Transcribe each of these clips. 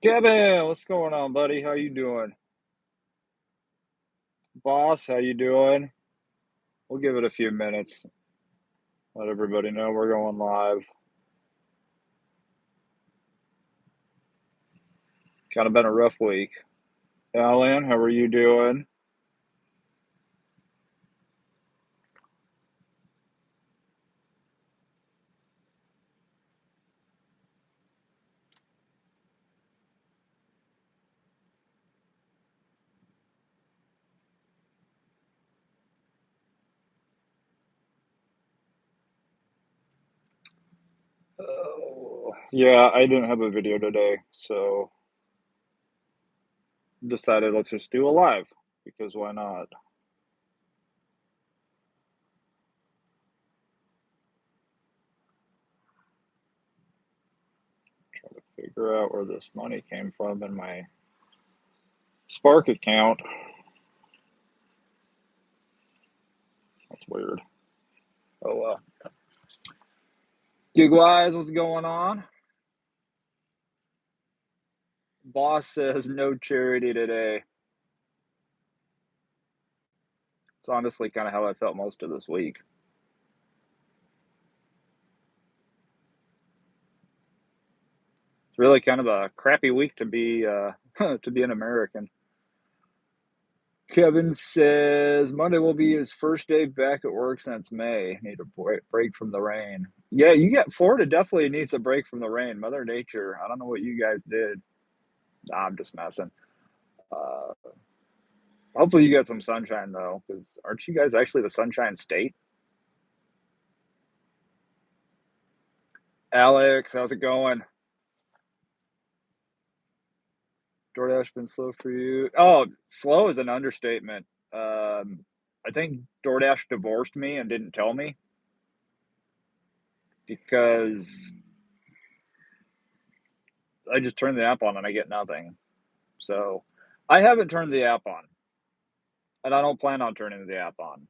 Kevin, what's going on, buddy? How you doing? Boss, how you doing? We'll give it a few minutes. Let everybody know we're going live. Kind of been a rough week. Alan, how are you doing? Oh, yeah, I didn't have a video today, so decided let's just do a live because why not? Try to figure out where this money came from in my Spark account. That's weird. Oh well. Gigwise, what's going on? Boss says no charity today. It's honestly kind of how I felt most of this week. It's really kind of a crappy week to be to be an American. Kevin says Monday will be his first day back at work since May. Need a break from the rain. Yeah, you get Florida definitely needs a break from the rain. Mother Nature. I don't know what you guys did. Nah, I'm just messing. Uh, Hopefully you get some sunshine though, because aren't you guys actually the Sunshine State? Alex, how's it going? DoorDash been slow for you? Oh, slow is an understatement. I think DoorDash divorced me and didn't tell me because I just turn the app on and I get nothing. So I haven't turned the app on, and I don't plan on turning the app on.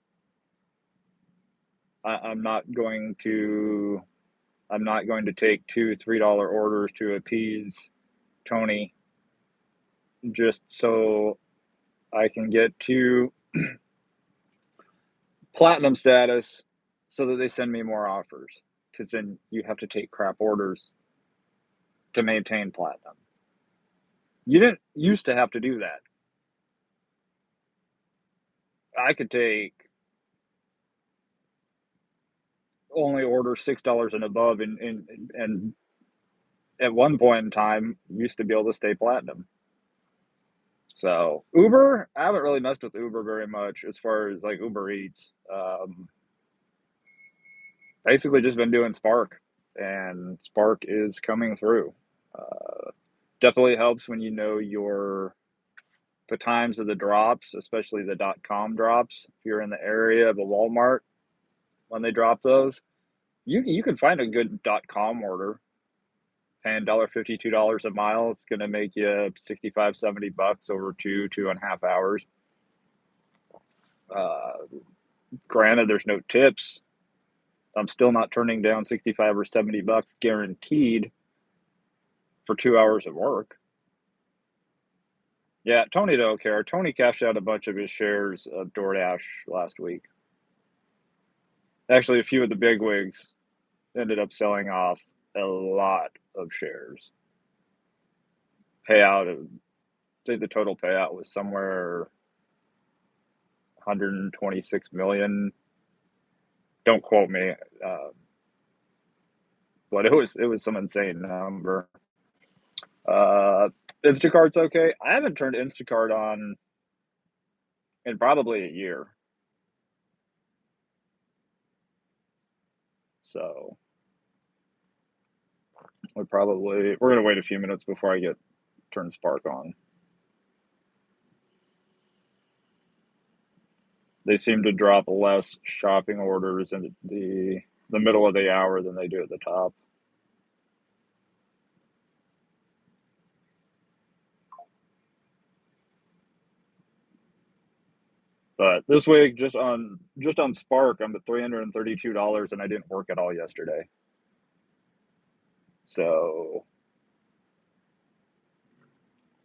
I'm not going to. I'm not going to take $2, $3 orders to appease Tony just so I can get to platinum status, so that they send me more offers. Because then you have to take crap orders to maintain platinum. You didn't used to have to do that. I could take only order $6 and above, and at one point in time used to be able to stay platinum. So Uber, I haven't really messed with Uber very much as far as like Uber Eats. Basically, just been doing Spark, and Spark is coming through. Uh, Definitely helps when you know the times of the drops, especially the .com drops. If you're in the area of a Walmart when they drop those, you can find a good .com order paying $1.50, $2 a mile. It's going to make you 65, $70 over 2.5 hours. Uh, Granted, there's no tips. I'm still not turning down 65 or $70 guaranteed for 2 hours of work. Yeah, Tony don't care. Tony cashed out a bunch of his shares of DoorDash last week. Actually, a few of the bigwigs ended up selling off a lot of shares. Payout, I think the total payout was somewhere 126 million. Don't quote me, uh, but it was some insane number. Uh, Instacart's okay. I haven't turned Instacart on in probably a year, so we're gonna wait a few minutes before I get turn Spark on. They seem to drop less shopping orders in the middle of the hour than they do at the top. But this week, just on Spark, I'm at $332, and I didn't work at all yesterday. So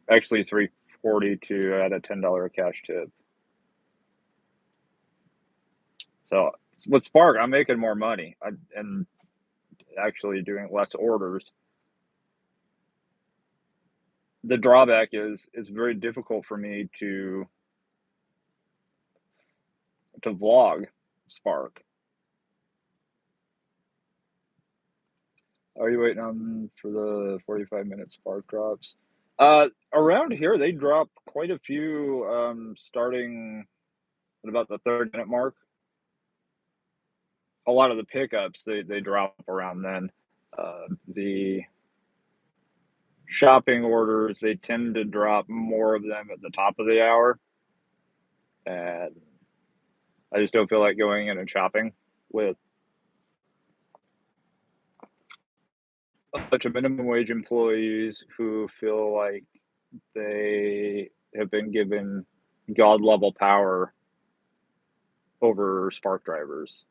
Actually, 342 at a $10 cash tip. So with Spark, I'm making more money and actually doing less orders. The drawback is it's very difficult for me to vlog Spark. Are you waiting on for the 45-minute Spark drops? Around here, they drop quite a few, starting at about the 30-minute mark. A lot of the pickups, they drop around then. The shopping orders, they tend to drop more of them at the top of the hour, and I just don't feel like going in and shopping with a bunch of minimum wage employees who feel like they have been given god level power over Spark drivers.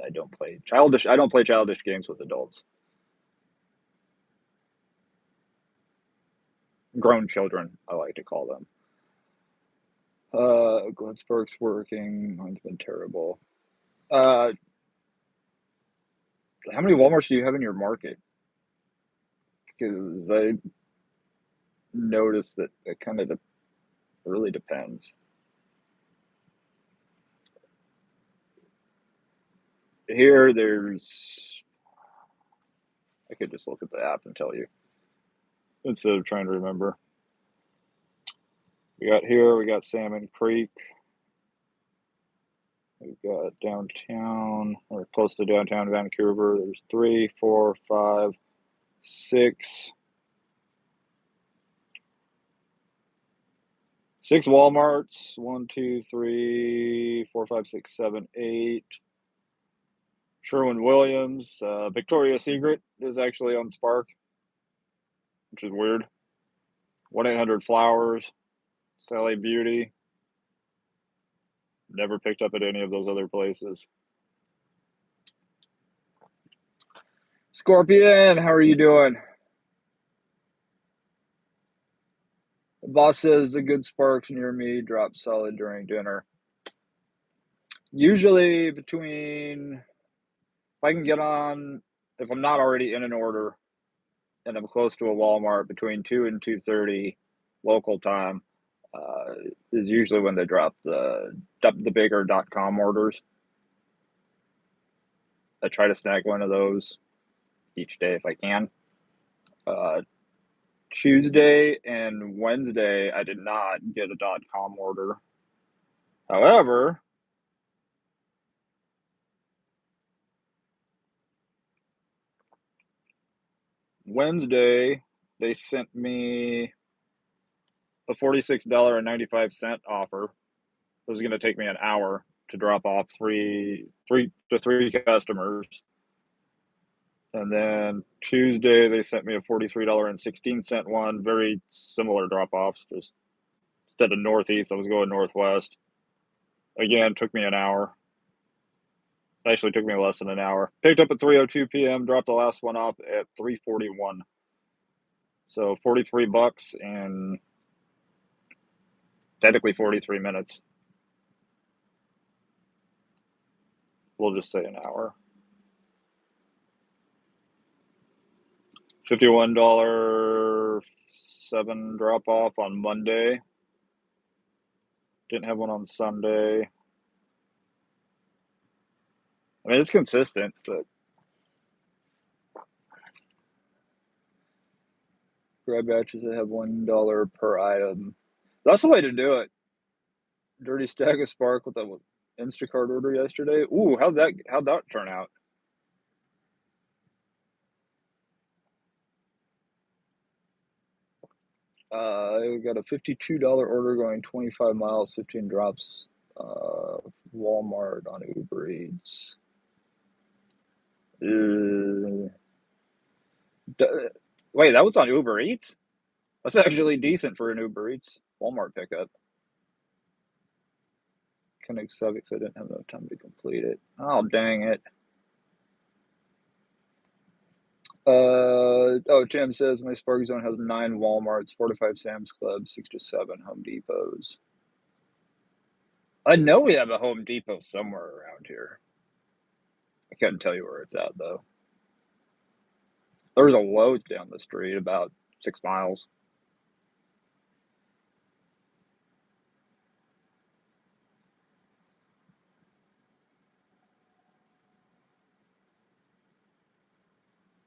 I don't play childish. I don't play childish games with adults. Grown children, I like to call them. Glad Spark's working. Mine's been terrible. Uh, how many Walmarts do you have in your market? Because I noticed that it kind of really depends. Here, there's. I could just look at the app and tell you instead of trying to remember. We got Salmon Creek. We've got downtown, or close to downtown Vancouver. There's 3, 4, 5, 6. 6 Walmarts. 1, 2, 3, 4, 5, 6, 7, 8. Sherwin-Williams. Victoria's Secret is actually on Spark, which is weird. 1-800-Flowers. Sally Beauty. Never picked up at any of those other places. Scorpion, how are you doing? The boss says the good Sparks near me drop solid during dinner. Usually between, if I can get on, if I'm not already in an order and I'm close to a Walmart, between 2 and 2:30 local time, is usually when they drop the bigger .com orders. I try to snag one of those each day if I can. Tuesday and Wednesday, I did not get a .com order. However, Wednesday, they sent me a $46.95 offer. It was going to take me an hour to drop off three customers. And then Tuesday, they sent me a $43.16 one, very similar drop offs. Just instead of northeast, I was going northwest. Again, took me an hour. Actually, took me less than an hour. Picked up at 3:02 p.m. Dropped the last one off at 3:41. So $43 and technically 43 minutes. We'll just say an hour. $51.07 drop off on Monday. Didn't have one on Sunday. I mean, it's consistent, but grab batches that have $1 per item. That's the way to do it. Dirty stack of Spark with the Instacart order yesterday. Ooh, how'd that turn out? I got a $52 order going 25 miles, 15 drops. Walmart on Uber Eats. Wait, that was on Uber Eats? That's actually decent for an Uber Eats Walmart pickup. Connect subjects, I didn't have enough time to complete it. Oh, dang it. Tim says my Spark Zone has 9 Walmarts, 4 to 5 Sam's Clubs, 6 to 7 Home Depots. I know we have a Home Depot somewhere around here. I couldn't tell you where it's at, though. There's a Lowe's down the street about 6 miles.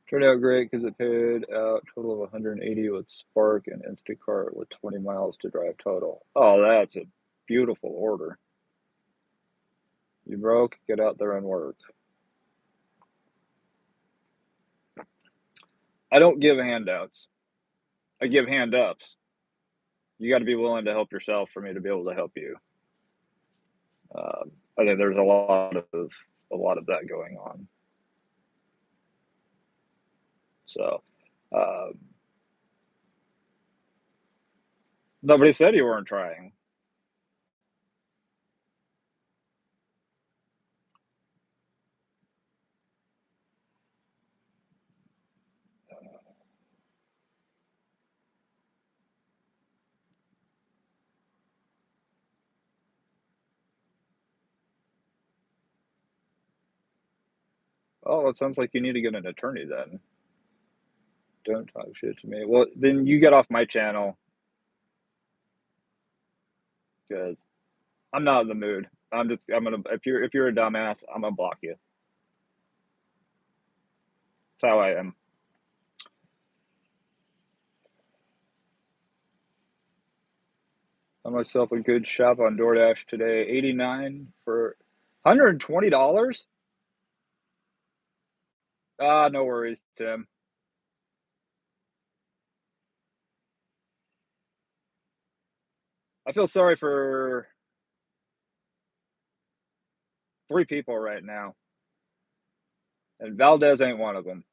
Turned out great because it paid out a total of 180 with Spark and Instacart with 20 miles to drive total. Oh, that's a beautiful order. You broke, get out there and work. I don't give handouts. I give hand ups. You got to be willing to help yourself for me to be able to help you. I think there's a lot of that going on. So, um, nobody said you weren't trying. Oh, it sounds like you need to get an attorney then. Don't talk shit to me. Well, then you get off my channel because I'm not in the mood. I'm gonna if you're a dumbass, I'm gonna block you. That's how I am. Got myself a good shop on DoorDash today. 89 for $120. Ah, no worries, Tim. I feel sorry for 3 people right now, and Valdez ain't one of them.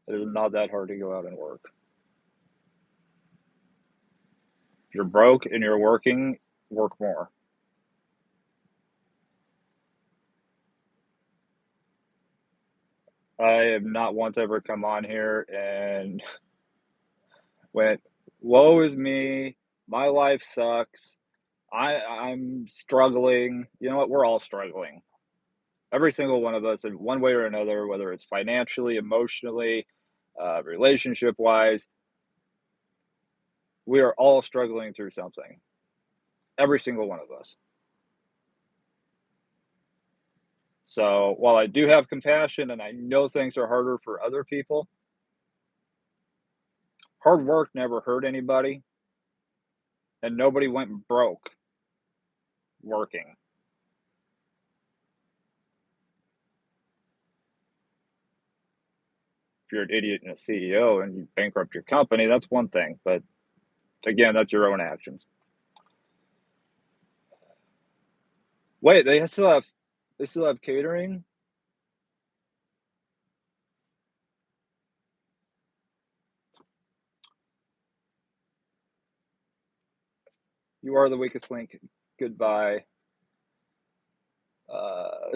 It is not that hard to go out and work. If you're broke and you're working, work more. I have not once ever come on here and went, "Woe is me, my life sucks, I'm struggling." You know what? We're all struggling. Every single one of us in one way or another, whether it's financially, emotionally, relationship-wise, we are all struggling through something. Every single one of us. So, while I do have compassion and I know things are harder for other people, hard work never hurt anybody, and nobody went broke working. If you're an idiot and a CEO and you bankrupt your company, that's one thing, but again, that's your own actions. Wait, they still have catering? You are the weakest link. Goodbye.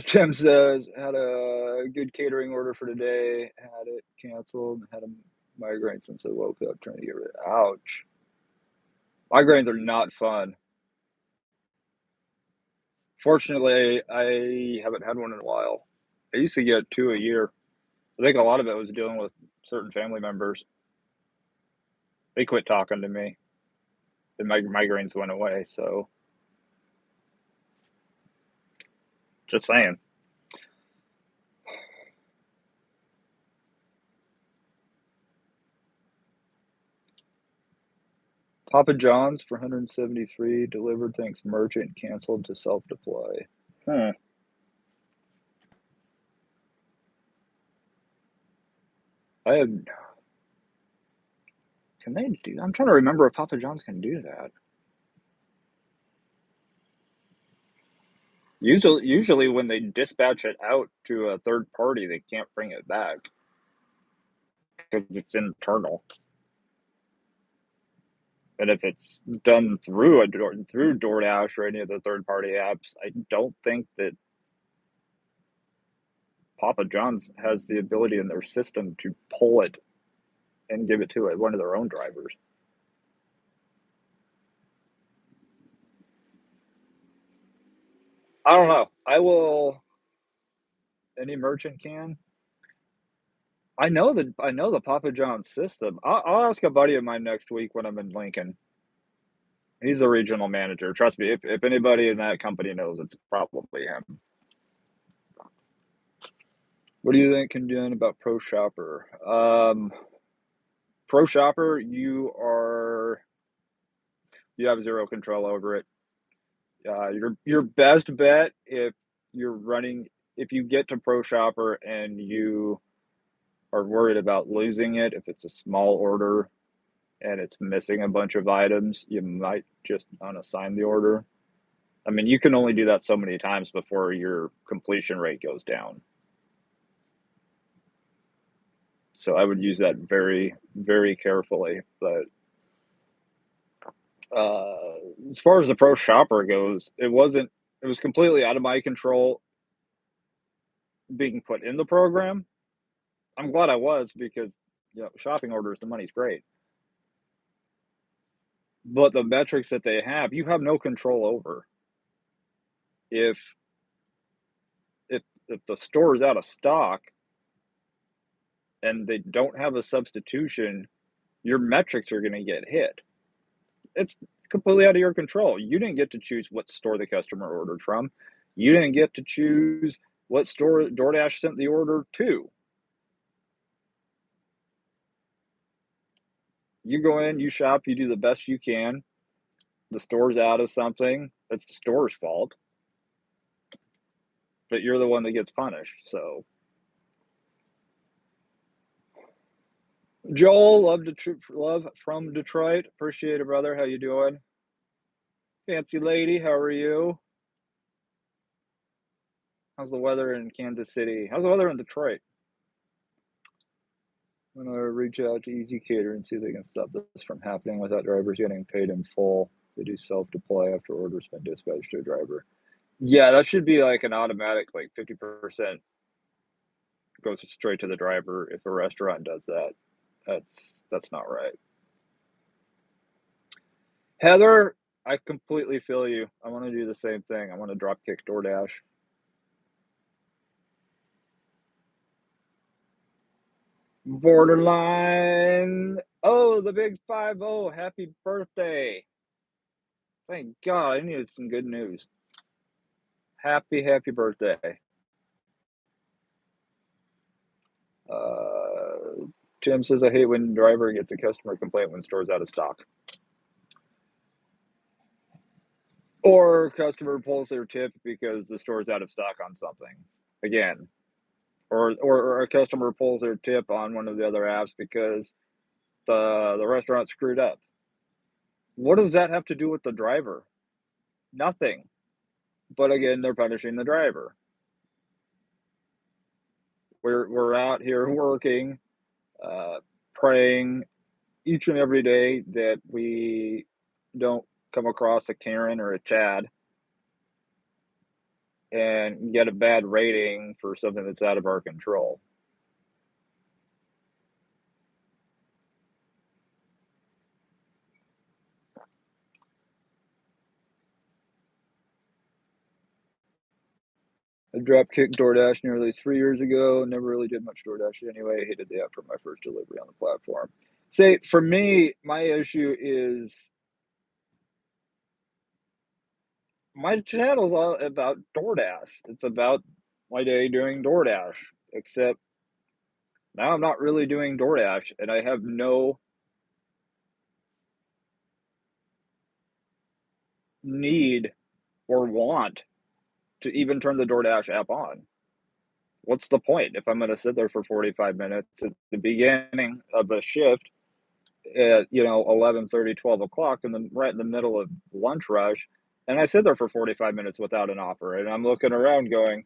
Tim says, had a good catering order for today, had it canceled, had a migraine since I woke up trying to get rid of ouch. Migraines are not fun. Fortunately, I haven't had one in a while. I used to get 2 a year. I think a lot of it was dealing with certain family members. They quit talking to me, and my migraines went away, so just saying. Papa John's for 173, delivered thanks merchant, canceled to self-deploy. Hmm. I have Can they do I'm trying to remember if Papa John's can do that. Usually when they dispatch it out to a third party, they can't bring it back. because it's internal. And if it's done through through DoorDash or any of the third party apps, I don't think that Papa John's has the ability in their system to pull it and give it to one of their own drivers. I don't know. I will. Any merchant can. I know the Papa John's system. I'll ask a buddy of mine next week when I'm in Lincoln. He's the regional manager. Trust me, if anybody in that company knows, it's probably him. What do you think, Ken, about Pro Shopper? Pro Shopper, you have zero control over it. Your best bet if you get to Pro Shopper and you are worried about losing it, if it's a small order and it's missing a bunch of items, you might just unassign the order. I mean, you can only do that so many times before your completion rate goes down. So I would use that very, very carefully. But as far as the Pro Shopper goes, it was completely out of my control being put in the program. I'm glad I was because shopping orders, the money's great. But the metrics that they have, you have no control over. If if the store is out of stock and they don't have a substitution, your metrics are going to get hit. It's completely out of your control. You didn't get to choose what store the customer ordered from. You didn't get to choose what store DoorDash sent the order to. You go in, you shop, you do the best you can. The store's out of something. It's the store's fault, but you're the one that gets punished. So, Joel, love from Detroit. Appreciate it, brother. How you doing? Fancy lady, how are you? How's the weather in Kansas City? How's the weather in Detroit? I'm gonna reach out to Easy Cater and see if they can stop this from happening without drivers getting paid in full. They do self-deploy after orders been dispatched to a driver. Yeah, that should be like an automatic, like 50% goes straight to the driver if a restaurant does that. That's not right. Heather, I completely feel you. I want to do the same thing. I want to drop kick DoorDash. Borderline. Oh, the big 5-0. Happy birthday. Thank God. I needed some good news. Happy birthday. Jim says, I hate when driver gets a customer complaint when store's out of stock. Or customer pulls their tip because the store's out of stock on something. Again. Or a customer pulls their tip on one of the other apps because the restaurant screwed up. What does that have to do with the driver? Nothing. But again, they're punishing the driver. We're out here working, praying each and every day that we don't come across a Karen or a Chad and get a bad rating for something that's out of our control. I drop kicked DoorDash nearly 3 years ago. Never really did much DoorDash anyway. Hated the app for my first delivery on the platform. Say, for me, my issue is my channel's all about DoorDash. It's about my day doing DoorDash, except now I'm not really doing DoorDash, and I have no need or want to even turn the DoorDash app on. What's the point if I'm going to sit there for 45 minutes at the beginning of a shift at 11:30, 12 o'clock, and then right in the middle of lunch rush, and I sit there for 45 minutes without an offer, and I'm looking around going,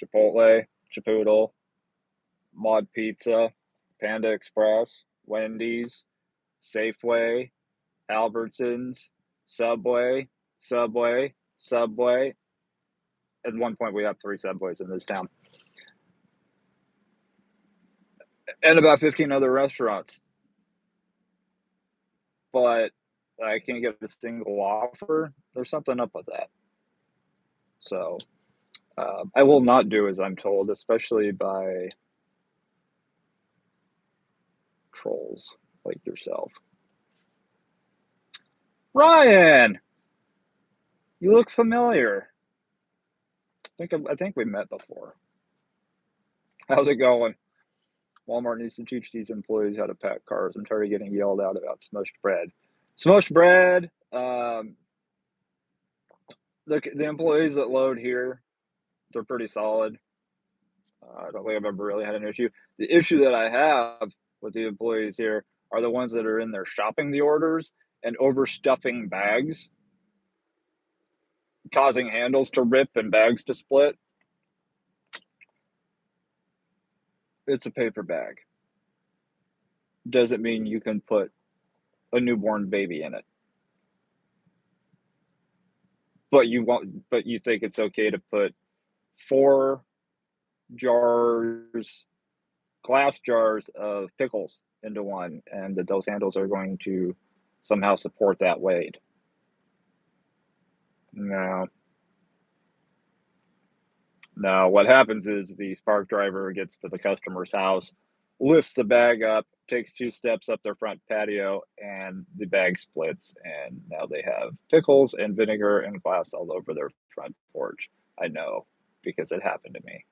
Chipotle, Chipotle, Mod Pizza, Panda Express, Wendy's, Safeway, Albertsons, Subway, Subway, Subway. At one point, we have 3 Subways in this town, and about 15 other restaurants. But I can't get a single offer. There's something up with that. So I will not do as I'm told, especially by trolls like yourself. Ryan, you look familiar. I think we met before. How's it going? Walmart needs to teach these employees how to pack cars. I'm tired of getting yelled out about smushed bread. Smushed bread. The employees that load here, they're pretty solid. I don't think I've ever really had an issue. The issue that I have with the employees here are the ones that are in there shopping the orders and overstuffing bags, causing handles to rip and bags to split. It's a paper bag. Doesn't mean you can put a newborn baby in it. But you think it's okay to put 4 jars, glass jars of pickles into one, and that those handles are going to somehow support that weight. No. No, what happens is the Spark driver gets to the customer's house, lifts the bag up, takes 2 steps up their front patio, and the bag splits, and now they have pickles and vinegar and glass all over their front porch. I know, because it happened to me.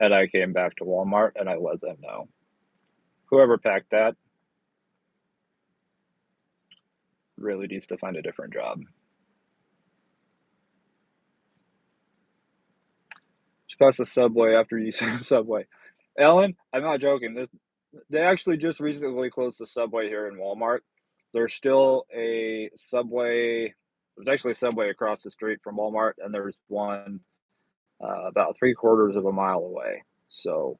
And I came back to Walmart and I let them know. Whoever packed that really needs to find a different job. Just pass the Subway after you say Subway. Ellen, I'm not joking. They actually just recently closed the Subway here in Walmart. There's still a Subway. There's actually a Subway across the street from Walmart, and there's one about 3/4 of a mile away. So,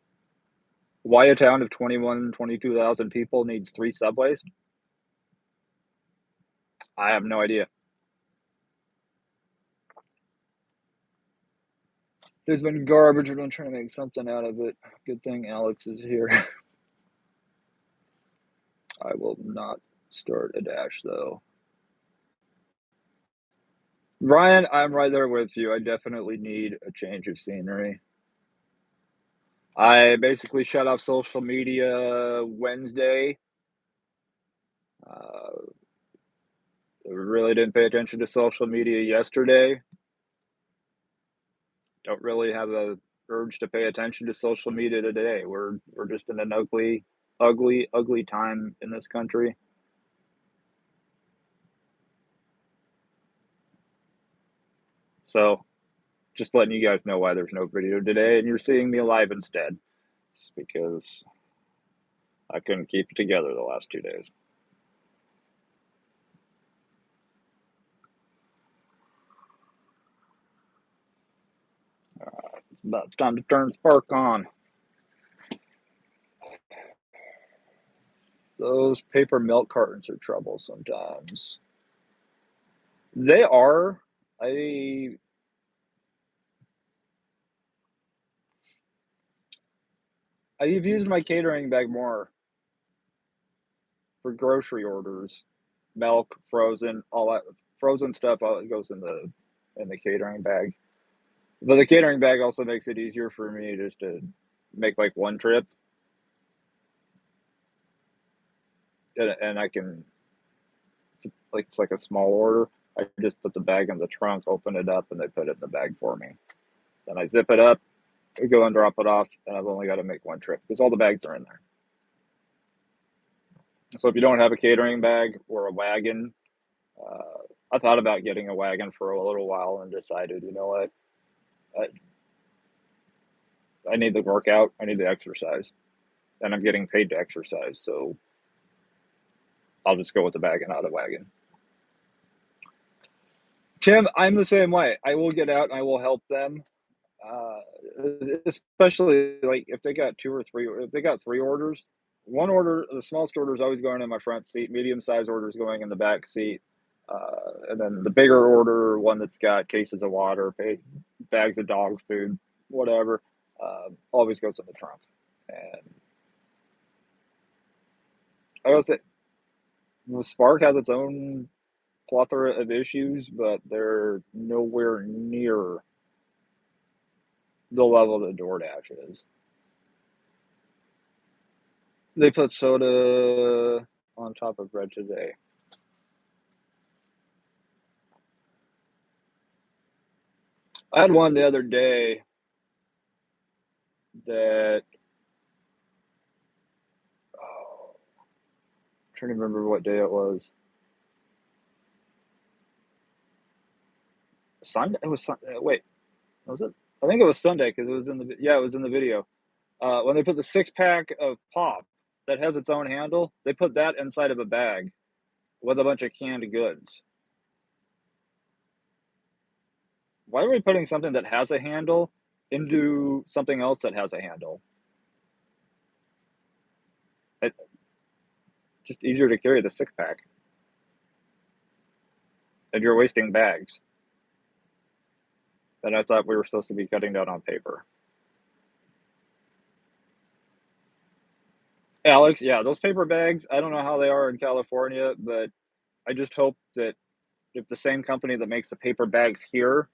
why a town of 22,000 people needs 3 Subways? I have no idea. There's been garbage, but I'm trying to make something out of it. Good thing Alex is here. I will not start a dash, though. Ryan, I'm right there with you. I definitely need a change of scenery. I basically shut off social media Wednesday. Uh, really didn't pay attention to social media yesterday. Don't really have a urge to pay attention to social media today. We're just in an ugly, ugly, ugly time in this country. So just letting you guys know why there's no video today, and you're seeing me live instead. It's because I couldn't keep it together the last 2 days. It's about time to turn Spark on. Those paper milk cartons are trouble sometimes. They are. I I've used my catering bag more for grocery orders. Milk, frozen, all that frozen stuff all goes in the catering bag. But the catering bag also makes it easier for me just to make like one trip, and I can, like, it's like a small order. I just put the bag in the trunk, open it up, and they put it in the bag for me. Then I zip it up, go and drop it off, and I've only got to make one trip because all the bags are in there. So if you don't have a catering bag or a wagon, I thought about getting a wagon for a little while and decided, you know what, I, I need the workout, I need the exercise, and I'm getting paid to exercise, so I'll just go with the bag and not a wagon. Tim, I'm the same way. I will get out and I will help them. Uh, especially, like, if they got 2 or 3 or if they got 3 orders, 1 order the smallest order is always going in my front seat, medium-sized order is going in the back seat, and then the bigger order, one that's got cases of water, bags of dog food, whatever, always goes in the trunk, and I would say the Spark has its own plethora of issues, but they're nowhere near the level that DoorDash is. They put soda on top of bread today. I had one the other day that oh, I'm trying to remember what day it was. Sunday? It was Sunday. Wait, was it? I think it was Sunday because it was in the yeah, it was in the video. When they put the 6 pack of pop that has its own handle, they put that inside of a bag with a bunch of canned goods. Why are we putting something that has a handle into something else that has a handle? It's just easier to carry the 6 pack, and you're wasting bags. And I thought we were supposed to be cutting down on paper. Alex, yeah, those paper bags, I don't know how they are in California, but I just hope that if the same company that makes the paper bags here,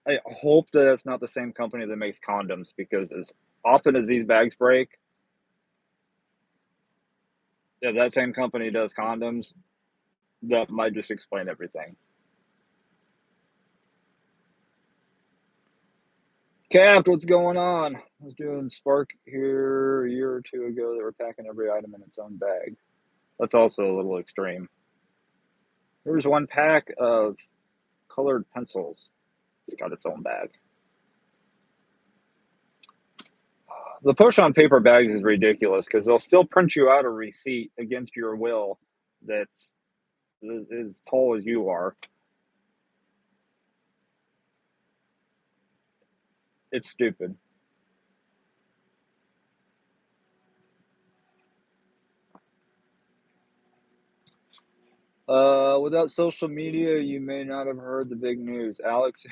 I hope that it's not the same company that makes condoms because as often as these bags break, if that same company does condoms, that might just explain everything. Cap, what's going on? I was doing Spark here a year or two ago. They were packing every item in its own bag. That's also a little extreme. There was 1 pack of colored pencils. It's got its own bag. The push on paper bags is ridiculous because they'll still print you out a receipt against your will that's as tall as you are. It's stupid. Without social media, you may not have heard the big news. Alex,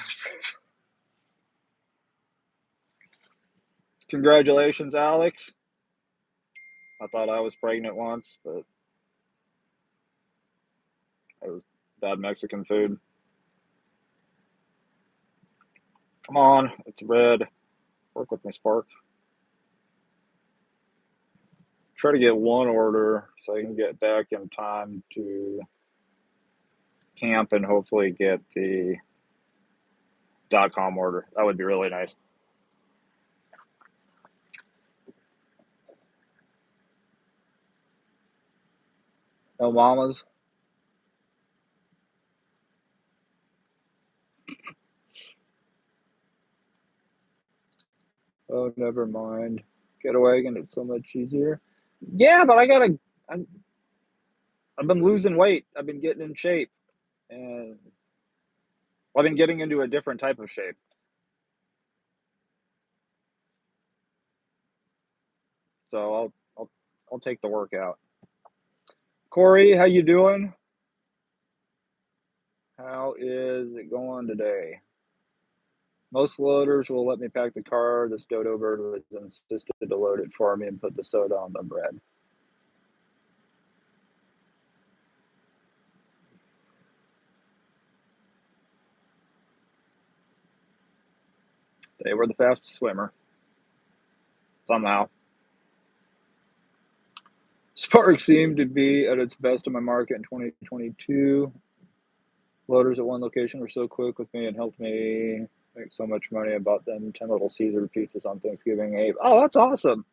congratulations, Alex. I thought I was pregnant once, but it was bad Mexican food. Come on, it's red. Work with me, Spark. Try to get 1 order so I can get back in time to camp and hopefully get the .com order. That would be really nice. No mamas. Oh, never mind. Get a wagon. It's so much easier. Yeah, but I've been losing weight. I've been getting in shape, and I've been getting into a different type of shape. So I'll take the workout. Corey, how you doing? How is it going today? Most loaders will let me pack the car. This dodo bird was insisted to load it for me and put the soda on the bread. They were the fastest swimmer. Somehow. Spark seemed to be at its best in my market in 2022. Loaders at one location were so quick with me and helped me make so much money. I bought them 10 little Caesar pizzas on Thanksgiving Eve. Oh, that's awesome.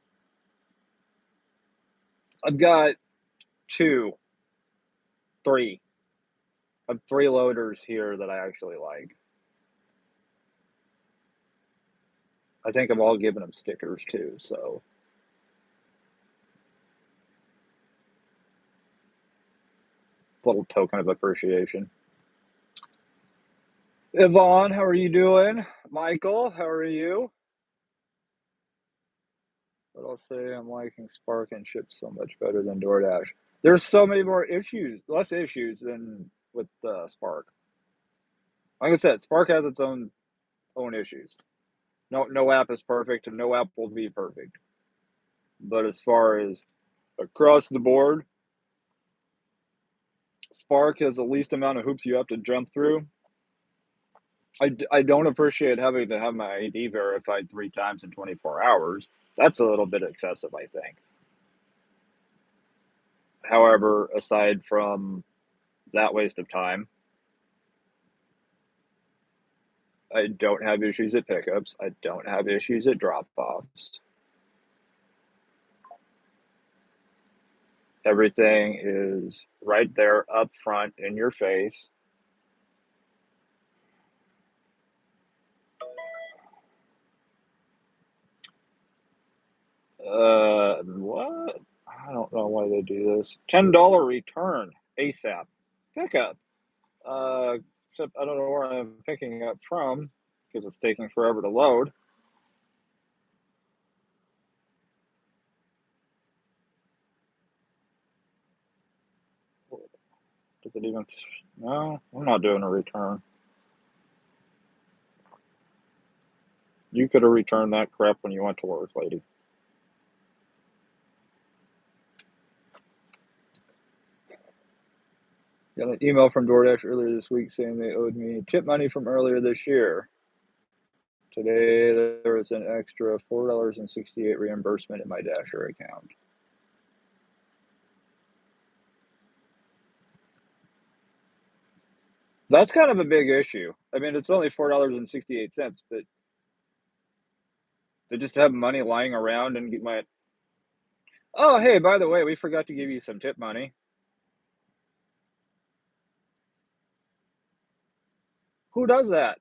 I've got 2, 3. I have 3 loaders here that I actually like. I think I'm all giving them stickers too, so a little token of appreciation. Yvonne, how are you doing? Michael, how are you? But I'll say I'm liking Spark and Chip so much better than DoorDash. There's so many more issues, less issues than with Spark. Like I said, Spark has its own issues. No app is perfect, and no app will be perfect. But as far as across the board, Spark has the least amount of hoops you have to jump through. I don't appreciate having to have my ID verified 3 times in 24 hours. That's a little bit excessive, I think. However, aside from that waste of time, I don't have issues at pickups. I don't have issues at drop offs. Everything is right there up front in your face. What? I don't know why they do this. $10 return ASAP pickup. Uh, except I don't know where I'm picking up from because it's taking forever to load. Does it even? No, I'm not doing a return. You could have returned that crap when you went to work, lady. Got an email from DoorDash earlier this week saying they owed me tip money from earlier this year. Today there was an extra $4.68 reimbursement in my Dasher account. That's kind of a big issue. I mean, it's only $4.68, but they just have money lying around and get my. Oh, hey, by the way, we forgot to give you some tip money. Who does that?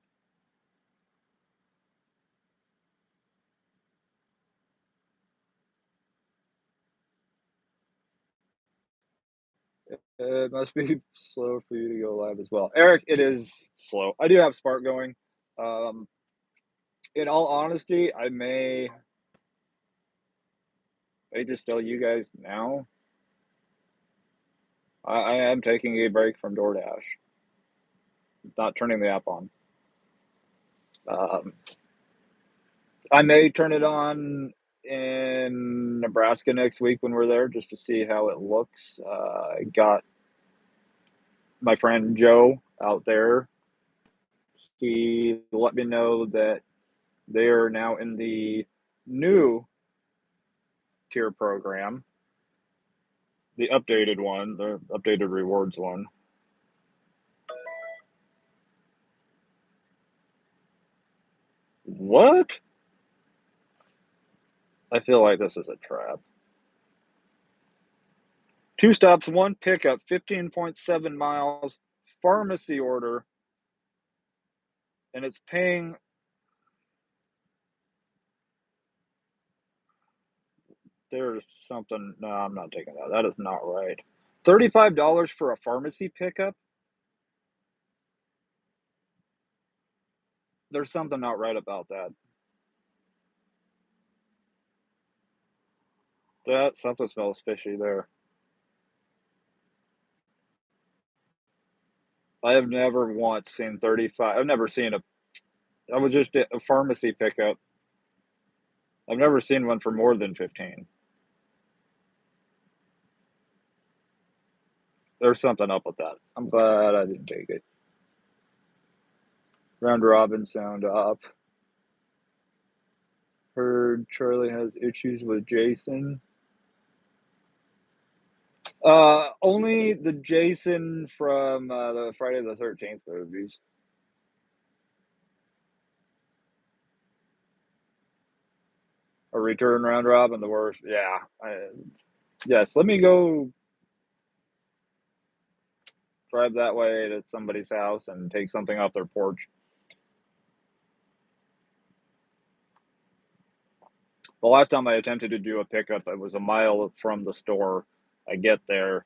It must be slow for you to go live as well. Eric, it is slow. I do have Spark going. Um, in all honesty, I just tell you guys now, I am taking a break from DoorDash, not turning the app on. Um, I may turn it on in Nebraska next week when we're there just to see how it looks. I got my friend Joe out there. He let me know that they are now in the new tier program, the updated one, the updated rewards one. What? I feel like this is a trap. 2 stops, 1 pickup, 15.7 miles, pharmacy order, and it's paying. There's something. No, I'm not taking that. That is not right. $35 for a pharmacy pickup? There's something not right about that. That something smells fishy there. I have never once seen 35. I've never seen a. I was just at a pharmacy pickup. I've never seen one for more than 15. There's something up with that. I'm glad I didn't take it. Round robin sound up. Heard Charlie has issues with Jason. Only the Jason from the Friday the 13th movies. A return round robin, the worst. Yeah. Yes, let me go drive that way to somebody's house and take something off their porch. The last time I attempted to do a pickup, it was a mile from the store. I get there.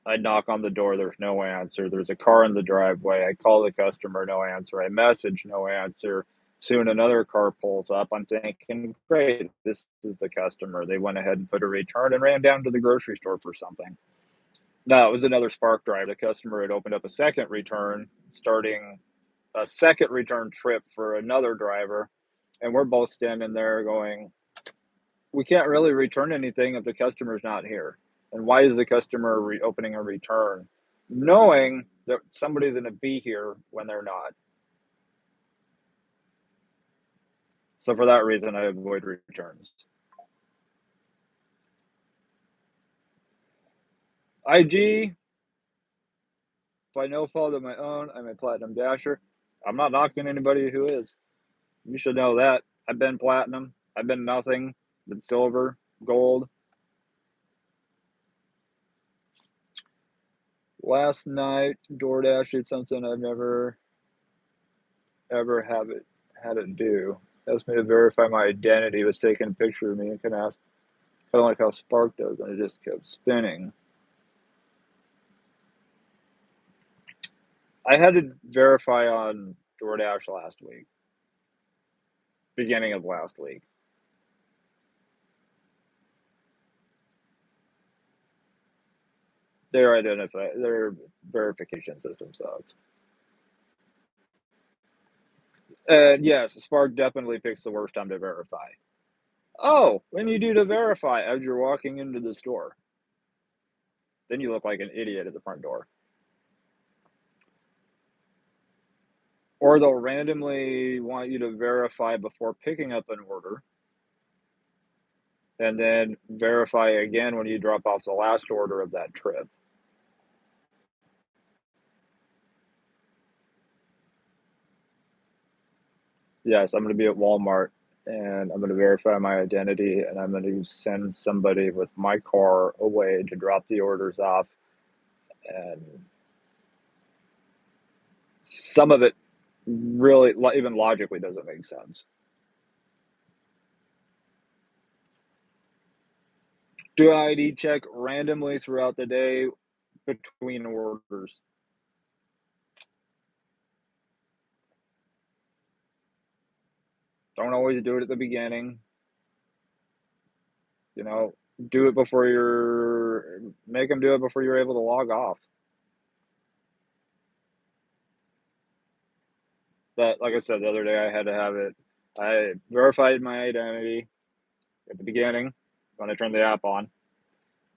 I knock on the door, there's no answer. There's a car in the driveway. I call the customer, no answer. I message, no answer. Soon another car pulls up. I'm thinking, great, this is the customer. They went ahead and put a return and ran down to the grocery store for something. No, it was another Spark drive. The customer had opened up a second return, starting a second return trip for another driver. And we're both standing there going, we can't really return anything if the customer's not here. And why is the customer opening a return, knowing that somebody's going to be here when they're not? So for that reason, I avoid returns. IG, by no fault of my own, I'm a platinum dasher. I'm not knocking anybody who is. You should know that. I've been platinum. I've been nothing, been silver, gold. Last night, DoorDash did something I've never ever had it do. Asked me to verify my identity, was taking a picture of me and can ask kind of like how Spark does, and it just kept spinning. I had to verify on DoorDash last week, beginning of last week. Their verification system sucks. And yes, Spark definitely picks the worst time to verify. Oh, when you do to verify as you're walking into the store, then you look like an idiot at the front door. Or they'll randomly want you to verify before picking up an order, and then verify again when you drop off the last order of that trip. Yes, I'm gonna be at Walmart, and I'm gonna verify my identity, and I'm gonna send somebody with my car away to drop the orders off, and some of it really, even logically doesn't make sense. Do an ID check randomly throughout the day between orders. Don't always do it at the beginning. You know, do it before you're make them do it before you're able to log off. But like I said, the other day I had to have it. I verified my identity at the beginning when I turned the app on.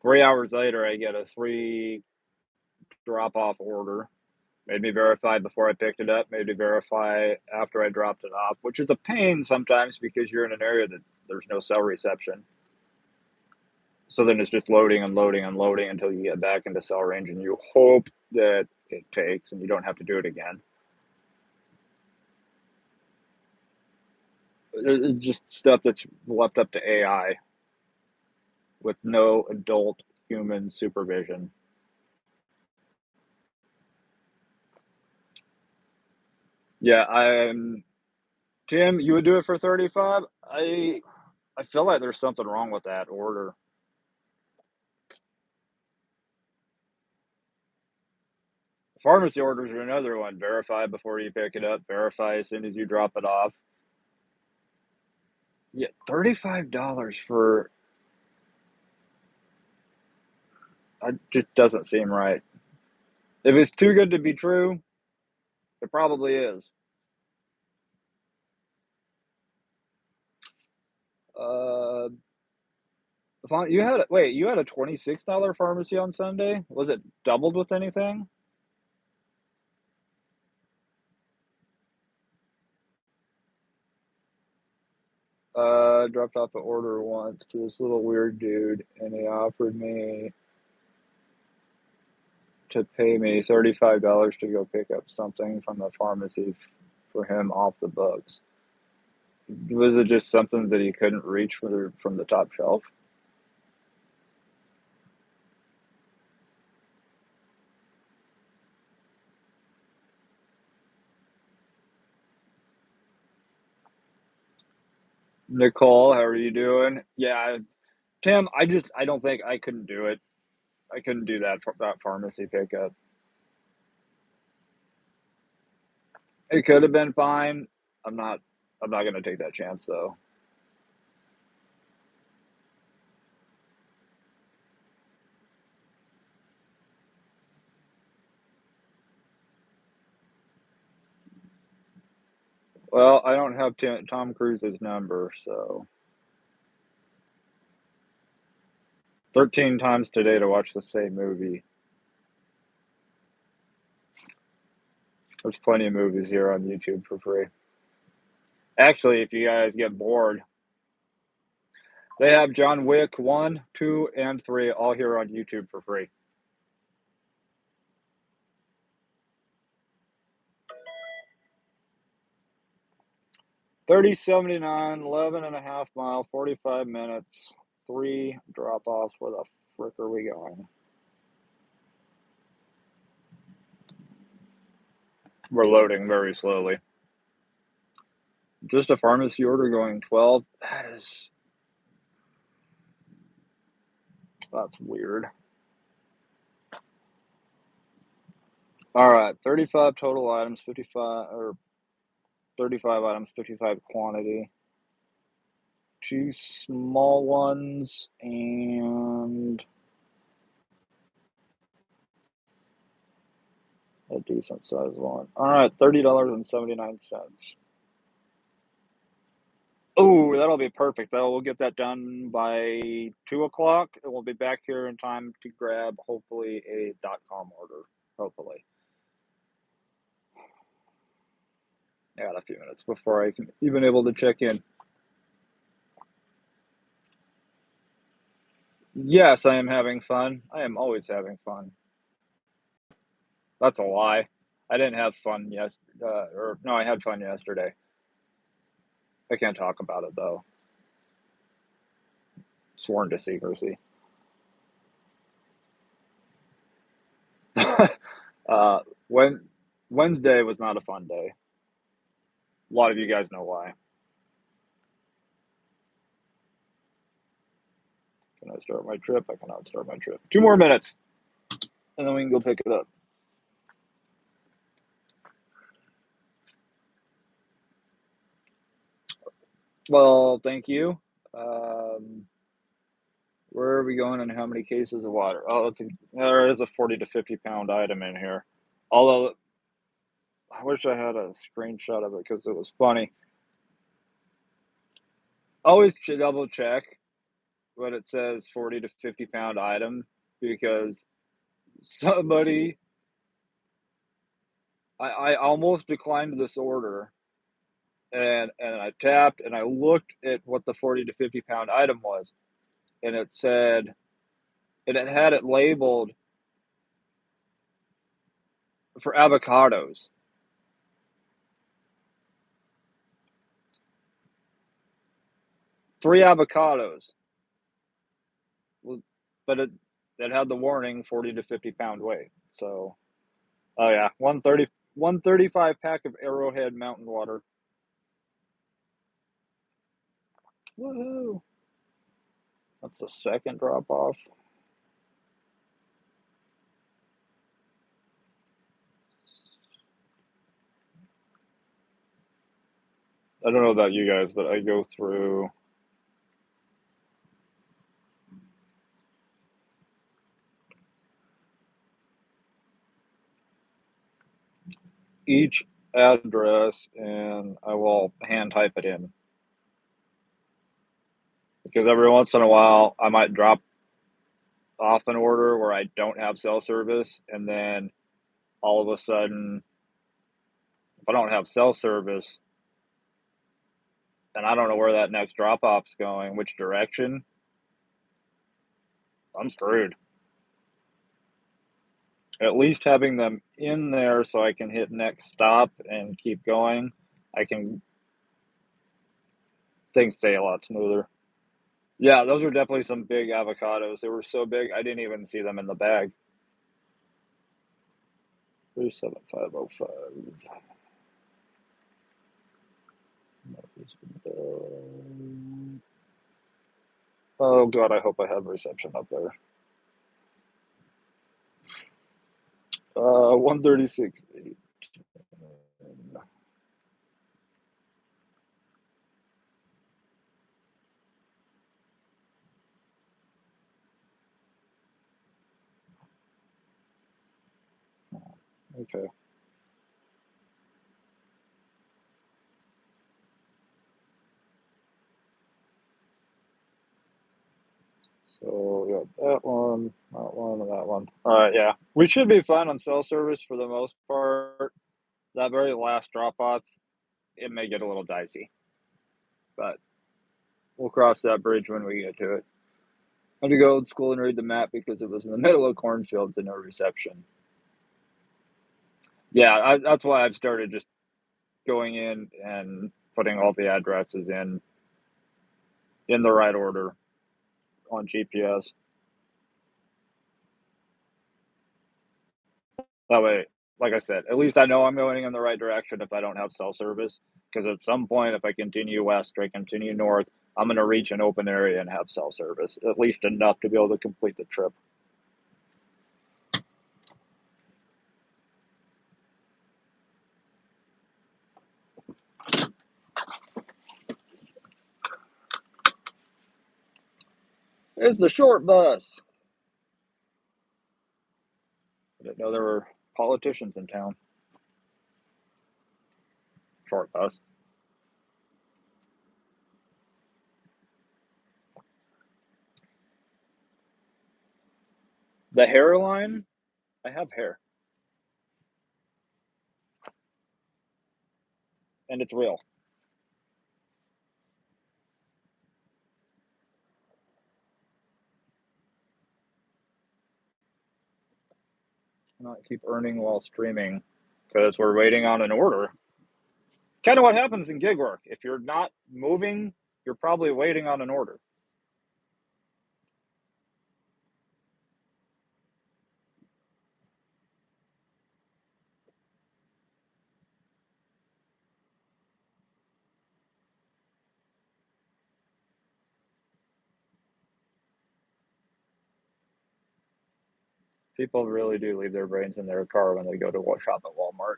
3 hours later, I get a three drop off order. Made me verify before I picked it up, made me verify after I dropped it off, which is a pain sometimes because you're in an area that there's no cell reception. So then it's just loading and loading and loading until you get back into cell range, and you hope that it takes and you don't have to do it again. It's just stuff that's left up to AI with no adult human supervision. Yeah, I'm Tim, you would do it for 35? I feel like there's something wrong with that order. Pharmacy orders are another one. Verify before you pick it up, verify as soon as you drop it off. Yeah, $35 for it just doesn't seem right. If it's too good to be true, it probably is. Uh, you had a $26 pharmacy on Sunday? Was it doubled with anything? Dropped off an order once to this little weird dude, and he offered me to pay me $35 to go pick up something from the pharmacy for him off the books. Was it just something that he couldn't reach from the top shelf? Nicole, how are you doing? Yeah, Tim, I don't think I couldn't do it. I couldn't do that pharmacy pickup. It could have been fine. I'm not I'm not gonna take that chance though. Well, I don't have Tom Cruise's number, so 13 times today to watch the same movie. There's plenty of movies here on YouTube for free. Actually, if you guys get bored, they have John Wick 1, 2, and 3 all here on YouTube for free. 3079, 11 and a half mile, 45 minutes, 3 drop offs. Where the frick are we going? We're loading very slowly. Just a pharmacy order going 12. That's weird. All right, 35 total items, 55 or 35 items, 55 quantity. 2 small ones and a decent sized one. All right, $30.79. Oh, that'll be perfect. We'll get that done by 2 o'clock, and we'll be back here in time to grab hopefully a .com order. Hopefully, I got a few minutes before I can even able to check in. Yes, I am having fun. I am always having fun. That's a lie. I didn't have fun or no, I had fun yesterday. I can't talk about it though. Sworn to secrecy. uh, when Wednesday was not a fun day. A lot of you guys know why. Can I start my trip? I cannot start my trip. 2 more minutes, and then we can go pick it up. Well, thank you. Where are we going and how many cases of water? Oh, there is a 40 to 50 pound item in here. Although I wish I had a screenshot of it because it was funny. Always double check when it says 40 to 50 pound item because somebody, I almost declined this order and I tapped and I looked at what the 40 to 50 pound item was and it said, and it had it labeled for avocados. Three avocados. But it had the warning 40 to 50 pound weight. So, oh yeah, 135 pack of Arrowhead Mountain Water. Woohoo! That's the second drop off. I don't know about you guys, but I go through each address and I will hand type it in. Because every once in a while, I might drop off an order where I don't have cell service, and then all of a sudden, if I don't have cell service, and I don't know where that next drop off's going, which direction, I'm screwed. At least having them in there so I can hit next stop and keep going, I can things stay a lot smoother. Yeah, those are definitely some big avocados. They were so big I didn't even see them in the bag. 37505. Oh god, I hope I have reception up there. 136. Okay. So we got that one, and that one. All right, yeah. We should be fine on cell service for the most part. That very last drop off, it may get a little dicey, but we'll cross that bridge when we get to it. I had to go old school and read the map because it was in the middle of cornfields and no reception. Yeah, that's why I've started just going in and putting all the addresses in the right order on GPS. That way, like I said, at least I know I'm going in the right direction if I don't have cell service. Because at some point, if I continue west or I continue north, I'm going to reach an open area and have cell service, at least enough to be able to complete the trip. It's the short bus. I didn't know there were politicians in town. Short bus. The hairline, I have hair, and it's real. Not keep earning while streaming because we're waiting on an order. Kind of what happens in gig work. If you're not moving, you're probably waiting on an order. People really do leave their brains in their car when they go to shop at Walmart.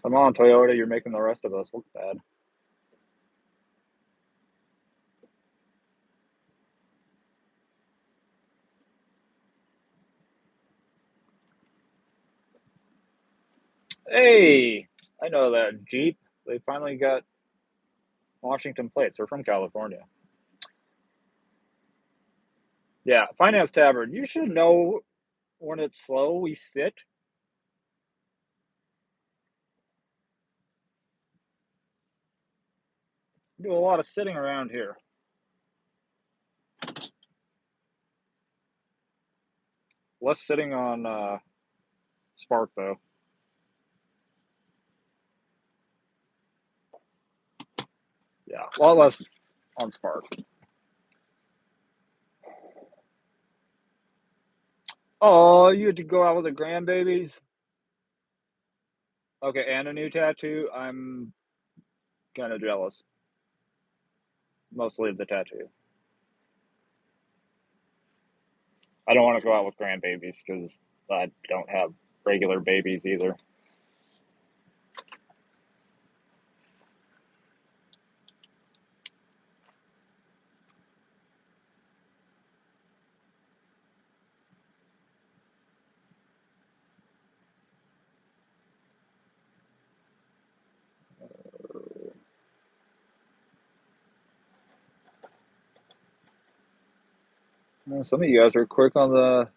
Come on, Toyota, you're making the rest of us look bad. Hey, I know that Jeep. They finally got Washington plates. They're from California. Yeah, Finance Tavern. You should know when it's slow, we sit. We do a lot of sitting around here. Less sitting on Spark, though. Yeah, a lot less on Spark. Oh, you had to go out with the grandbabies? Okay, and a new tattoo? I'm kind of jealous. Mostly of the tattoo. I don't want to go out with grandbabies because I don't have regular babies either. Some of you guys are quick on the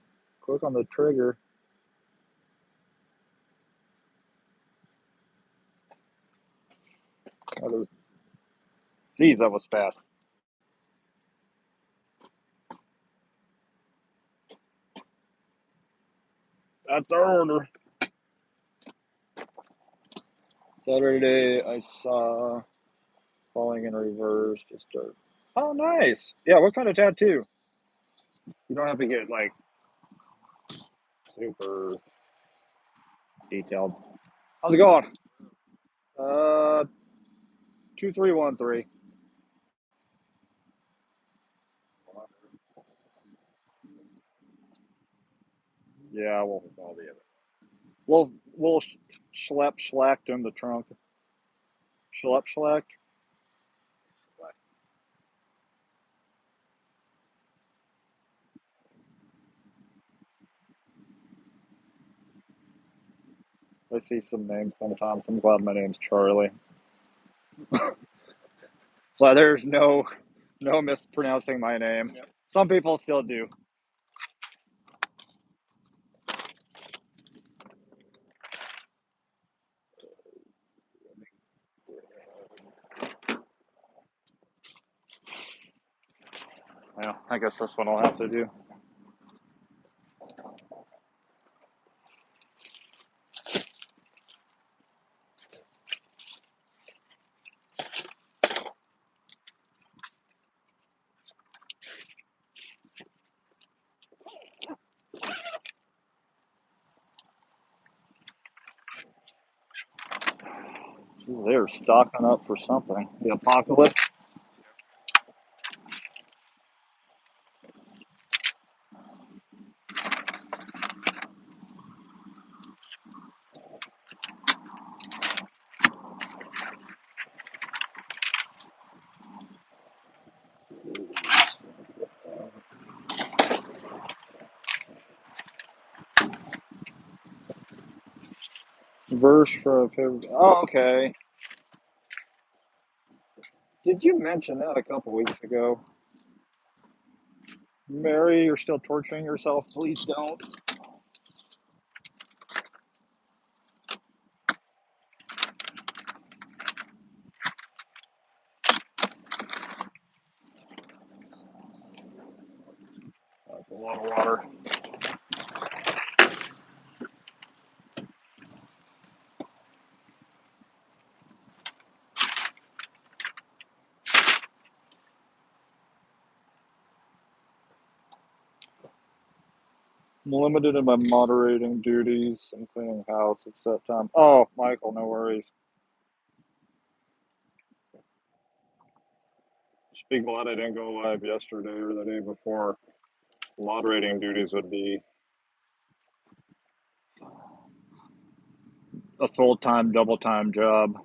trigger. Geez, that was fast. That's our order. Saturday, I saw Falling in Reverse. Oh, nice. Yeah, what kind of tattoo? You don't have to get like super detailed. How's it going? 2313. Yeah, we'll schlacked in the trunk. Schlacked. I see some names sometimes. I'm glad my name's Charlie. So there's no mispronouncing my name. Yep. Some people still do. Well, I guess that's what I'll have to do. They're stocking up for something. The apocalypse. Verse for oh, okay. Did you mention that a couple weeks ago? Mary, you're still torturing yourself. Please don't. That's a lot of water. I'm limited in my moderating duties and cleaning house at set time. Oh, Michael, no worries. Just be glad I didn't go live yesterday or the day before. Moderating duties would be a full-time, double-time job.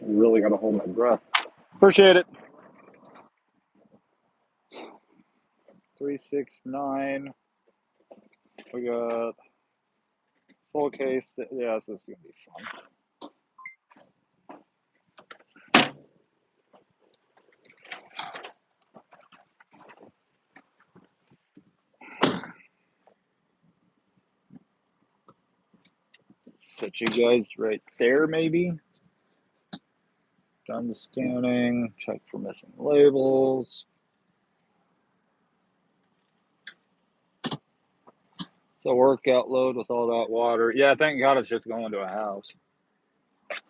Really got to hold my breath. Appreciate it. 369. We got full case. Yeah, this is gonna be fun. Set you guys right there, maybe. Done the scanning. Check for missing labels. So workout load with all that water. Yeah, thank God it's just going to a house. I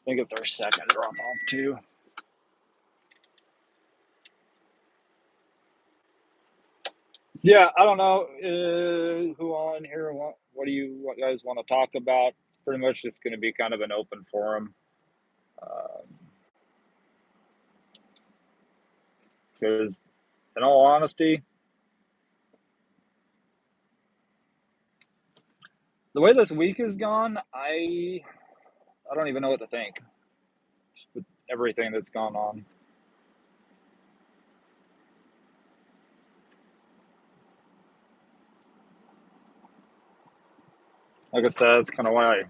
think it's our second drop off too. Yeah, I don't know who on here. What do you guys want to talk about? Pretty much just going to be kind of an open forum. Because, in all honesty, the way this week has gone, I don't even know what to think with everything that's gone on. Like I said, it's kind of why I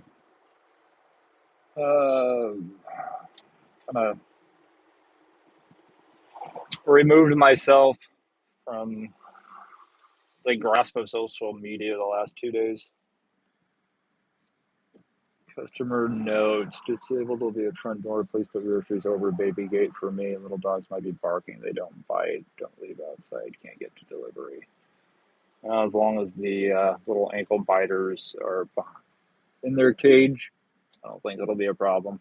kind of removed myself from the grasp of social media the last 2 days. Customer notes, disabled will be at front door. Please put groceries over baby gate for me. Little dogs might be barking. They don't bite. Don't leave outside. Can't get to delivery. As long as the little ankle biters are in their cage, I don't think it'll be a problem.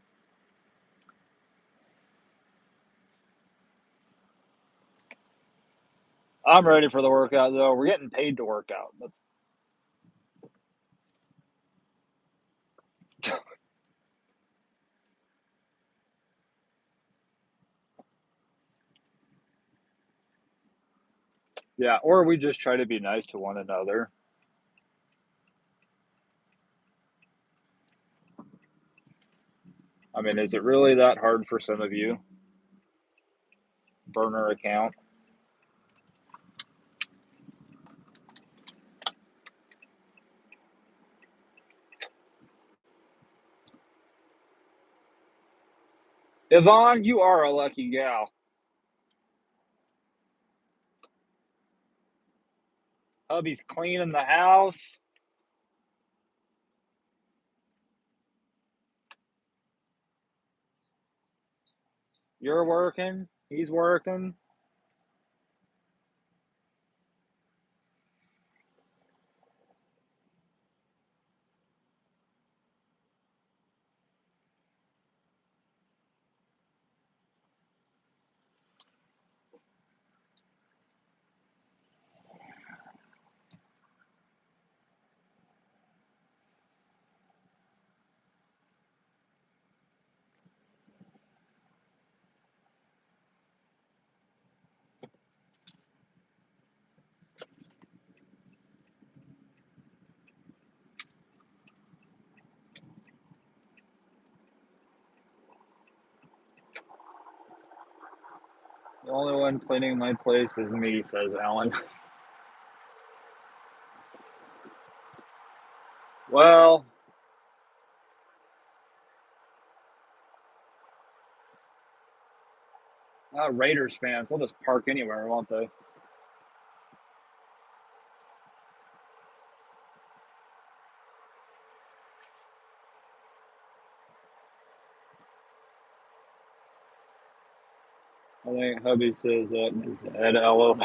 I'm ready for the workout though. We're getting paid to work out. That's yeah, or we just try to be nice to one another. I mean, is it really that hard for some of you? Burner account. Yvonne, you are a lucky gal. Hubby's cleaning the house. You're working. He's working. The only one cleaning my place is me, says Alan. Well, Raiders fans, they'll just park anywhere, won't they? I think hubby says that in his head. LOL.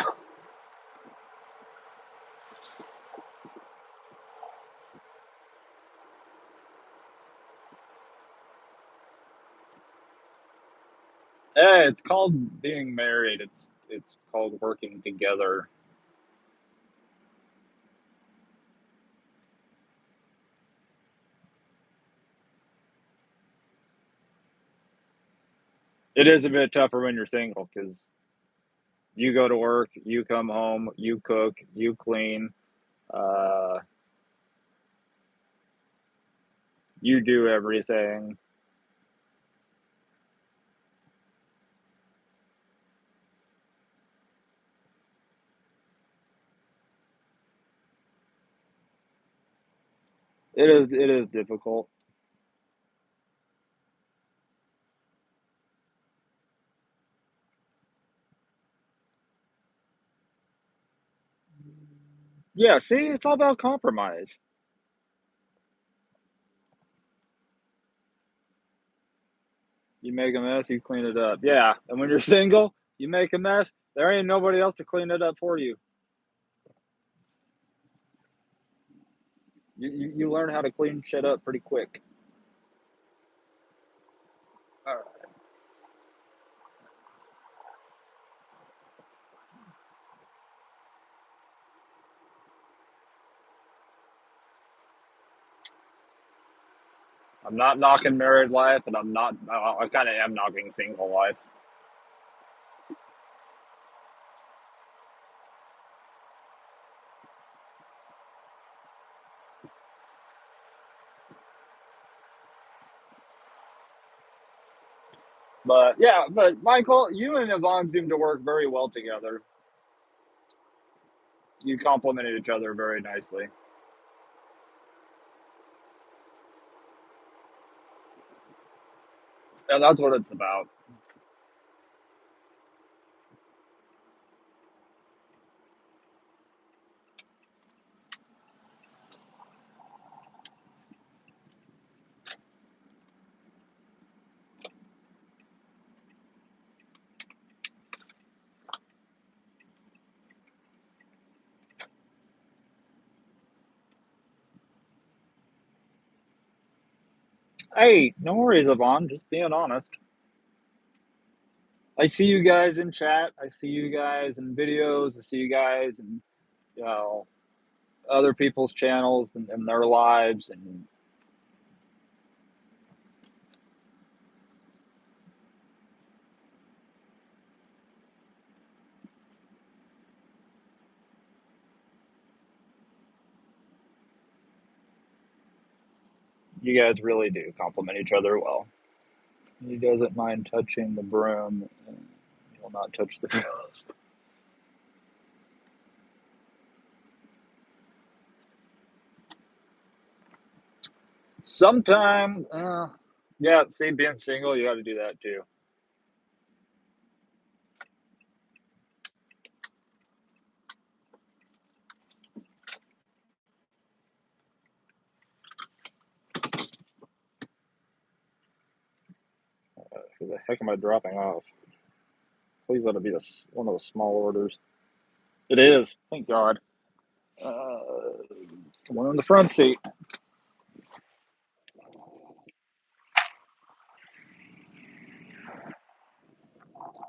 Hey, it's called being married. It's called working together. It is a bit tougher when you're single because you go to work, you come home, you cook, you clean, uh, you do everything. It is difficult. Yeah, see, it's all about compromise. You make a mess, you clean it up. Yeah, and when you're single, you make a mess, there ain't nobody else to clean it up for you. You learn how to clean shit up pretty quick. All right. I'm not knocking married life, and I'm not. I kind of am knocking single life. But yeah, but Michael, you and Yvonne seem to work very well together. You complemented each other very nicely. And that's what it's about. Hey, no worries, Yvonne. Just being honest. I see you guys in chat. I see you guys in videos. I see you guys in, you know, other people's channels and their lives, and you guys really do complement each other well. He doesn't mind touching the broom, and he will not touch the pillows. Sometime, yeah. See, being single, you got to do that too. Who the heck am I dropping off? Please let it be one of the small orders. It is. Thank God. It's the one in the front seat.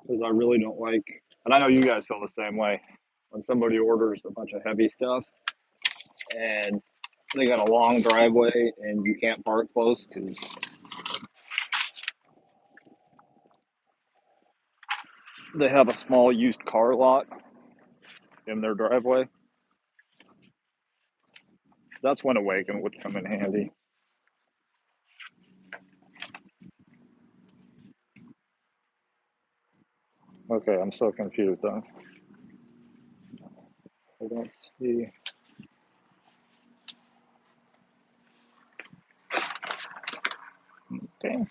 Because I really don't like, and I know you guys feel the same way, when somebody orders a bunch of heavy stuff and they got a long driveway and you can't park close because they have a small used car lot in their driveway. That's when Awaken would come in handy. Okay, I'm so confused though. I don't see. Okay.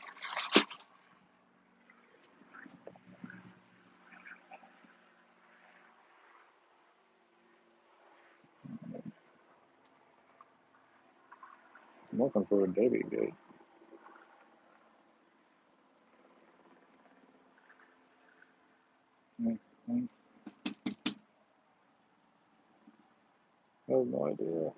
I'm looking for a baby gate. I have no idea.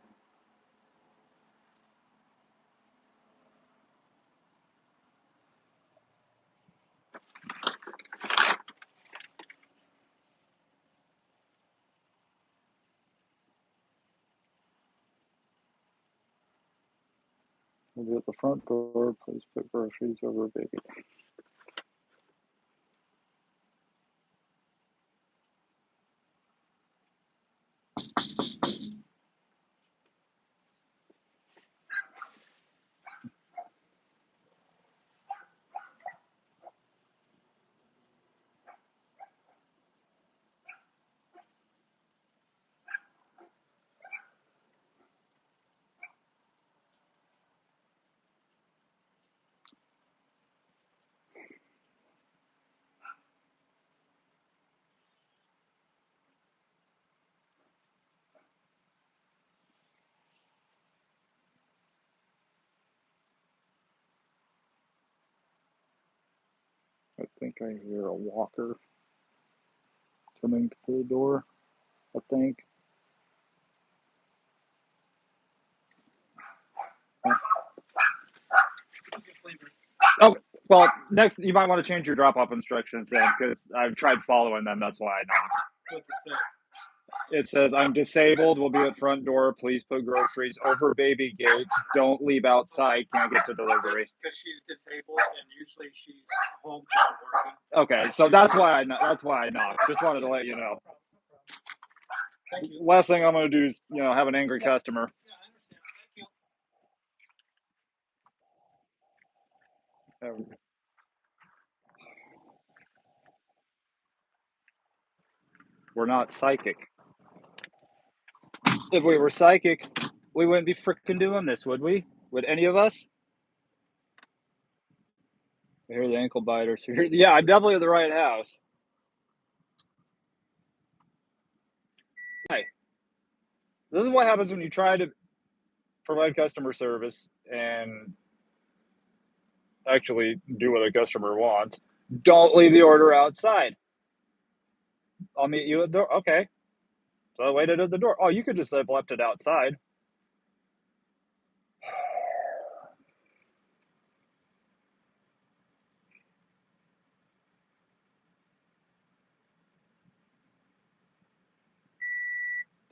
We'll be at the front door. Please put groceries over baby. I think I hear a walker coming to the door. I think. Oh, well, next you might want to change your drop-off instructions then, because I've tried following them. That's why I knocked. What's it say? It says, "I'm disabled. Will be at front door. Please put groceries over baby gate. Don't leave outside. Can't get to delivery." Because she's disabled and usually she's home working. Okay, so that's why I knocked. Just wanted to let you know. Thank you. Last thing I'm going to do is have an angry customer. Yeah, I understand. Thank you. We're not psychic. If we were psychic, we wouldn't be freaking doing this, would we? Would any of us? I hear the ankle biters. Yeah, I'm definitely at the right house. Hey, this is what happens when you try to provide customer service and actually do what a customer wants. Don't leave the order outside. I'll meet you at the door. Okay. So I waited at the door. Oh, you could just have left it outside.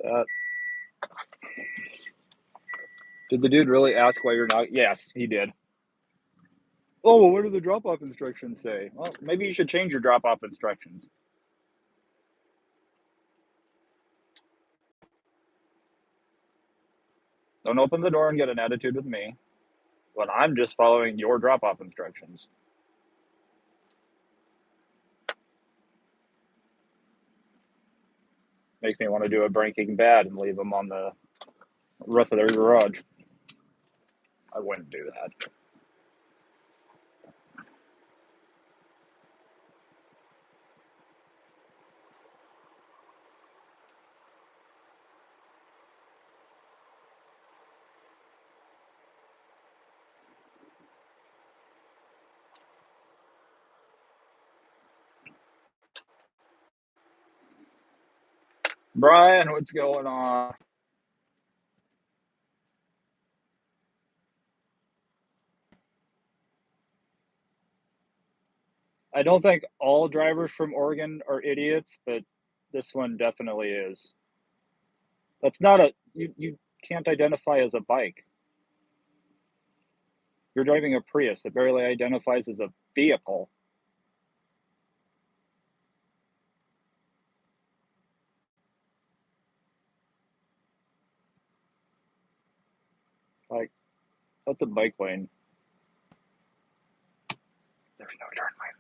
that. Did the dude really ask why you're not? Yes, he did. Oh, well, what do the drop-off instructions say? Well, maybe you should change your drop-off instructions. Don't open the door and get an attitude with me when I'm just following your drop-off instructions. Makes me want to do a Breaking Bad and leave them on the roof of their garage. I wouldn't do that. Brian, what's going on? I don't think all drivers from Oregon are idiots, but this one definitely is. That's not a you can't identify as a bike. You're driving a Prius. It barely identifies as a vehicle. Like, that's a bike lane. There's no turn lane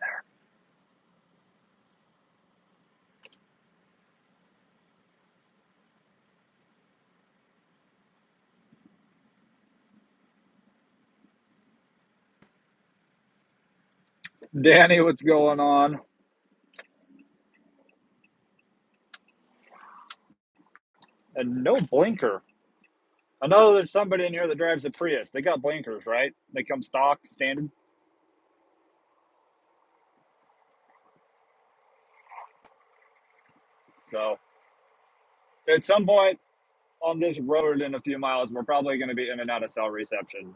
there. Danny, what's going on? And no blinker. I know there's somebody in here that drives a Prius. They got blinkers, right? They come stock, standard. So, at some point on this road in a few miles, we're probably going to be in and out of cell reception.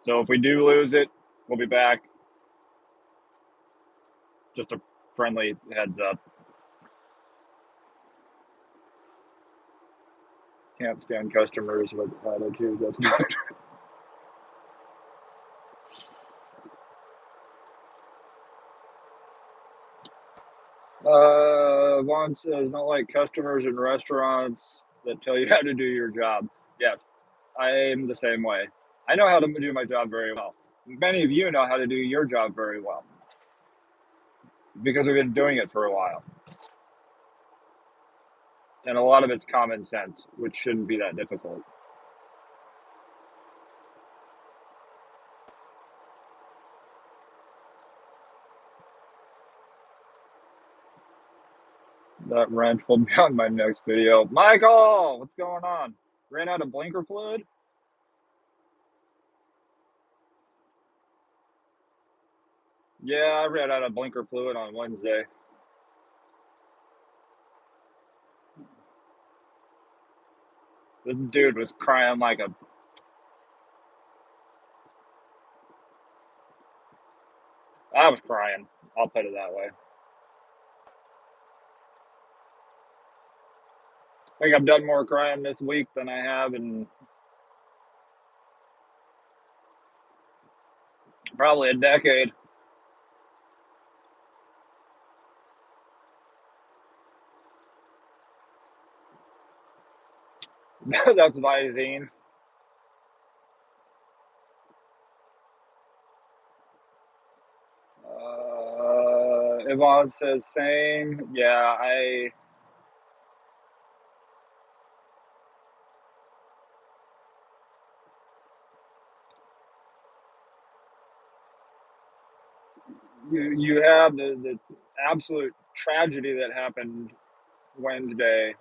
So, if we do lose it, we'll be back. Just a friendly heads up. Can't stand customers with attitudes. That's not. Vaughn says, not like customers in restaurants that tell you how to do your job. Yes, I am the same way. I know how to do my job very well. Many of you know how to do your job very well because we've been doing it for a while. And a lot of it's common sense, which shouldn't be that difficult. That rant will be on my next video. Michael, what's going on? Ran out of blinker fluid? Yeah, I ran out of blinker fluid on Wednesday. This dude was crying like a. I was crying. I'll put it that way. I think I've done more crying this week than I have in probably a decade. That's Visine. Yvonne says same. Yeah, you have the absolute tragedy that happened Wednesday.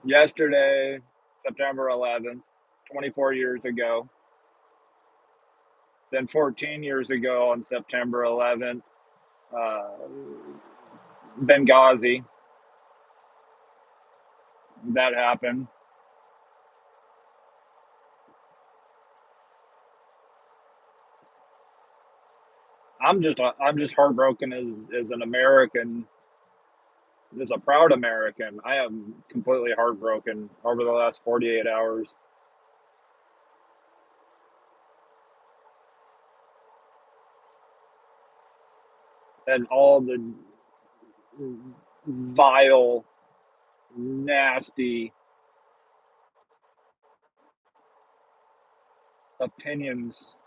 Yesterday, September 11th, 24 years ago. Then 14 years ago on September 11th, uh, Benghazi. That happened. I'm just heartbroken as an American as a proud American, I am completely heartbroken over the last 48 hours and all the vile, nasty opinions.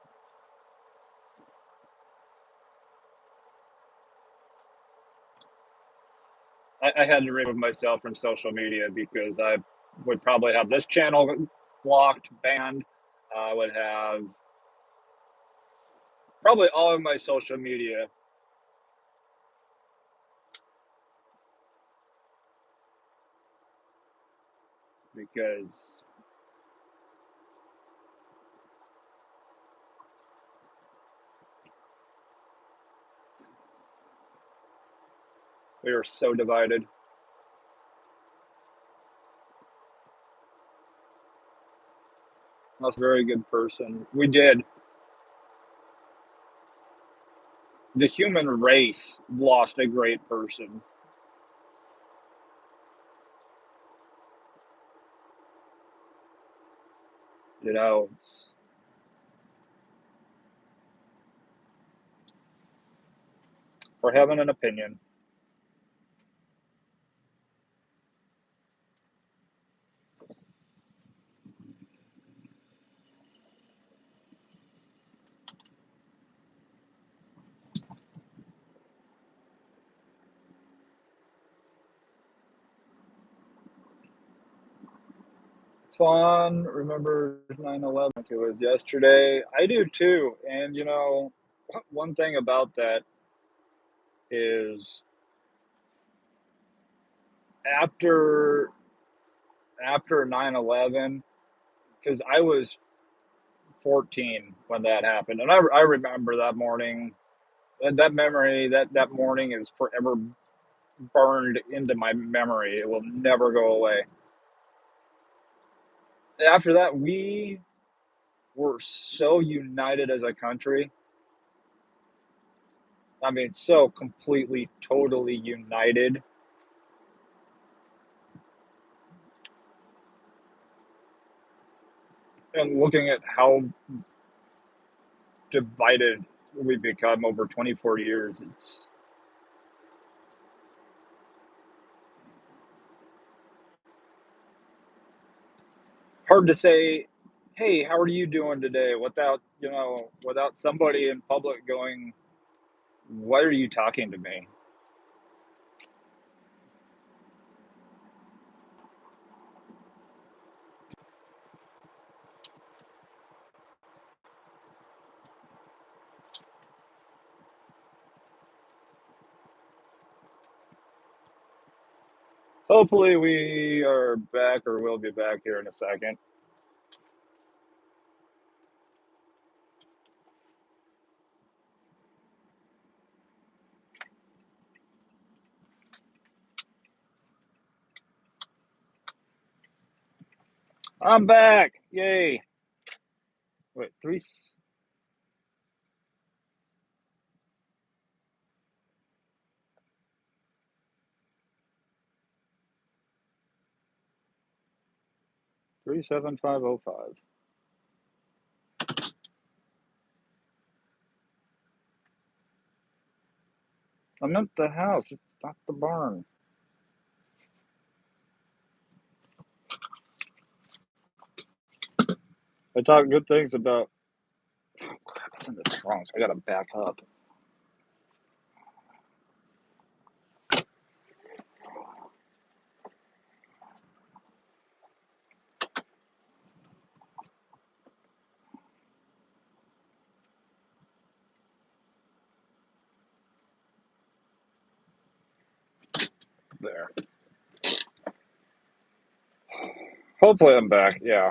I had to remove myself from social media because I would probably have this channel blocked, banned. I would have probably all of my social media because we are so divided. That's a very good person. We did. The human race lost a great person. You know, for having an opinion. Fun. Remember 9/11? Like it was yesterday. I do too. And one thing about that is after 9/11, because I was 14 when that happened, and I remember that morning. That memory, that morning is forever burned into my memory. It will never go away. After that, we were so united as a country. I mean, so completely, totally united. And looking at how divided we've become over 24 years, it's hard to say, "Hey, how are you doing today?" without somebody in public going, "Why are you talking to me?" Hopefully, we are back or will be back here in a second. I'm back! Yay! Wait, 37505. I'm at the house. It's not the barn. I talk good things about. Oh crap! It's in the trunk. I gotta back up. There. Hopefully, I'm back. Yeah.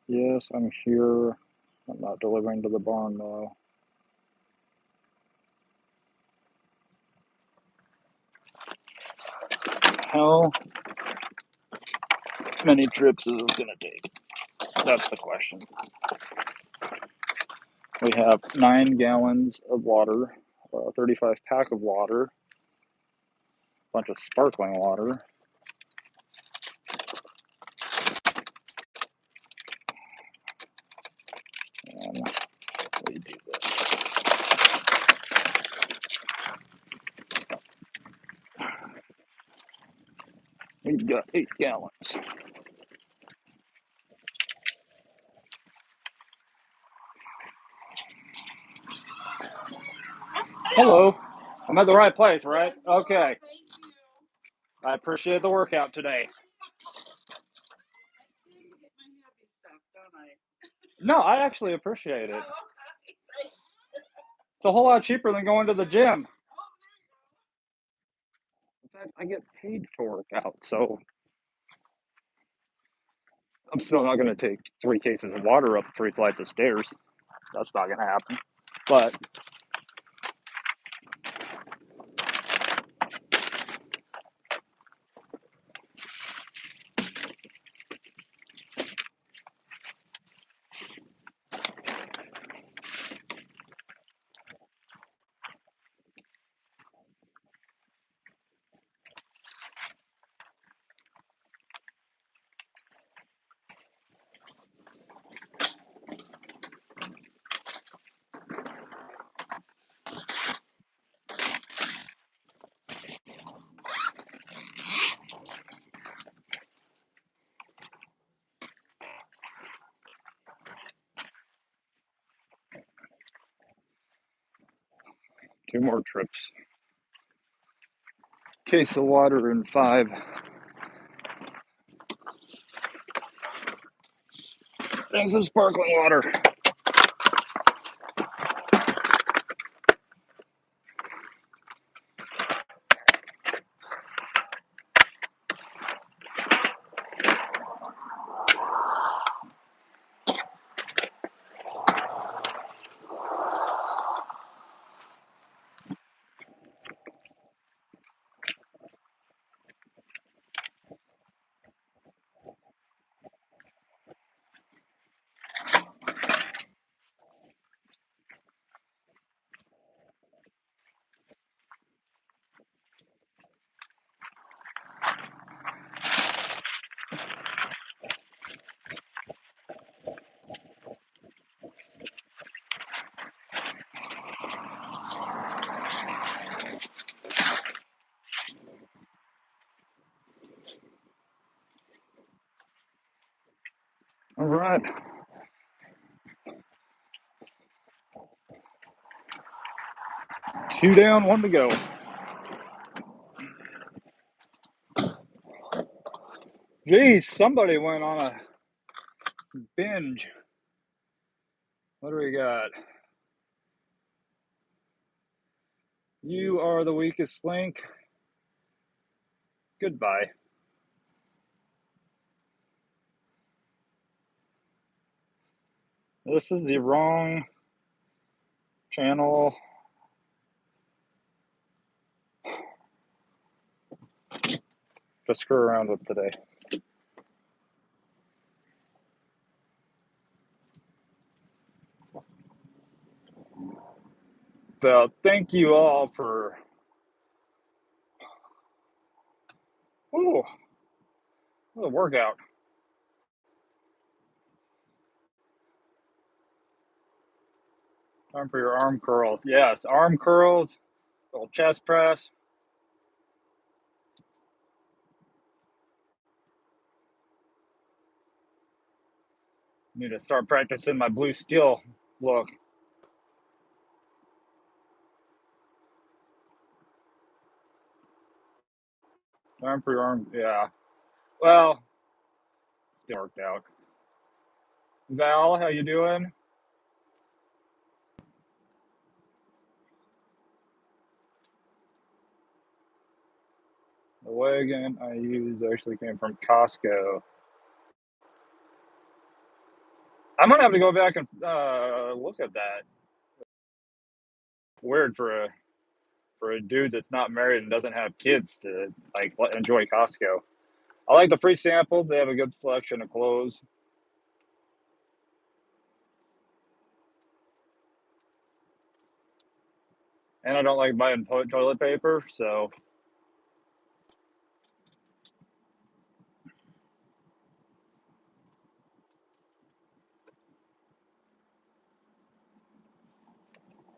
Yes, I'm here. I'm not delivering to the barn though. how many trips is this going to take? That's the question. We have 9 gallons of water, 35 pack of water, a bunch of sparkling water. And we do this. We've got 8 gallons. Hello. I'm at the right place, right? Okay. I appreciate the workout today. No, I actually appreciate it. It's a whole lot cheaper than going to the gym. In fact, I get paid for workout, so I'm still not going to take 3 cases of water up 3 flights of stairs. That's not going to happen. But 2 more trips. Case of water and 5 things of sparkling water. All right. 2 down, 1 to go. Geez, somebody went on a binge. What do we got? You are the weakest link. Goodbye. This is the wrong channel. To screw around with today. So thank you all for the workout. Time for your arm curls. Yes, arm curls, little chest press. Need to start practicing my blue steel look. Time for your arm. Yeah. Well, still worked out. Val, how you doing? The wagon I used actually came from Costco. I'm gonna have to go back and look at that. Weird for a for a dude that's not married and doesn't have kids to like enjoy Costco. I like the free samples. They have a good selection of clothes. And I don't like buying toilet paper, so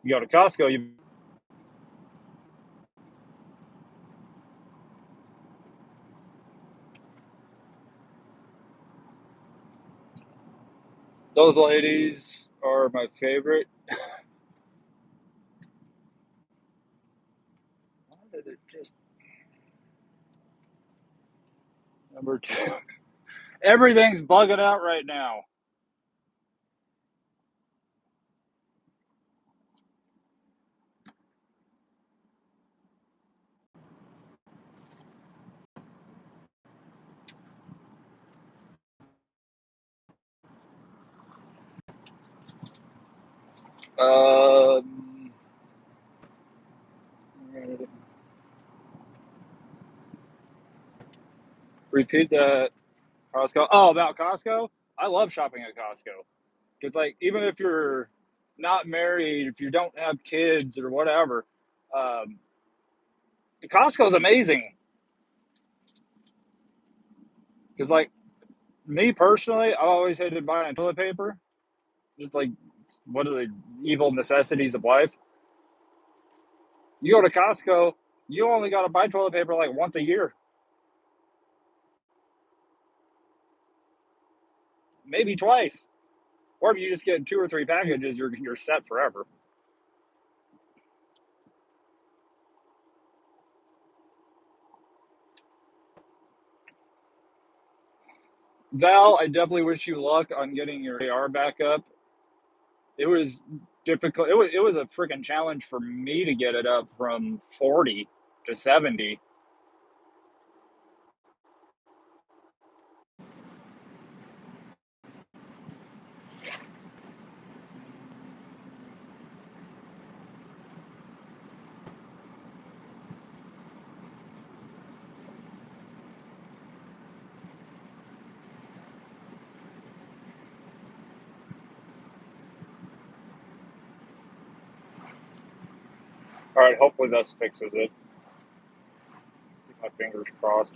you go to Costco, you those ladies are my favorite. Why did it just number two? Everything's bugging out right now. Um, repeat that. Costco. Oh, about Costco. I love shopping at Costco because, like, even if you're not married, if you don't have kids or whatever, um, Costco is amazing. Because, like, me personally, I've always hated buying toilet paper. Just like, what are the evil necessities of life? You go to Costco, you only got to buy toilet paper like once a year, maybe twice. Or if you just get two or three packages, you're set forever. Val, I definitely wish you luck on getting your AR back up. It was difficult. It was a freaking challenge for me to get it up from 40 to 70. All right, hopefully this fixes it. Keep my fingers crossed.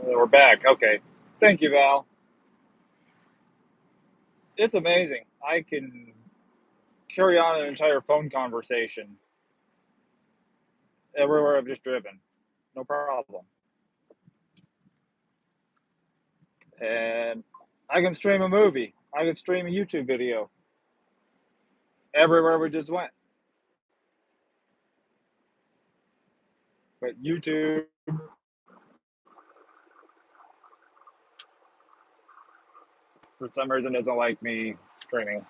We're back. Okay. Thank you, Val. It's amazing. I can carry on an entire phone conversation everywhere I've just driven. No problem. And I can stream a movie. I can stream a YouTube video everywhere we just went. But YouTube, for some reason, doesn't like me streaming.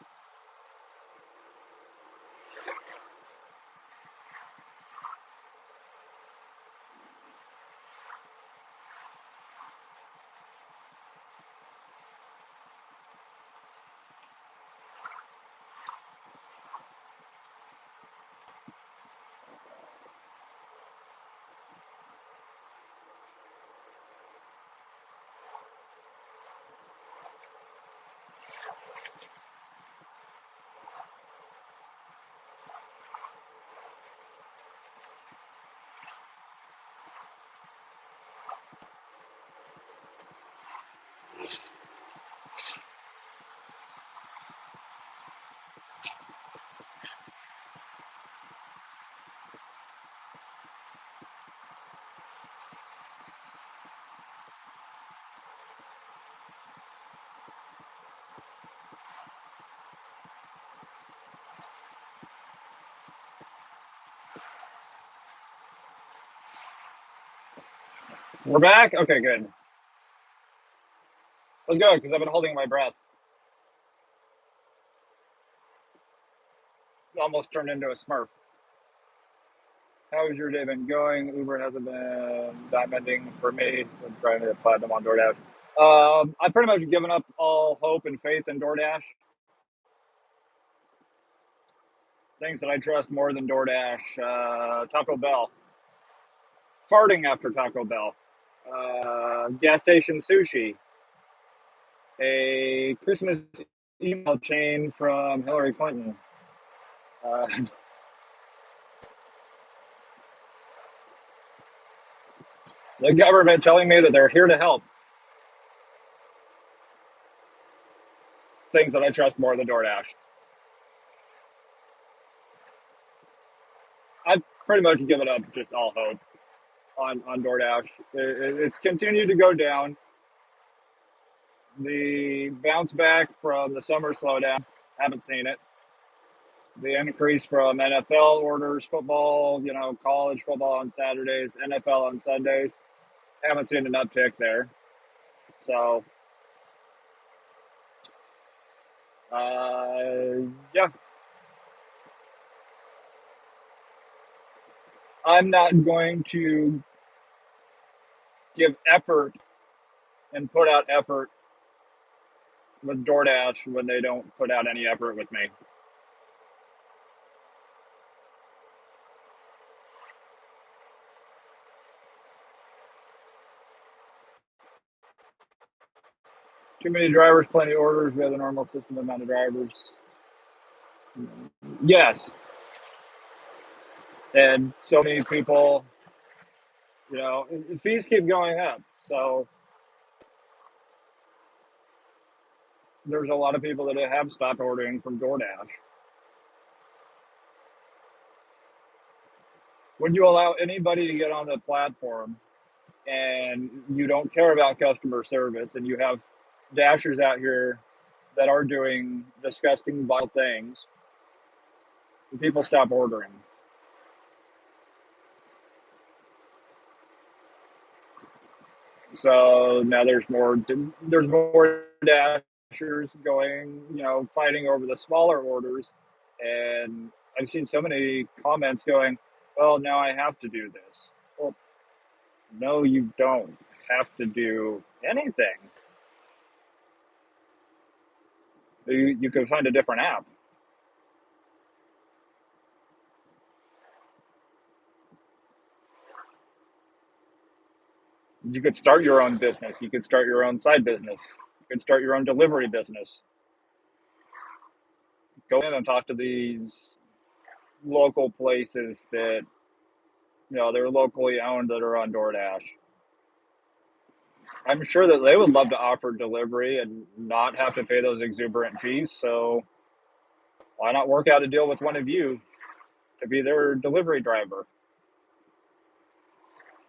We're back? Okay, good. Let's go, because I've been holding my breath. almost turned into a Smurf. How has your day been going? Uber hasn't been diamonding for me, so I'm trying to platinum on DoorDash. I've pretty much given up all hope and faith in DoorDash. Things that I trust more than DoorDash: Taco Bell, farting after Taco Bell, gas station sushi, a Christmas email chain from Hillary Clinton, uh, the government telling me that they're here to help. Things that I trust more than DoorDash. I've pretty much given up just all hope on DoorDash. It's continued to go down. The bounce back from the summer slowdown, haven't seen it. The increase from NFL orders, football, college football on Saturdays, NFL on Sundays, haven't seen an uptick there. So, yeah, I'm not going to give effort and put out effort with DoorDash when they don't put out any effort with me. Too many drivers, plenty of orders. We have a normal system amount of drivers. Yes, and so many people, fees keep going up. So there's a lot of people that have stopped ordering from DoorDash. When you allow anybody to get on the platform and you don't care about customer service and you have dashers out here that are doing disgusting, vile things, people stop ordering. So now there's more dashers going, fighting over the smaller orders, and I've seen so many comments going, "Well, now I have to do this." Well, no, you don't have to do anything. You could find a different app. You could start your own business. You could start your own side business. You could start your own delivery business. Go in and talk to these local places that they're locally owned that are on DoorDash. I'm sure that they would love to offer delivery and not have to pay those exuberant fees. So why not work out a deal with one of you to be their delivery driver?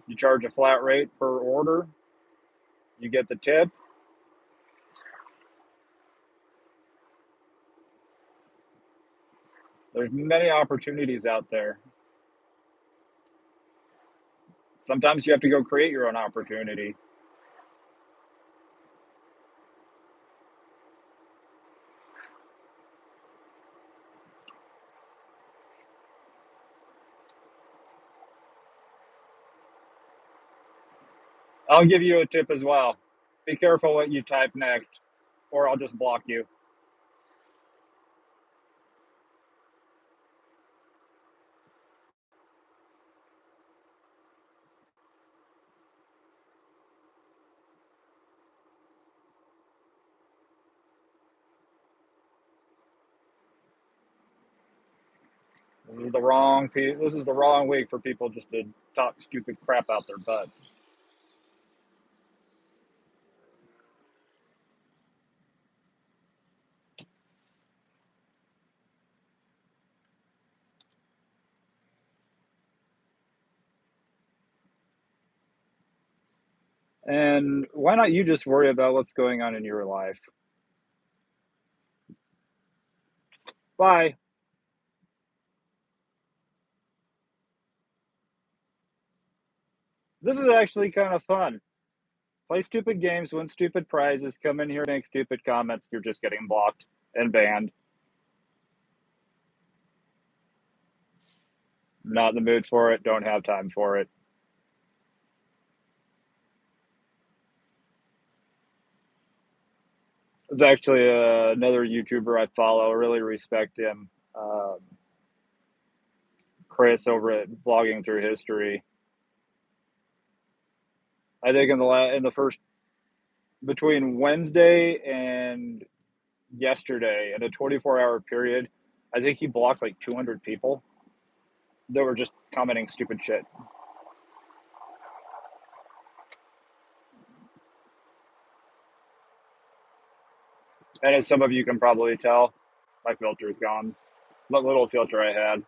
You charge a flat rate per order. You get the tip. There's many opportunities out there. Sometimes you have to go create your own opportunity. I'll give you a tip as well. Be careful what you type next, or I'll just block you. This is the wrong week for people just to talk stupid crap out their butt. And why not you just worry about what's going on in your life? Bye. This is actually kind of fun. Play stupid games, win stupid prizes, come in here, make stupid comments. You're just getting blocked and banned. Not in the mood for it, don't have time for it. It's actually another YouTuber I follow. I really respect him. Chris over at Vlogging Through History. I think in the first between Wednesday and yesterday in a 24-hour period, I think he blocked like 200 people that were just commenting stupid shit. And as some of you can probably tell, my filter's gone. What little filter I had.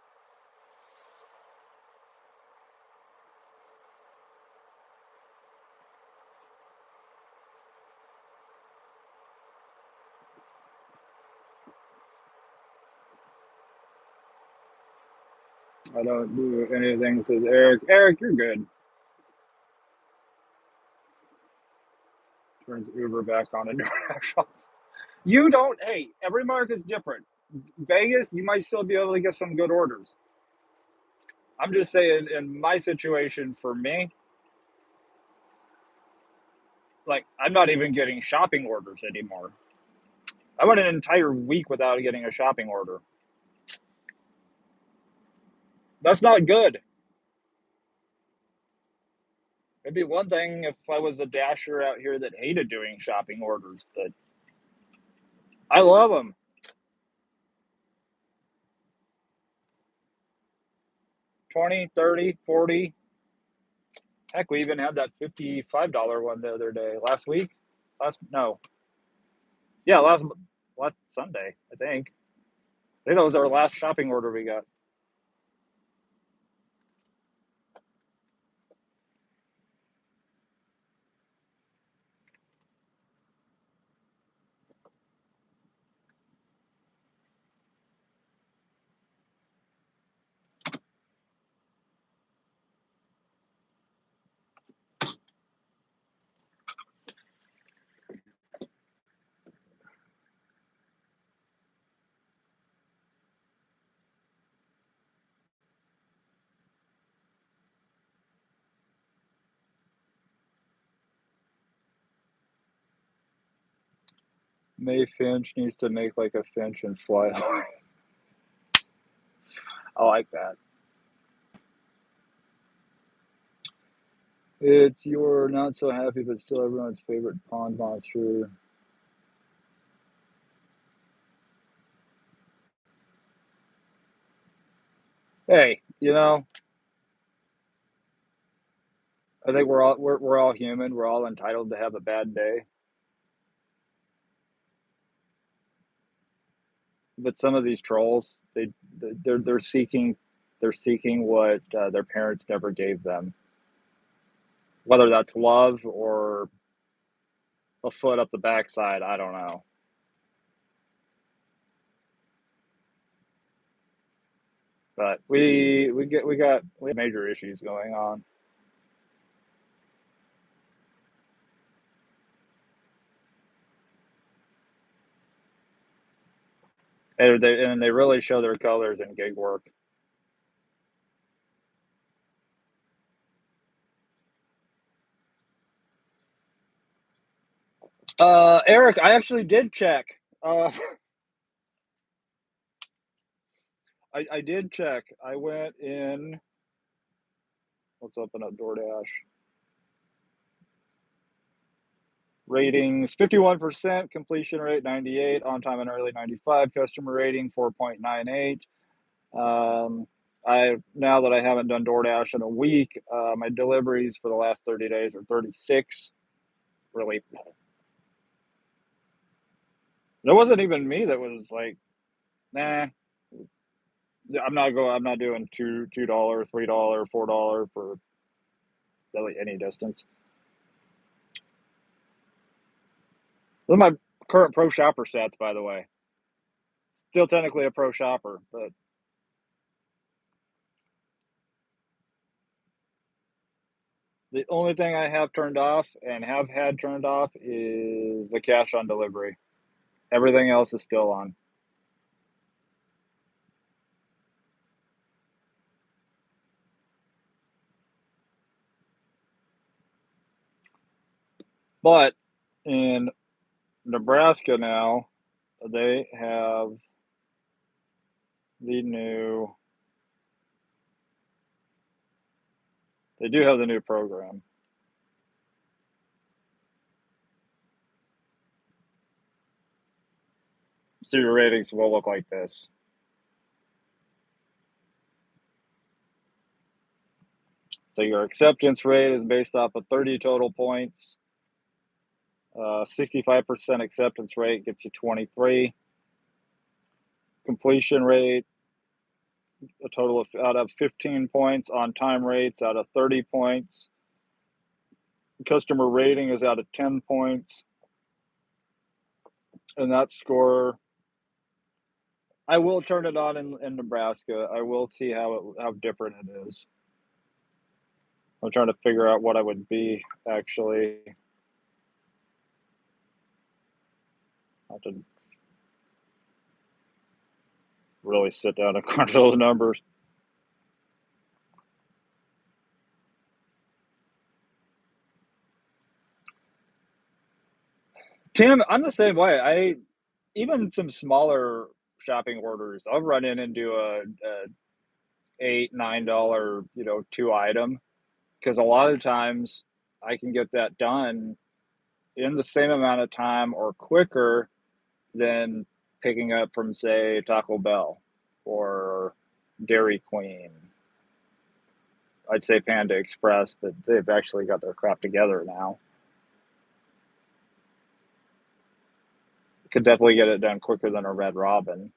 I don't do anything, says Eric. Eric, you're good. Turns Uber back on and DoorDash. You don't, hey, every market's different. Vegas, you might still be able to get some good orders. I'm just saying, in my situation, for me, like, I'm not even getting shopping orders anymore. I went an entire week without getting a shopping order. That's not good. It'd be one thing if I was a dasher out here that hated doing shopping orders, but I love them. 20, 30, 40. Heck, we even had that $55 one the other day. Last week? No. Yeah, last Sunday, I think. I think that was our last shopping order we got. May Finch needs to make like a finch and fly away. I like that. It's your not so happy, but still everyone's favorite pond monster. Hey, I think we're all human. We're all entitled to have a bad day. But some of these trolls, they're seeking what their parents never gave them, whether that's love or a foot up the backside. I don't know, but we have major issues going on. And they really show their colors in gig work. Eric, I actually did check. Uh, I did check. I went in. Let's open up DoorDash. Ratings 51%, completion rate 98, on time and early 95, customer rating 4.98. I now that I haven't done DoorDash in a week, my deliveries for the last 30 days are 36. Really, there wasn't even me that was like, nah, I'm not doing $2, $3, $4 for really any distance. Those are my current pro shopper stats, by the way. Still technically a pro shopper, but the only thing I have turned off and have had turned off is the cash on delivery. Everything else is still on. But in Nebraska now, they have the new they do have the new program. So your ratings will look like this. So your acceptance rate is based off of 30 total points. 65% acceptance rate gets you 23. Completion rate, a total of out of 15 points. On time rates out of 30 points. Customer rating is out of 10 points. And that score, I will turn it on in Nebraska. I will see how different it is. I'm trying to figure out what I would be actually. I have to really sit down and crunch those numbers. Tim, I'm the same way. I even some smaller shopping orders, I'll run in and do a $8, $9, 2 item because a lot of times I can get that done in the same amount of time or quicker than picking up from, say, Taco Bell or Dairy Queen. I'd say Panda Express, but they've actually got their crap together now. Could definitely get it done quicker than a Red Robin.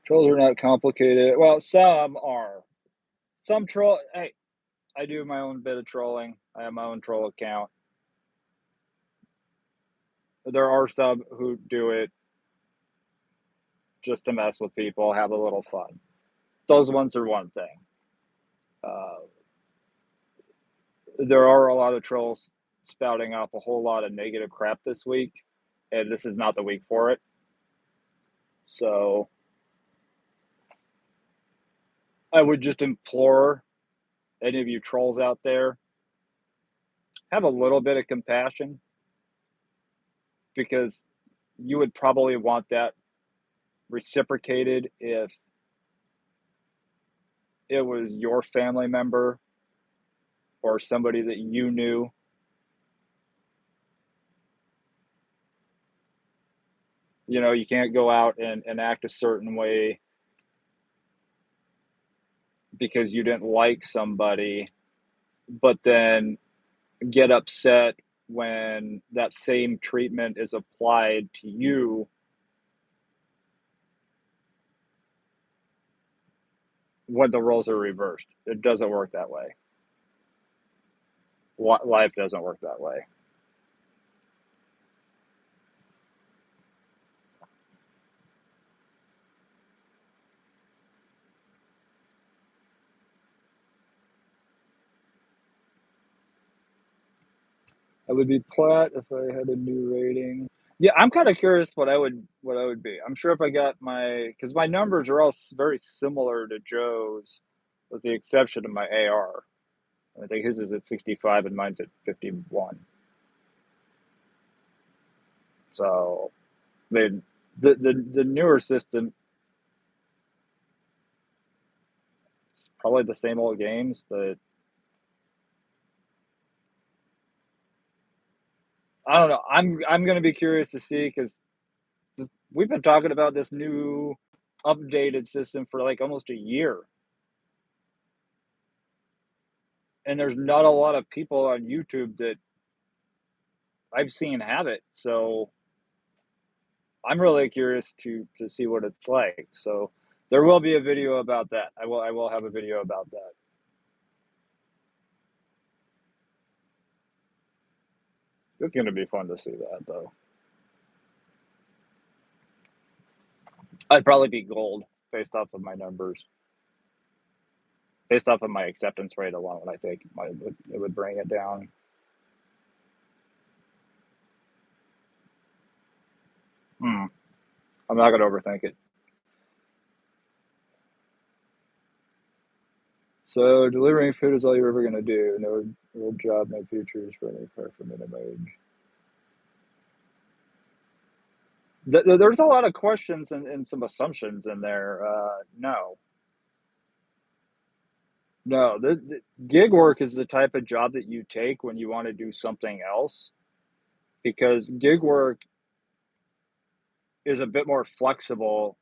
Trolls are not complicated. Well, some are. Some troll. Hey, I do my own bit of trolling. I have my own troll account. There are some who do it just to mess with people, have a little fun. Those ones are one thing. Uh, there are a lot of trolls spouting off a whole lot of negative crap this week, and this is not the week for it. So I would just implore any of you trolls out there, have a little bit of compassion because you would probably want that reciprocated if it was your family member or somebody that you knew. You can't go out and act a certain way because you didn't like somebody, but then get upset when that same treatment is applied to you when the roles are reversed. It doesn't work that way. Life doesn't work that way. I would be plat if I had a new rating. Yeah, I'm kind of curious what I would be. I'm sure if I got because my numbers are all very similar to Joe's, with the exception of my AR. I think his is at 65 and mine's at 51. So, I mean, the newer system is probably the same old games, but I don't know. I'm gonna be curious to see because we've been talking about this new updated system for like almost a year, and there's not a lot of people on YouTube that I've seen have it. So I'm really curious to see what it's like. So there will be a video about that. I will have a video about that. It's gonna be fun to see that though. I'd probably be gold based off of my numbers. based off of my acceptance rate alone, I think it would bring it down. Hmm. I'm not gonna overthink it. So delivering food is all you're ever gonna do. No real job, no futures for any far from minimum wage. There's a lot of questions and some assumptions in there. No, no. The gig work is the type of job that you take when you want to do something else because gig work is a bit more flexible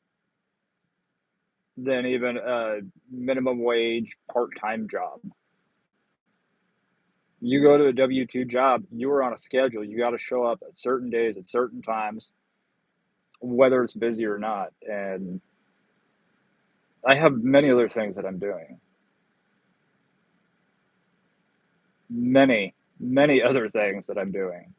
than even a minimum wage part-time job. You go to a W-2 job, you are on a schedule. You got to show up at certain days at certain times, whether it's busy or not. And I have many other things that I'm doing. Many, many other things that I'm doing.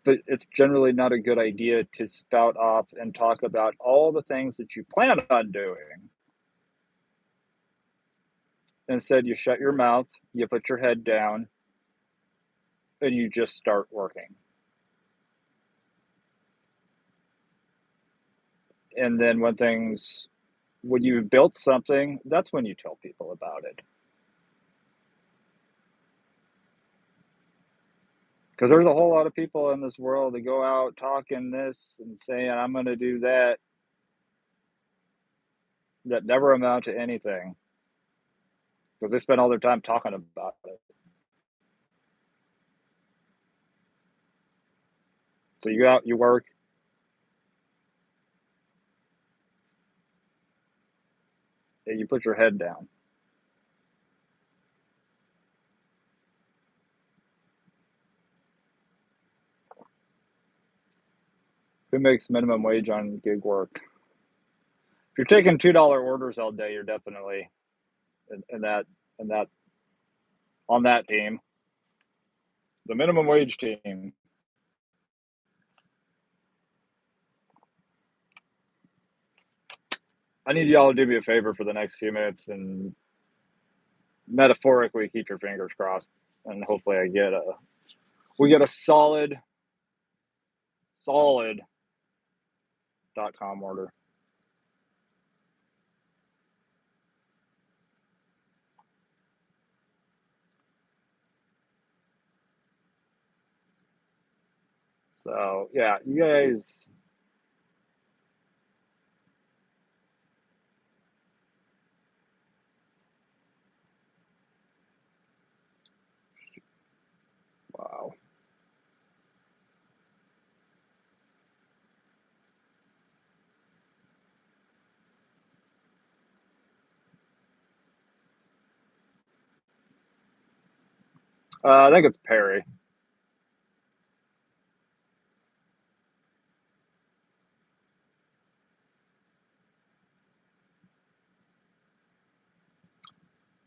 But it's generally not a good idea to spout off and talk about all the things that you plan on doing. Instead, you shut your mouth, you put your head down, and you just start working. And then when you've built something, that's when you tell people about it. Because there's a whole lot of people in this world that go out talking this and saying, I'm going to do that, that never amount to anything because they spend all their time talking about it. So you go out, you work, and you put your head down. Who makes minimum wage on gig work? If you're taking $2 orders all day, you're definitely in that on that team, the minimum wage team. I need y'all to do me a favor for the next few minutes and metaphorically keep your fingers crossed, and hopefully we get a solid .com order. So yeah, you guys. Wow. I think it's Perry.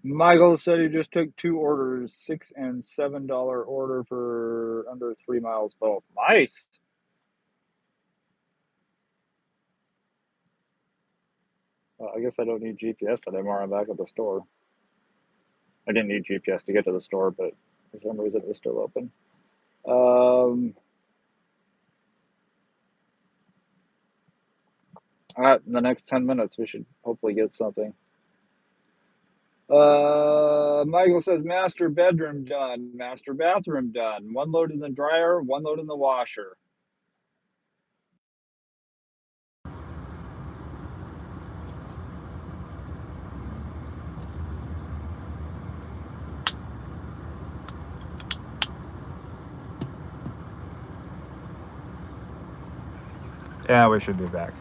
Michael said he just took two orders, $6 and $7 order for under 3 miles both. Nice. I guess I don't need GPS anymore. I'm back at the store. I didn't need GPS to get to the store, but for some reason it was still open. In the next 10 minutes, we should hopefully get something. Michael says, master bedroom done, master bathroom done. One load in the dryer, one load in the washer. Yeah, we should be back.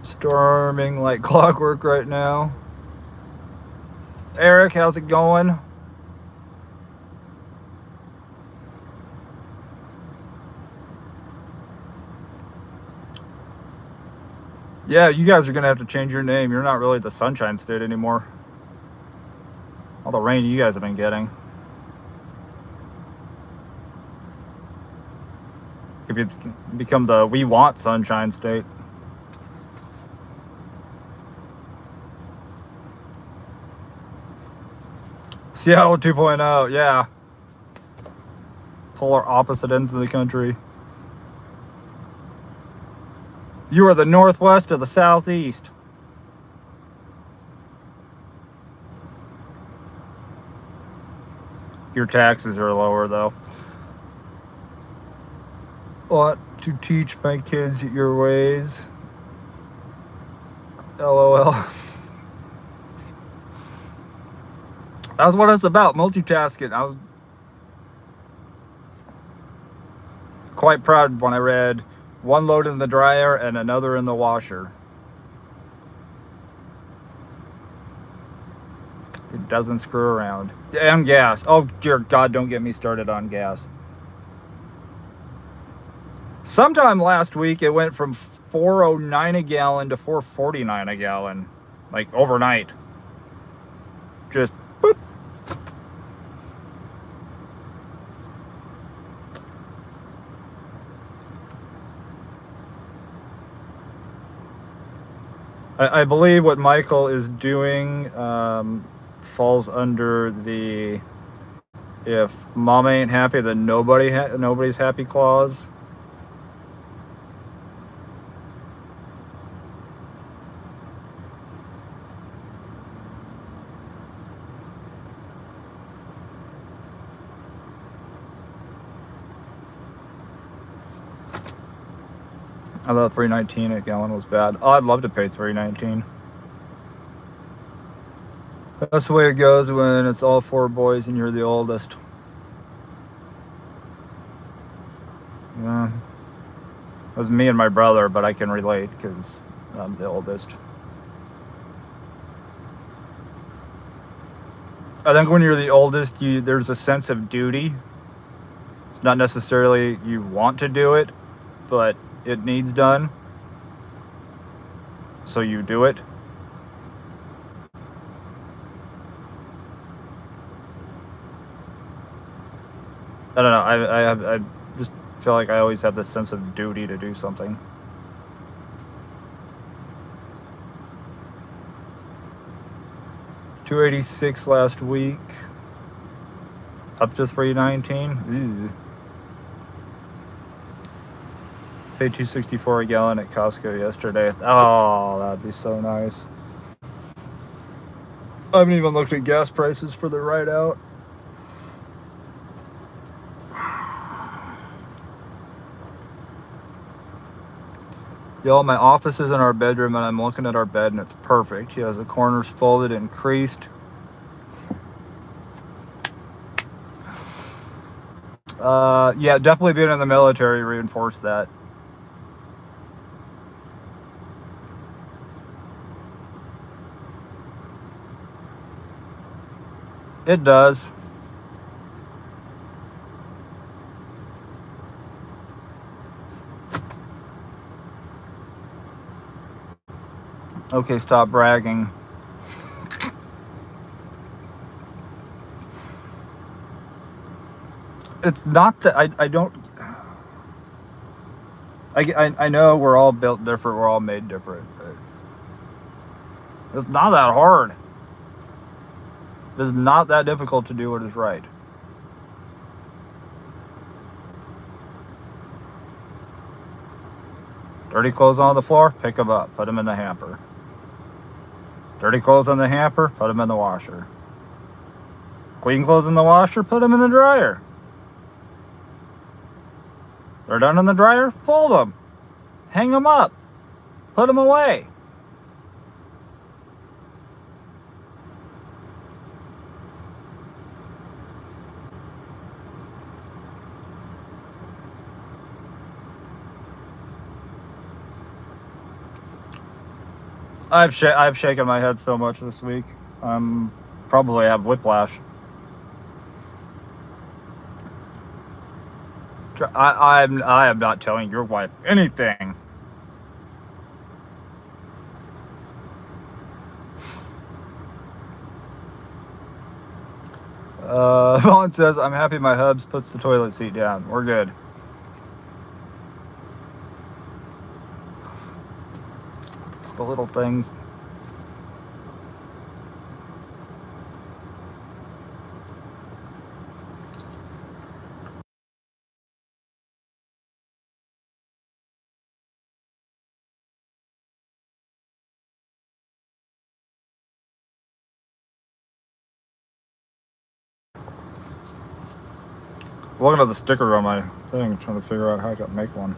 Storming like clockwork right now. Eric, how's it going? Yeah, you guys are gonna have to change your name. You're not really the Sunshine State anymore. All the rain you guys have been getting. Could become the we want Sunshine State. Seattle 2.0, yeah. Polar opposite ends of the country. You are the northwest of the southeast. Your taxes are lower, though. Want to teach my kids your ways. LOL. That's what it's about, multitasking. I was quite proud when I read one load in the dryer and another in the washer. It doesn't screw around. And gas. Oh, dear God, don't get me started on gas. Sometime last week, it went from $4.09 a gallon to $4.49 a gallon. Like, overnight. Just, boop. I believe what Michael is doing falls under the if mama ain't happy, then nobody's happy clause. I thought $3.19 a gallon was bad. Oh, I'd love to pay $3.19. That's the way it goes when it's all four boys and you're the oldest. Yeah. It was me and my brother, but I can relate because I'm the oldest. I think when you're the oldest, there's a sense of duty. It's not necessarily you want to do it, but it needs done. So you do it. I don't know. I just feel like I always have this sense of duty to do something. $2.86 last week. Up to $3.19. Paid $2.64 a gallon at Costco yesterday. Oh, that'd be so nice. I haven't even looked at gas prices for the ride out. Y'all, my office is in our bedroom, and I'm looking at our bed, and it's perfect. He has the corners folded and creased. Yeah, definitely being in the military reinforced that. It does. Okay, stop bragging. It's not that I don't. I know we're all built different. We're all made different. But it's not that hard. It's not that difficult to do what is right. Dirty clothes on the floor, pick them up, put them in the hamper. Dirty clothes in the hamper, put them in the washer. Clean clothes in the washer, put them in the dryer. They're done in the dryer, fold them. Hang them up. Put them away. I've shaken my head so much this week. Probably have whiplash. I am not telling your wife anything. Vaughn says, I'm happy my hubs puts the toilet seat down. We're good. Just the little things. Looking at the sticker on my thing, trying to figure out how I can make one.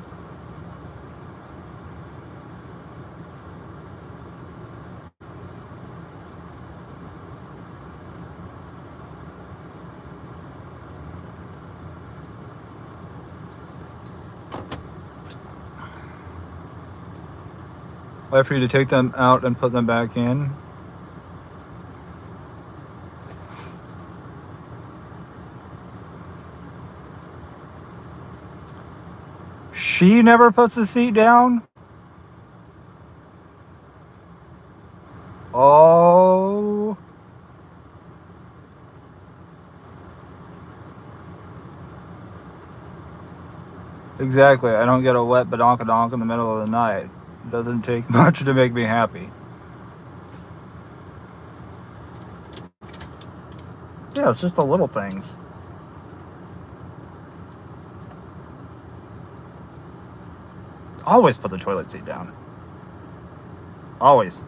Wait for you to take them out and put them back in. She never puts the seat down? Oh. Exactly. I don't get a wet badonkadonk in the middle of the night. It doesn't take much to make me happy. Yeah, it's just the little things. Always put the toilet seat down. Always.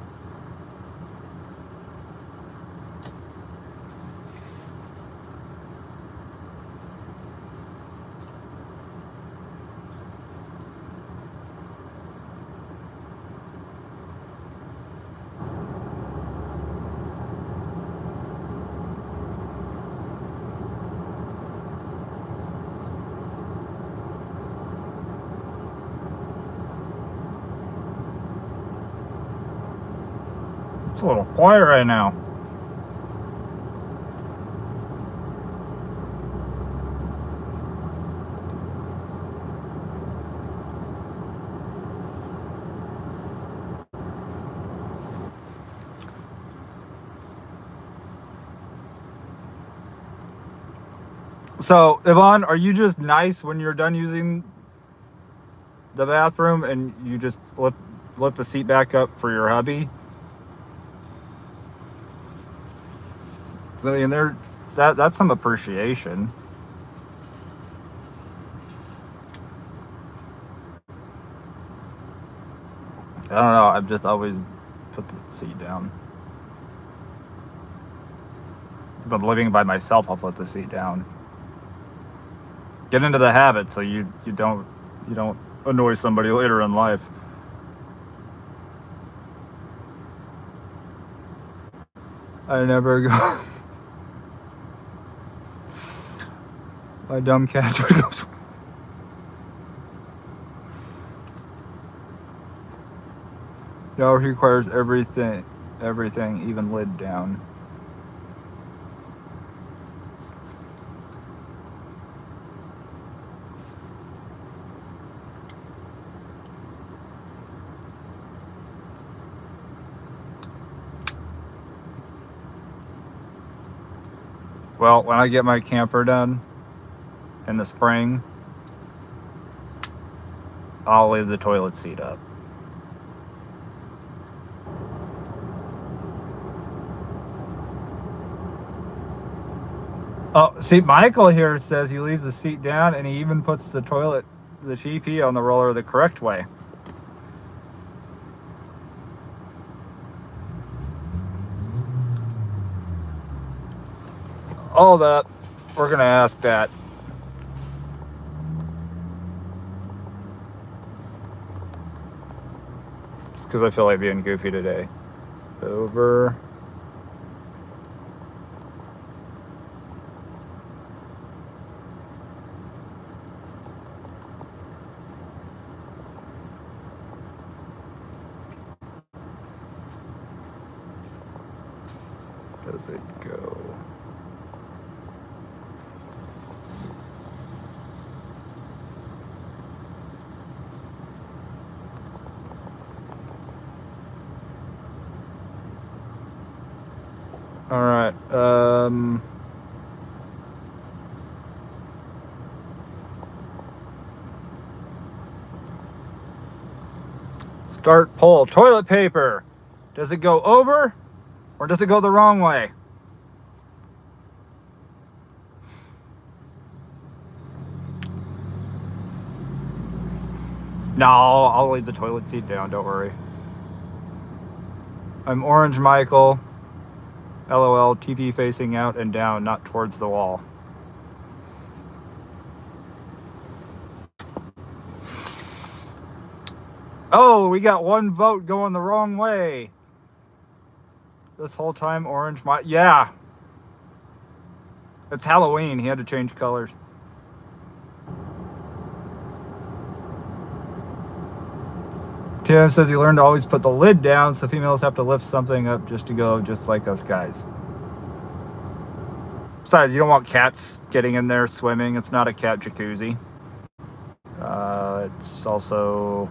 It's a little quiet right now. So, Yvonne, are you just nice when you're done using the bathroom and you just lift the seat back up for your hubby? I mean, that's some appreciation. I don't know. I've just always put the seat down. But living by myself, I'll put the seat down. Get into the habit so you don't annoy somebody later in life. I never go. My dumb cat goes. No, he requires everything, even lid down. Well, when I get my camper done in the spring, I'll leave the toilet seat up. Oh, see, Michael here says he leaves the seat down and he even puts the TP on the roller the correct way. All that, we're gonna ask that. Just because I feel like being goofy today. Over. Does it go? All right. Start poll. Toilet paper. Does it go over or does it go the wrong way? No, I'll leave the toilet seat down. Don't worry. I'm Orange Michael. LOL. TV facing out and down, not towards the wall. Oh, we got one vote going the wrong way. This whole time, Orange Michael. Yeah. It's Halloween. He had to change colors. Tim says he learned to always put the lid down, so females have to lift something up just to go, just like us guys. Besides, you don't want cats getting in there swimming. It's not a cat jacuzzi. It's also...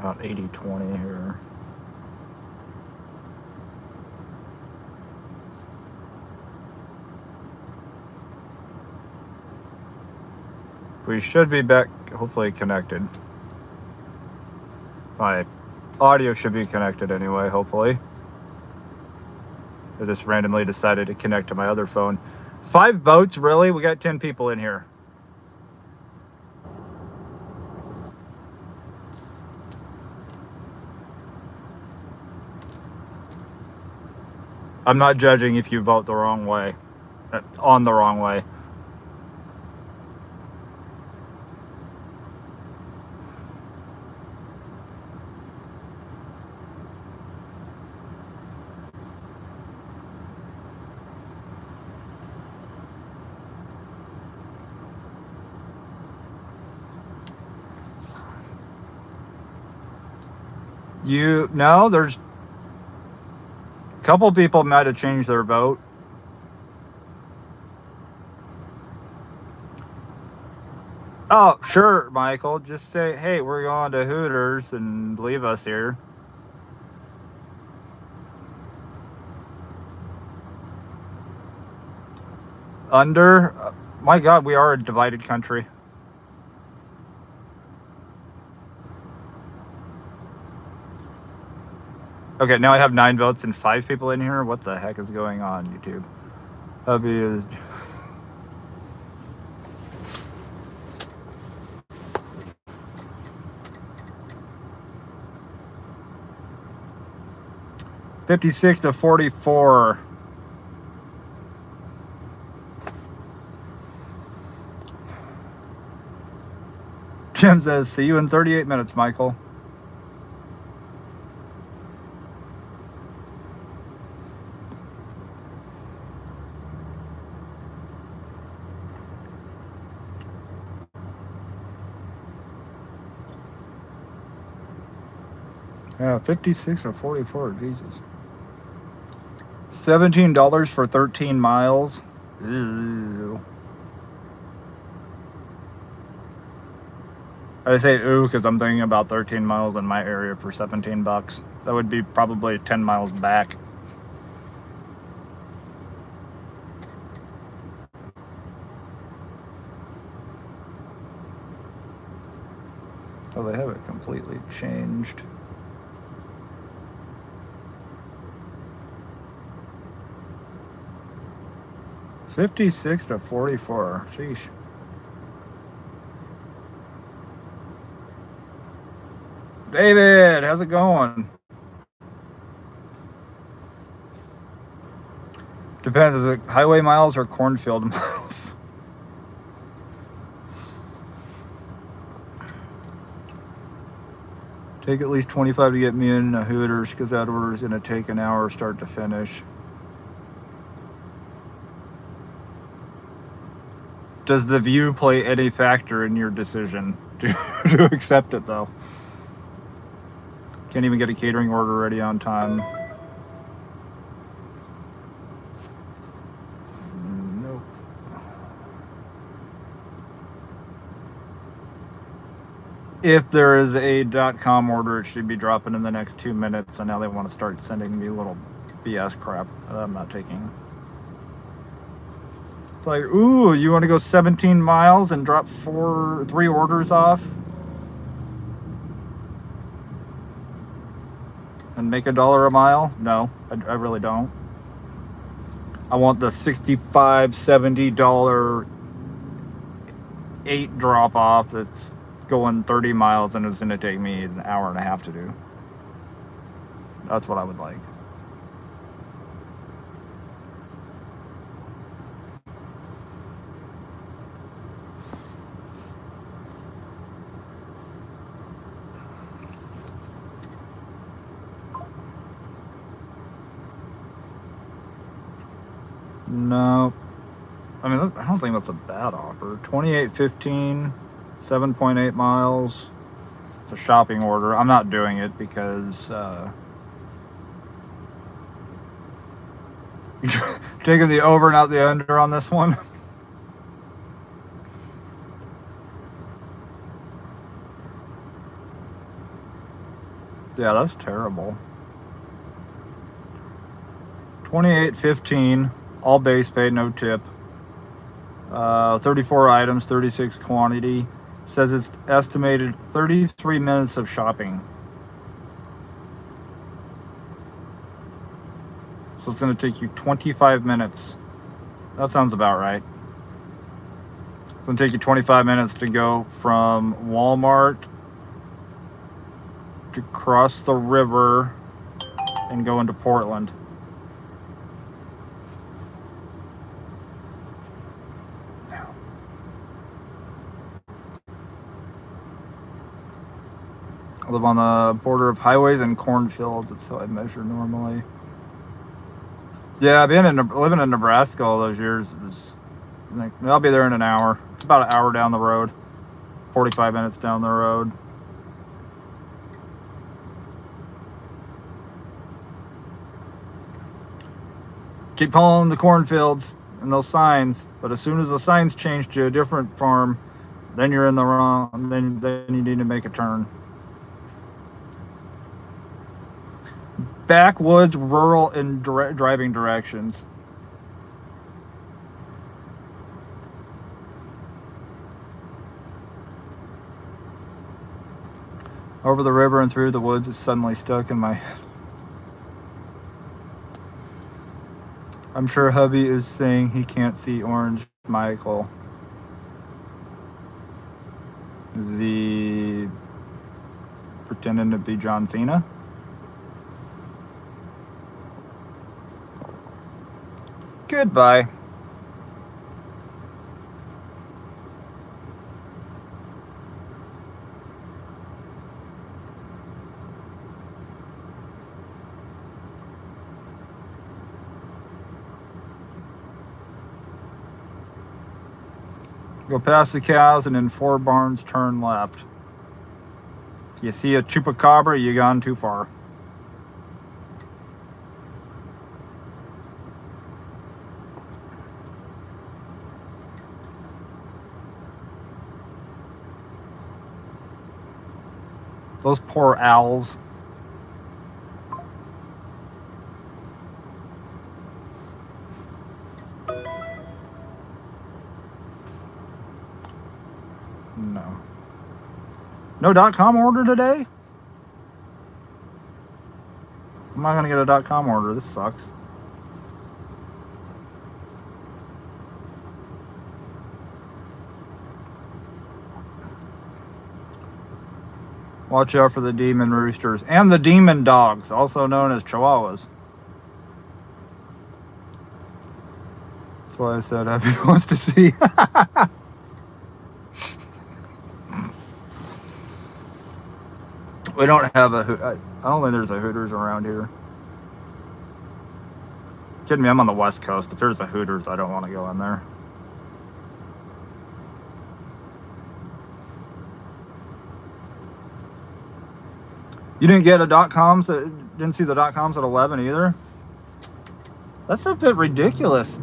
about 80-20 here. We should be back, hopefully connected. My audio should be connected anyway, hopefully. I just randomly decided to connect to my other phone. 5 votes, really? We got 10 people in here. I'm not judging if you vote the wrong way, on the wrong way. No, there's a couple people might have changed their vote. Oh, sure, Michael. Just say, hey, we're going to Hooters and leave us here. Under? My God, we are a divided country. Okay, now I have 9 votes and 5 people in here. What the heck is going on, YouTube? Hubby is... $56-44. Jim says, see you in 38 minutes, Michael. Yeah, 56 or 44, Jesus. $17 for 13 miles. Ew. I say ooh because I'm thinking about 13 miles in my area for 17 bucks. That would be probably 10 miles back. Oh, they have it completely changed. $56-44. Sheesh. David, how's it going? Depends. Is it highway miles or cornfield miles? Take at least 25 to get me in a Hooters because that order is going to take an hour start to finish. Does the view play any factor in your decision to accept it, though? Can't even get a catering order ready on time. Nope. if there is a .com order, it should be dropping in the next 2 minutes, and now they want to start sending me little BS crap that I'm not taking. It's like, ooh, you want to go 17 miles and drop 3 orders off and make $1 a mile? No, I really don't. I want the $65, $70 8 drop off that's going 30 miles and it's going to take me an hour and a half to do. That's what I would like. No, I mean, I don't think that's a bad offer. 28.15, 7.8 miles. It's a shopping order. I'm not doing it because taking the over, not the under on this one. Yeah, that's terrible. 28.15, all base pay, no tip. 34 items, 36 quantity. Says it's estimated 33 minutes of shopping. So it's going to take you 25 minutes. That sounds about right. It's going to take you 25 minutes to go from Walmart to cross the river and go into Portland. I live on the border of highways and cornfields. That's how I measure normally. Yeah, living in Nebraska all those years, it was like, I'll be there in an hour. It's about an hour down the road, 45 minutes down the road. Keep following the cornfields and those signs, but as soon as the signs change to a different farm, then you're in the wrong. Then you need to make a turn. Backwoods, rural, and driving directions. Over the river and through the woods is suddenly stuck in my head. I'm sure hubby is saying he can't see Orange Michael. Is he pretending to be John Cena? Goodbye. Go past the cows and in 4 barns turn left. If you see a chupacabra, you gone too far. Those poor owls. No. No .com order today? I'm not gonna get a .com order. This sucks. Watch out for the demon roosters and the demon dogs, also known as chihuahuas. That's why I said Happy wants to see. We don't have I don't think there's a Hooters around here. Kidding me, I'm on the West Coast. If there's a Hooters, I don't want to go in there. You didn't get a .coms? Didn't see the .coms at 11 either? That's a bit ridiculous.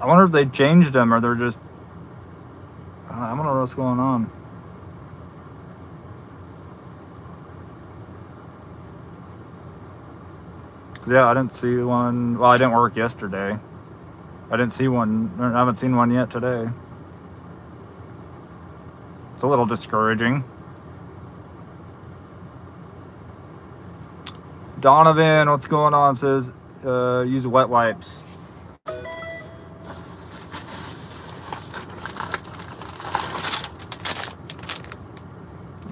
wonder if they changed them or they're just. I don't know what's going on. Yeah, I didn't see one. Well, I didn't work yesterday. I didn't see one. I haven't seen one yet today. It's a little discouraging. Donovan, what's going on? Says use wet wipes.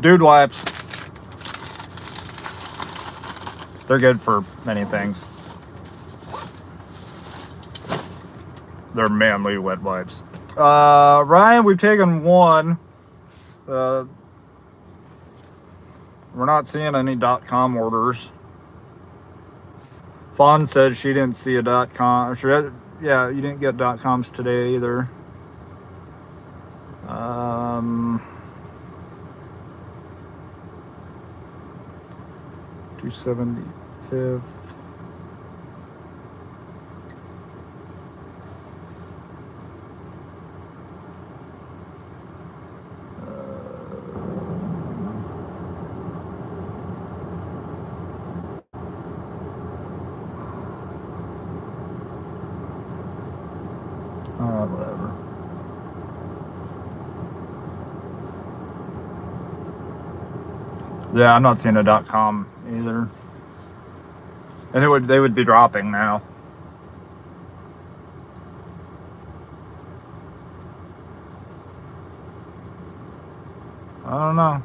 Dude wipes. They're good for many things. They're manly wet wipes. Ryan, we've taken one. We're not seeing any .com orders. Fawn said she didn't see a .com. Yeah, you didn't get .coms today either. 275th. Whatever. Yeah, I'm not seeing a .com either. And they would be dropping now. I don't know.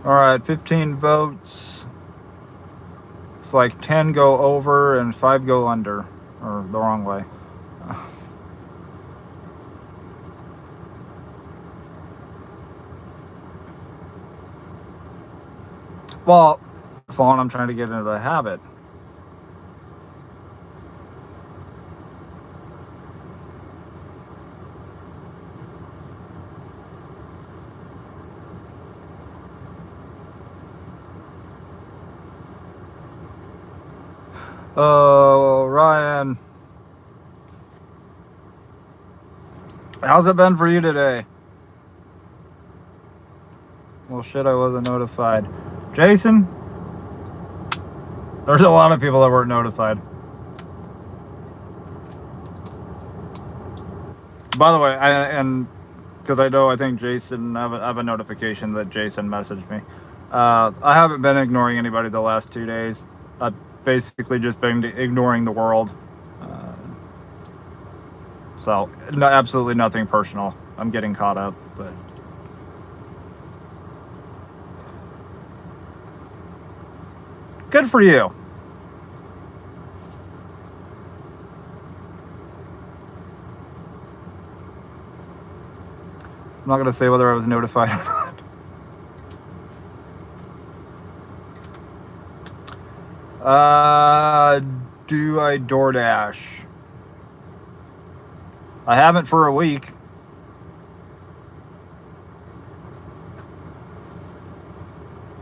All right, 15 votes. It's like 10 go over and 5 go under, or the wrong way. Well, phone, I'm trying to get into the habit. Oh, Ryan. How's it been for you today? Well, shit, I wasn't notified. Jason? There's a lot of people that weren't notified. By the way, I think Jason, I have a notification that Jason messaged me. I haven't been ignoring anybody the last 2 days. I've basically just been ignoring the world. So, absolutely nothing personal. I'm getting caught up, but... Good for you. I'm not going to say whether I was notified or not. Do I DoorDash? I haven't for a week.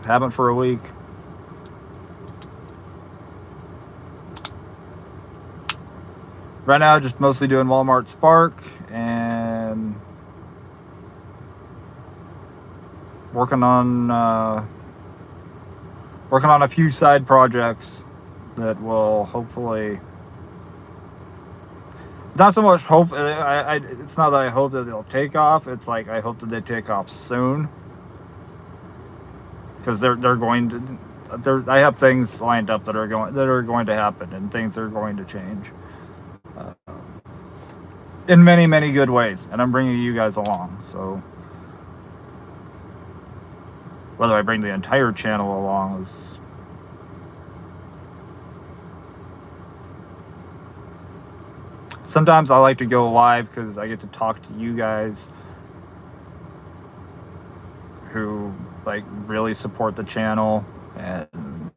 Haven't for a week. Right now, just mostly doing Walmart Spark and working on a few side projects that will hopefully, not so much hope. It's not that I hope that they'll take off. It's like I hope that they take off soon, because they're going to. I have things lined up that are going to happen, and things are going to change in many, many good ways, and I'm bringing you guys along. So whether I bring the entire channel along is. Sometimes I like to go live because I get to talk to you guys who like really support the channel and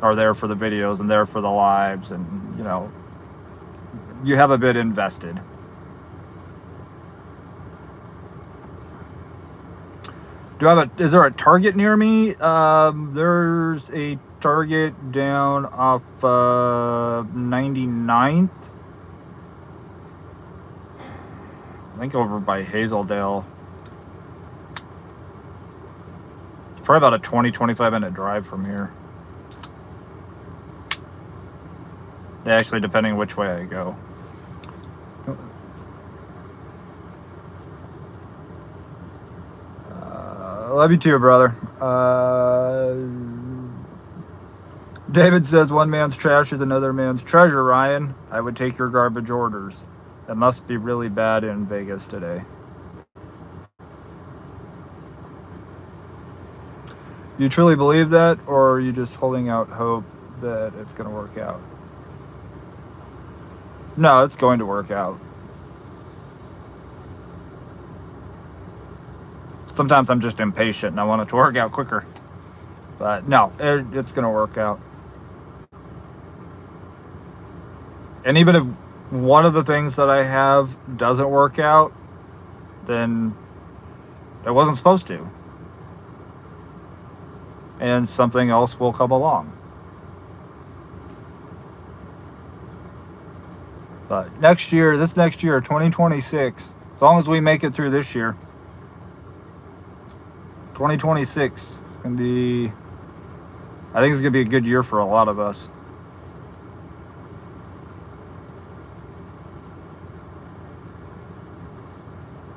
are there for the videos and there for the lives, and you have a bit invested. Is there a Target near me? There's a Target down off 99th. I think over by Hazeldale. It's probably about a 20-25 minute drive from here. Actually, depending which way I go. Love you too, brother. David says one man's trash is another man's treasure, Ryan. I would take your garbage orders. That must be really bad in Vegas today. You truly believe that, or are you just holding out hope that it's going to work out? No, it's going to work out. Sometimes I'm just impatient and I want it to work out quicker. But no, it's going to work out. And even if one of the things that I have doesn't work out, then it wasn't supposed to. And something else will come along. But this next year, 2026, as long as we make it through this year, 2026 is going to be, I think it's going to be a good year for a lot of us.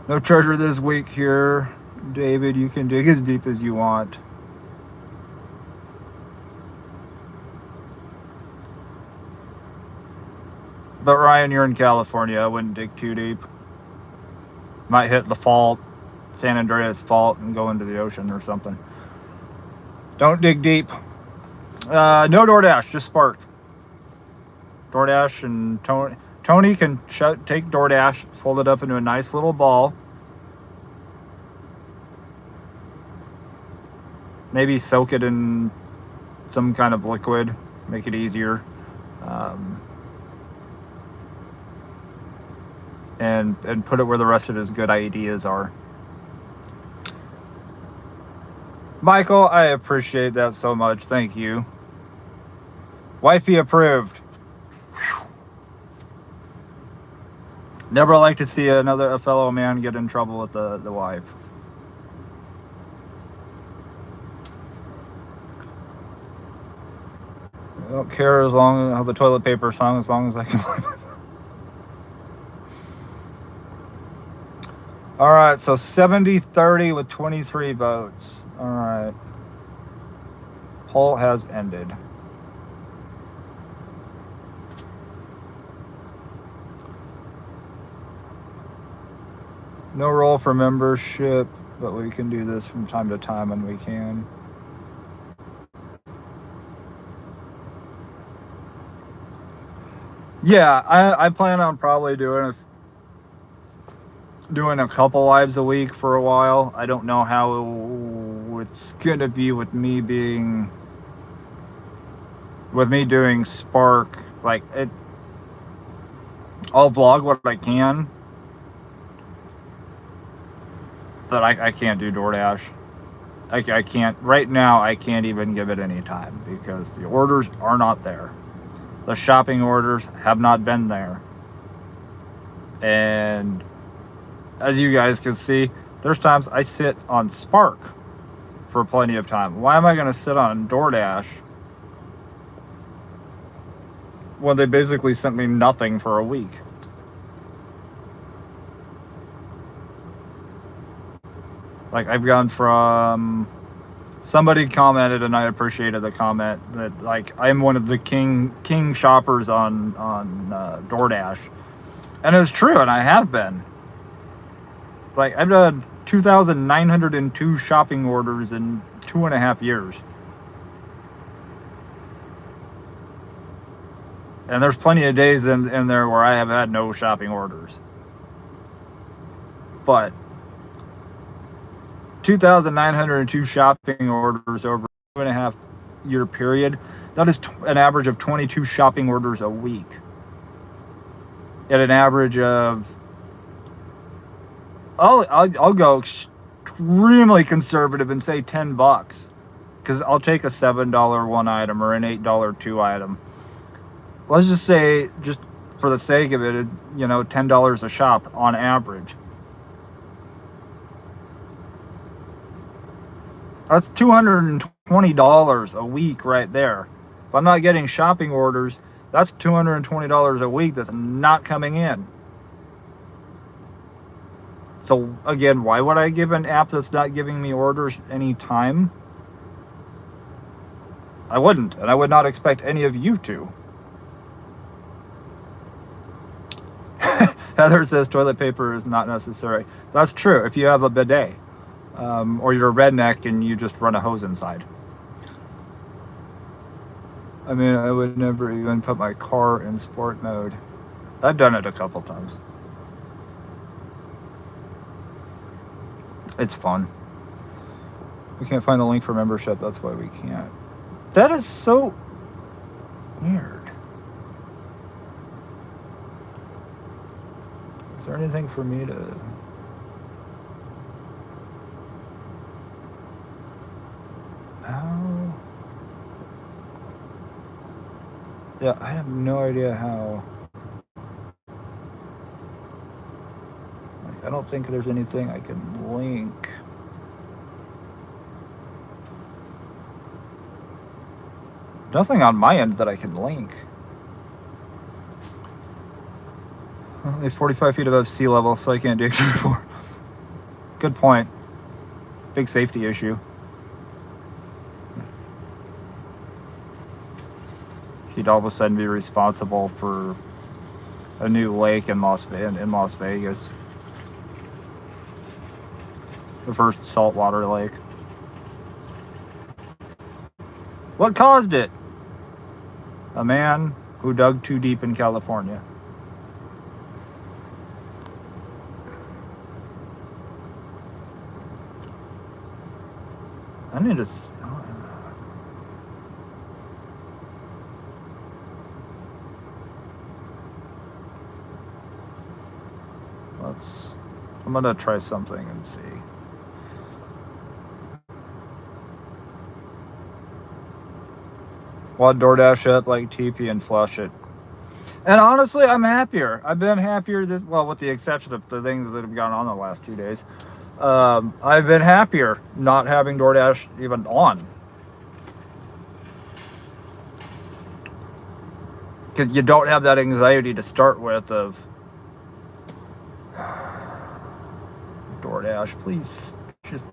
No treasure this week here, David. You can dig as deep as you want. But Ryan, you're in California. I wouldn't dig too deep. Might hit the fault, San Andreas fault, and go into the ocean or something. Don't dig deep. No DoorDash, just Spark. DoorDash and Tony can take DoorDash, fold it up into a nice little ball. Maybe soak it in some kind of liquid, make it easier. And put it where the rest of his good ideas are. Michael, I appreciate that so much. Thank you. Wifey approved. Whew. Never like to see a fellow man get in trouble with the wife. I don't care as long as how the toilet paper song, as long as I can. All right, so 70-30 with 23 votes. All right. Poll has ended. No role for membership, but we can do this from time to time when we can. Yeah, I plan on probably doing a couple lives a week for a while. I don't know how it's gonna be with me doing Spark. Like it, I'll vlog what I can, but I can't do DoorDash. I can't right now. I can't even give it any time because the orders are not there. The shopping orders have not been there, and as you guys can see, there's times I sit on Spark for plenty of time. Why am I going to sit on DoorDash when they basically sent me nothing for a week? Like I've gone from somebody commented, and I appreciated the comment that like I'm one of the king shoppers on DoorDash, and it's true, and I have been. Like I've done 2,902 shopping orders in 2.5 years. And there's plenty of days in there where I have had no shopping orders. But 2,902 shopping orders over a 2.5 year period, that is an average of 22 shopping orders a week. at an average of, I'll go extremely conservative and say $10, because I'll take a $7 one item or an $8 two item. Let's just say, just for the sake of it, it's, you know, $10 a shop on average. That's $220 a week right there. If I'm not getting shopping orders, that's $220 a week that's not coming in. So again, why would I give an app that's not giving me orders any time? I wouldn't, and I would not expect any of you to. Heather says toilet paper is not necessary. That's true if you have a bidet, or you're a redneck and you just run a hose inside. I mean, I would never even put my car in sport mode. I've done it a couple times. It's fun. We can't find the link for membership, that's why we can't. That is so weird. Is there anything for me to... How? Yeah, I have no idea how. Like, I don't think there's anything I can link. Nothing on my end that I can link. Only 45 feet above sea level, so I can't dig through the floor. Good point. Big safety issue. He'd all of a sudden be responsible for a new lake in Las Vegas. The first saltwater lake. What caused it? A man who dug too deep in California. I need to... I'm gonna try something and see. Want DoorDash it like TP and flush it. And honestly, I'm happier. I've been happier this, well, with the exception of the things that have gone on the last 2 days. I've been happier not having DoorDash even on. Because you don't have that anxiety to start with of DoorDash, please. Just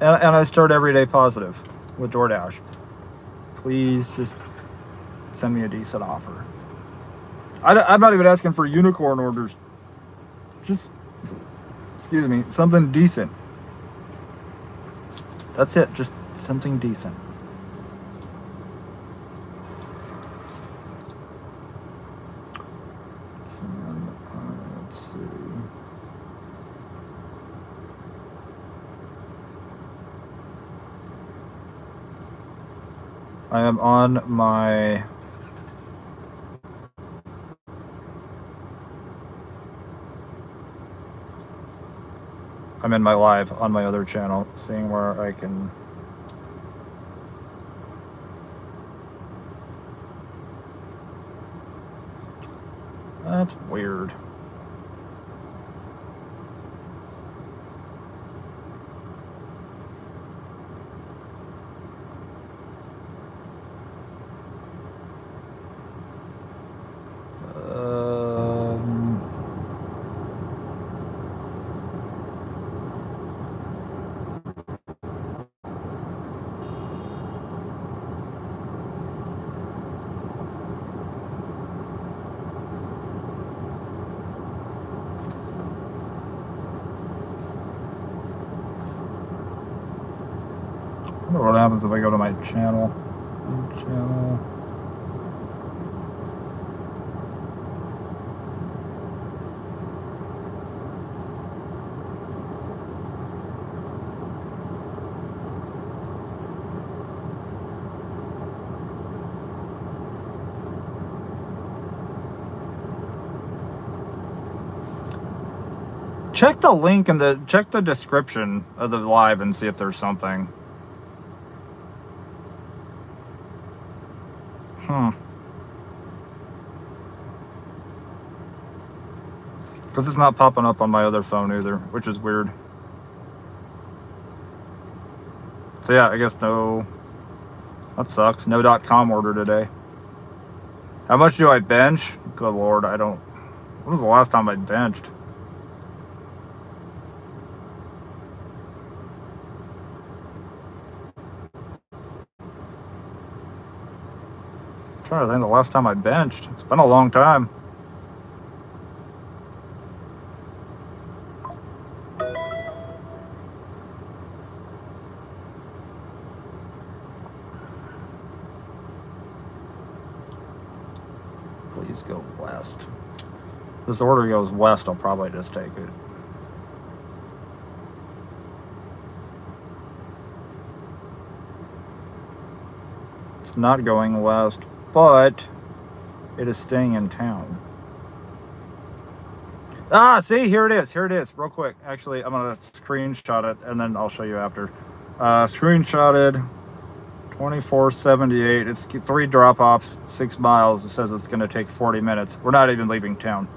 and I start every day positive with DoorDash. Please just send me a decent offer. I'm not even asking for unicorn orders. Just, excuse me, something decent. That's it, just something decent. Let's see. I am on my... I'm in my live on my other channel, seeing where I can... That's weird. I wonder what happens if I go to my channel. Channel. Check the link and check the description of the live and see if there's something. Because it's not popping up on my other phone either, which is weird. So yeah, I guess no. That sucks. No .com order today. How much do I bench? Good lord, I don't. When was the last time I benched? I'm trying to think the last time I benched. It's been a long time. Please go west. If this order goes west, I'll probably just take it. It's not going west, but it is staying in town. Ah, see, here it is. Here it is. Real quick. Actually, I'm going to screenshot it, and then I'll show you after. Screenshotted 2478. It's 3 drop-offs, 6 miles. It says it's going to take 40 minutes. We're not even leaving town.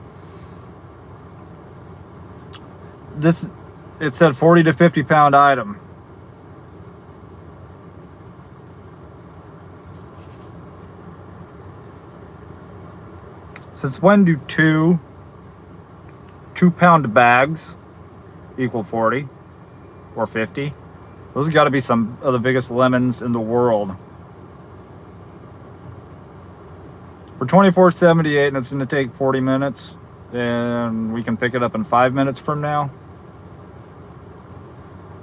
It said 40 to 50 pound item. Since when do 2-pound bags equal 40 or 50? Those got to be some of the biggest lemons in the world. For 2478, and it's going to take 40 minutes, and we can pick it up in 5 minutes from now.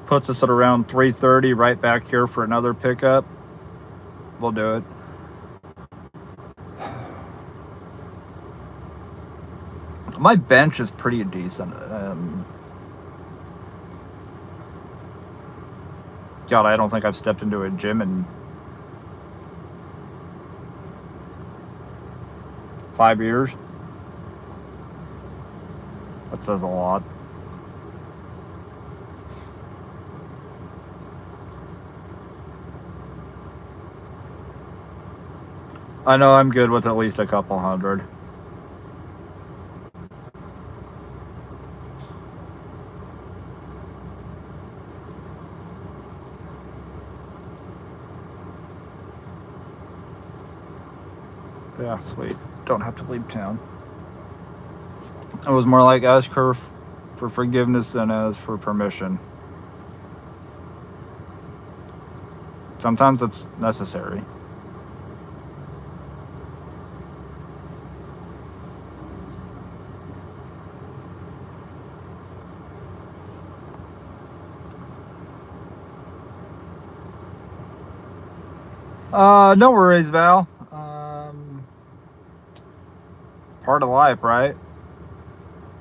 Puts us at around 3:30, right back here for another pickup. We'll do it. My bench is pretty decent. God, I don't think I've stepped into a gym in 5 years. That says a lot. I know I'm good with at least a couple hundred. Yeah, sweet. Don't have to leave town. It was more like ask her for forgiveness than as for permission. Sometimes it's necessary. No worries, Val. Part of life, right?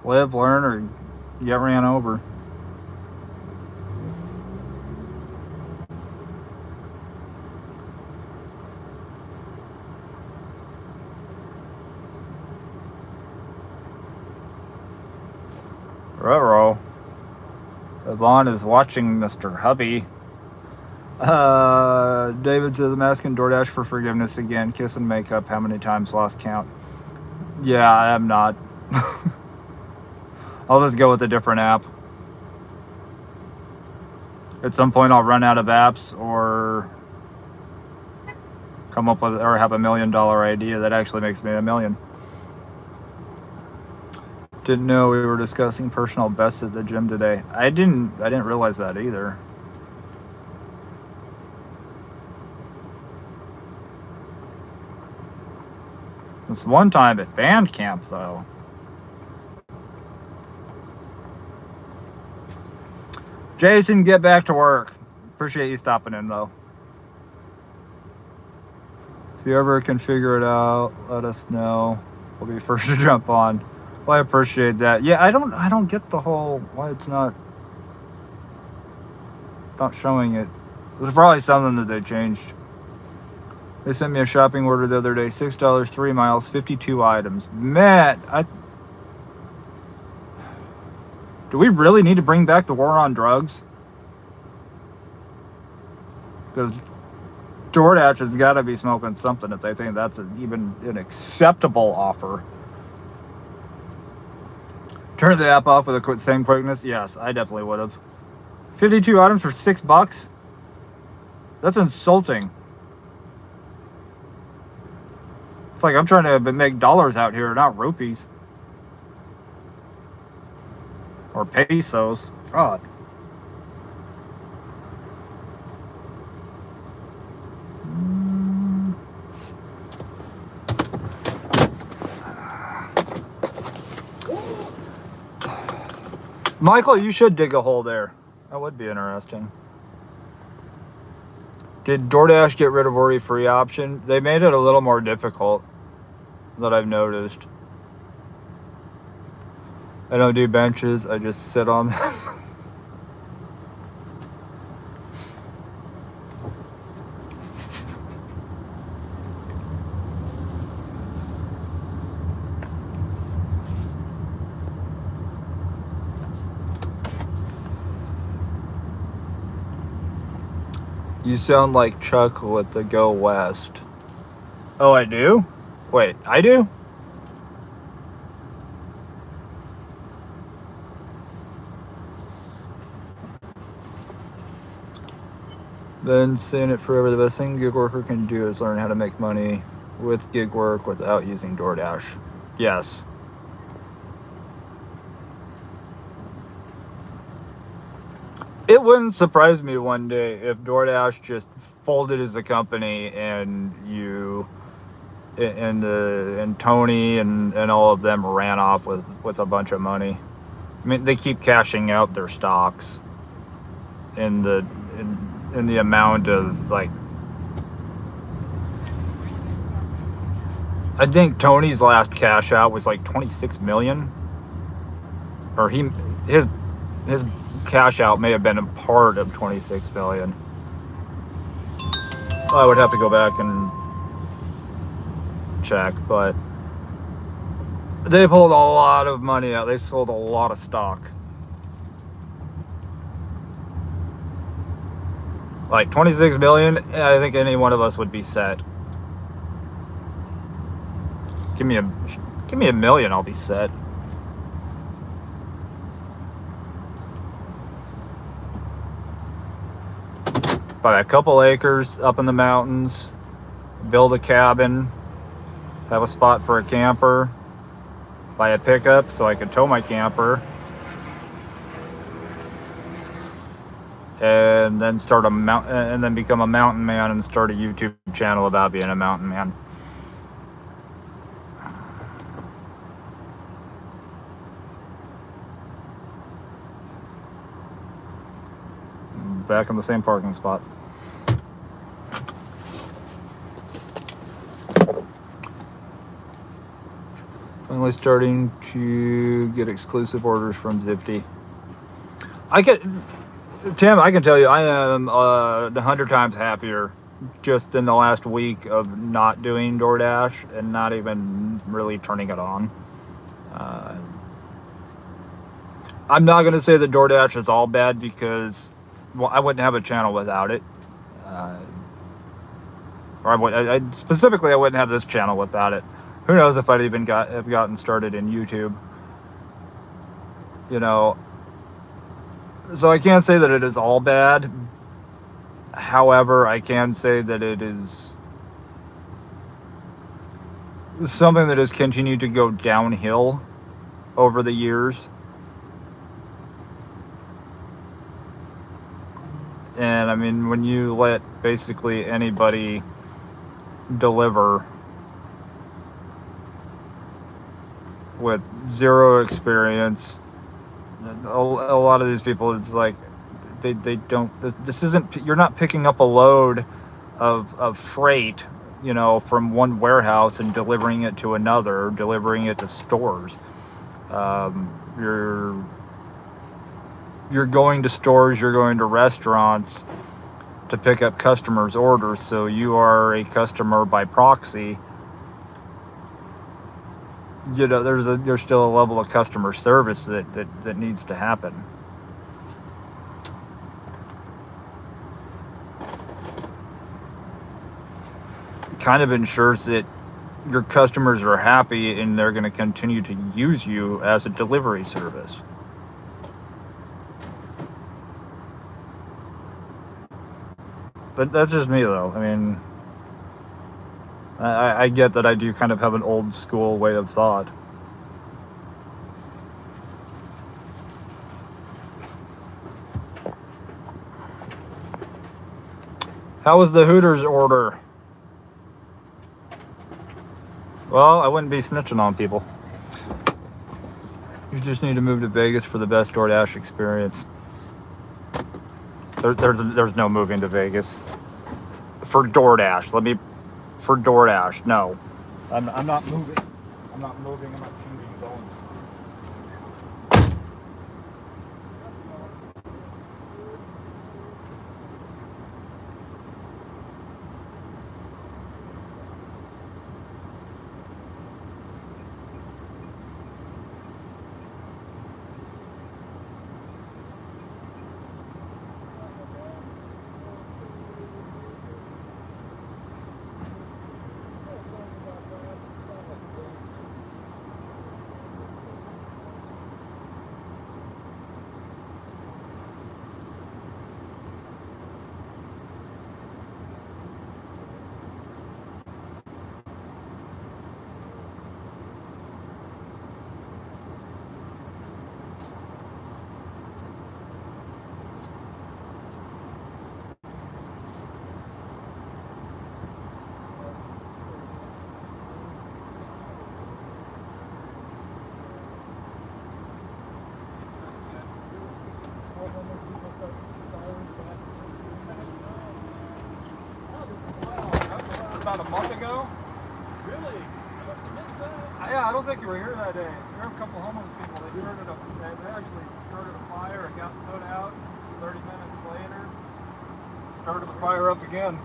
Live, learn, or get ran over. Ruh-roh. Yvonne is watching Mr. Hubby. David says, I'm asking DoorDash for forgiveness again. Kiss and makeup. How many times? Lost count. Yeah, I'm not. I'll just go with a different app. At some point, I'll run out of apps or come up with or have $1 million idea that actually makes me $1 million. Didn't know we were discussing personal bests at the gym today. I didn't realize that either. This one time at band camp, though. Jason, get back to work. Appreciate you stopping in, though. If you ever can figure it out, let us know. We'll be first to jump on. Well, I appreciate that. Yeah, I don't get the whole why it's not showing it. There's probably something that they changed. They sent me a shopping order the other day, $6, 3 miles, 52 items. Man, Do we really need to bring back the war on drugs? Because DoorDash has got to be smoking something if they think that's even an acceptable offer. Turn the app off with the same quickness? Yes, I definitely would have. 52 items for $6? That's insulting. It's like I'm trying to make dollars out here, not rupees. Or pesos. God. Michael, you should dig a hole there. That would be interesting. Did DoorDash get rid of worry free option? They made it a little more difficult, that I've noticed. I don't do benches, I just sit on them. You sound like Chuck with the Go West. Oh, I do? Wait, I do? Been saying it forever. The best thing a gig worker can do is learn how to make money with gig work without using DoorDash. Yes. It wouldn't surprise me one day if DoorDash just folded as a company and Tony and all of them ran off with a bunch of money. I mean, they keep cashing out their stocks in the amount of, like, I think Tony's last cash out was like 26 million, or his cash out may have been a part of 26 million. I would have to go back and check, but they pulled a lot of money out. They sold a lot of stock. Like 26 million, I think any one of us would be set. Give me a million, I'll be set. Buy a couple acres up in the mountains, build a cabin, have a spot for a camper, buy a pickup so I could tow my camper, and then become a mountain man and start a YouTube channel about being a mountain man. Back in the same parking spot. Finally starting to get exclusive orders from Zipty. Tim, I can tell you, I am 100 times happier just in the last week of not doing DoorDash and not even really turning it on. I'm not going to say that DoorDash is all bad because, well, I wouldn't have a channel without it. Specifically, I wouldn't have this channel without it. Who knows if I'd even have gotten started in YouTube. You know, so I can't say that it is all bad. However, I can say that it is something that has continued to go downhill over the years. And I mean, when you let basically anybody deliver with zero experience, a lot of these people, it's like they don't, this isn't, you're not picking up a load of freight, you know, from one warehouse and delivering it to another, delivering it to stores. You're going to stores, you're going to restaurants to pick up customers' orders, so you are a customer by proxy. you know, there's still a level of customer service that needs to happen. It kind of ensures that your customers are happy and they're going to continue to use you as a delivery service. But that's just me, though. I mean, I get that I do kind of have an old school way of thought. How was the Hooters order? Well, I wouldn't be snitching on people. You just need to move to Vegas for the best DoorDash experience. There's no moving to Vegas for DoorDash. For DoorDash, no. I'm not moving. I'm not moving. I'm not changing zones. About a month ago. Really? Yeah, I don't think you were here that day. There were a couple homeless people. They actually started a fire and got put out. 30 minutes later, started the fire up again.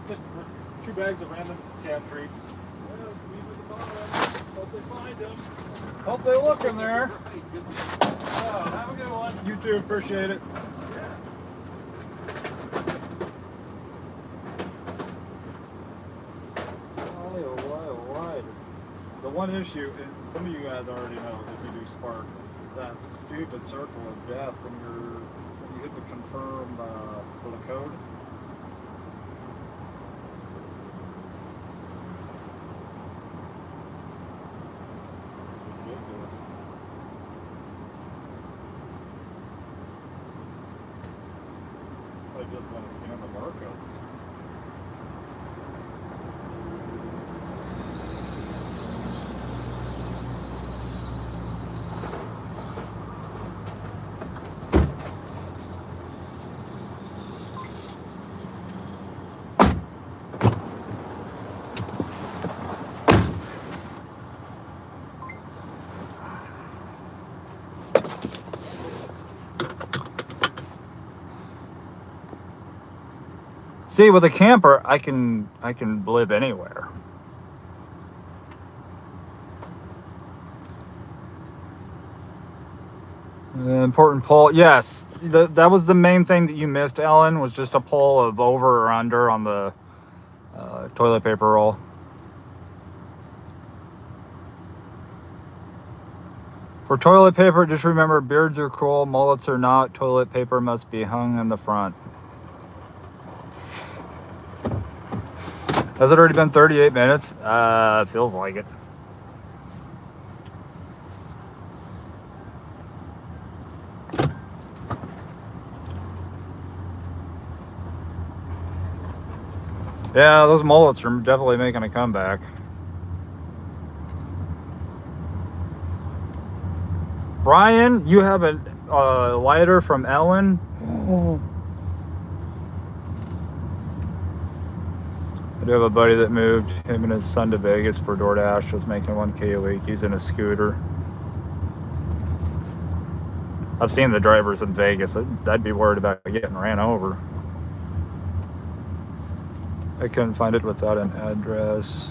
Just 2 bags of random cat treats. Hope they find them. Hope they look in there. Have a good one. You too, appreciate it. The one issue, and some of you guys already know if you do Spark, that stupid circle of death when you hit the confirm for the code. Ridiculous. I just want to scan the barcodes. See, with a camper, I can live anywhere. Important poll. Yes, that was the main thing that you missed, Ellen, was just a poll of over or under on the toilet paper roll. For toilet paper, just remember beards are cool, mullets are not. Toilet paper must be hung in the front. Has it already been 38 minutes? Feels like it. Yeah, those mullets are definitely making a comeback. Brian, you have a lighter from Ellen? I do have a buddy that moved him and his son to Vegas for DoorDash. Was making $1K a week. He's in a scooter. I've seen the drivers in Vegas. I'd be worried about getting ran over. I couldn't find it without an address.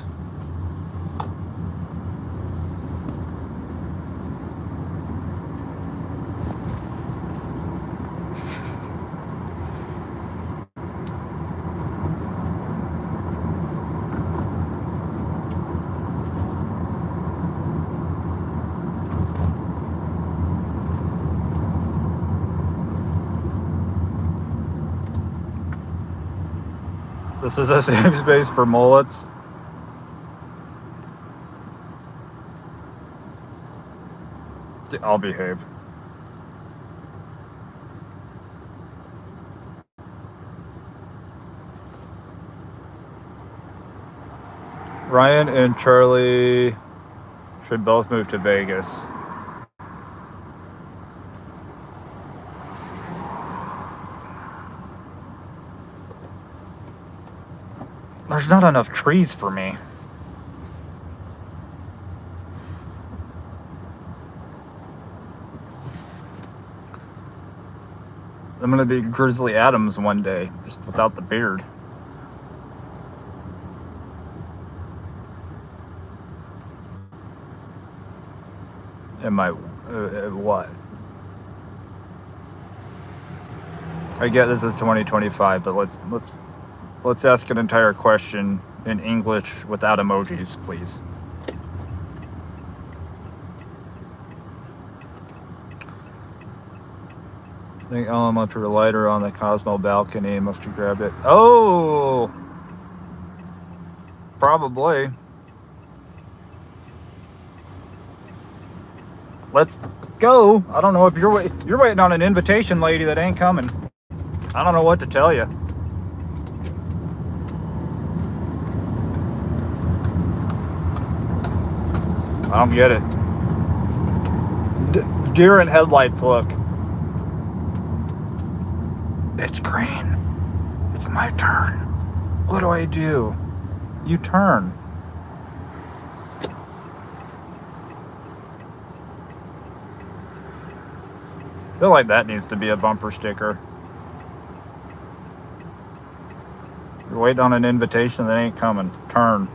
This is a safe space for mullets. I'll behave. Ryan and Charlie should both move to Vegas. There's not enough trees for me. I'm gonna be Grizzly Adams one day, just without the beard. Am I what? I get this is 2025, but let's ask an entire question in English without emojis, please. I think Ellen left her lighter on the Cosmo balcony. Must have grabbed it. Oh, probably. Let's go. I don't know if you're waiting on an invitation, lady, that ain't coming. I don't know what to tell you. I don't get it. Deer in headlights, look. It's green. It's my turn. What do I do? You turn. I feel like that needs to be a bumper sticker. You're waiting on an invitation that ain't coming. Turn.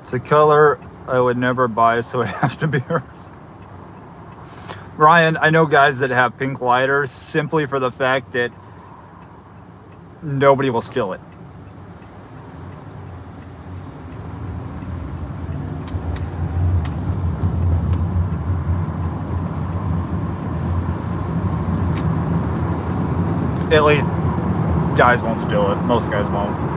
It's a color I would never buy, so it has to be hers. Ryan, I know guys that have pink lighters simply for the fact that nobody will steal it. At least guys won't steal it. Most guys won't.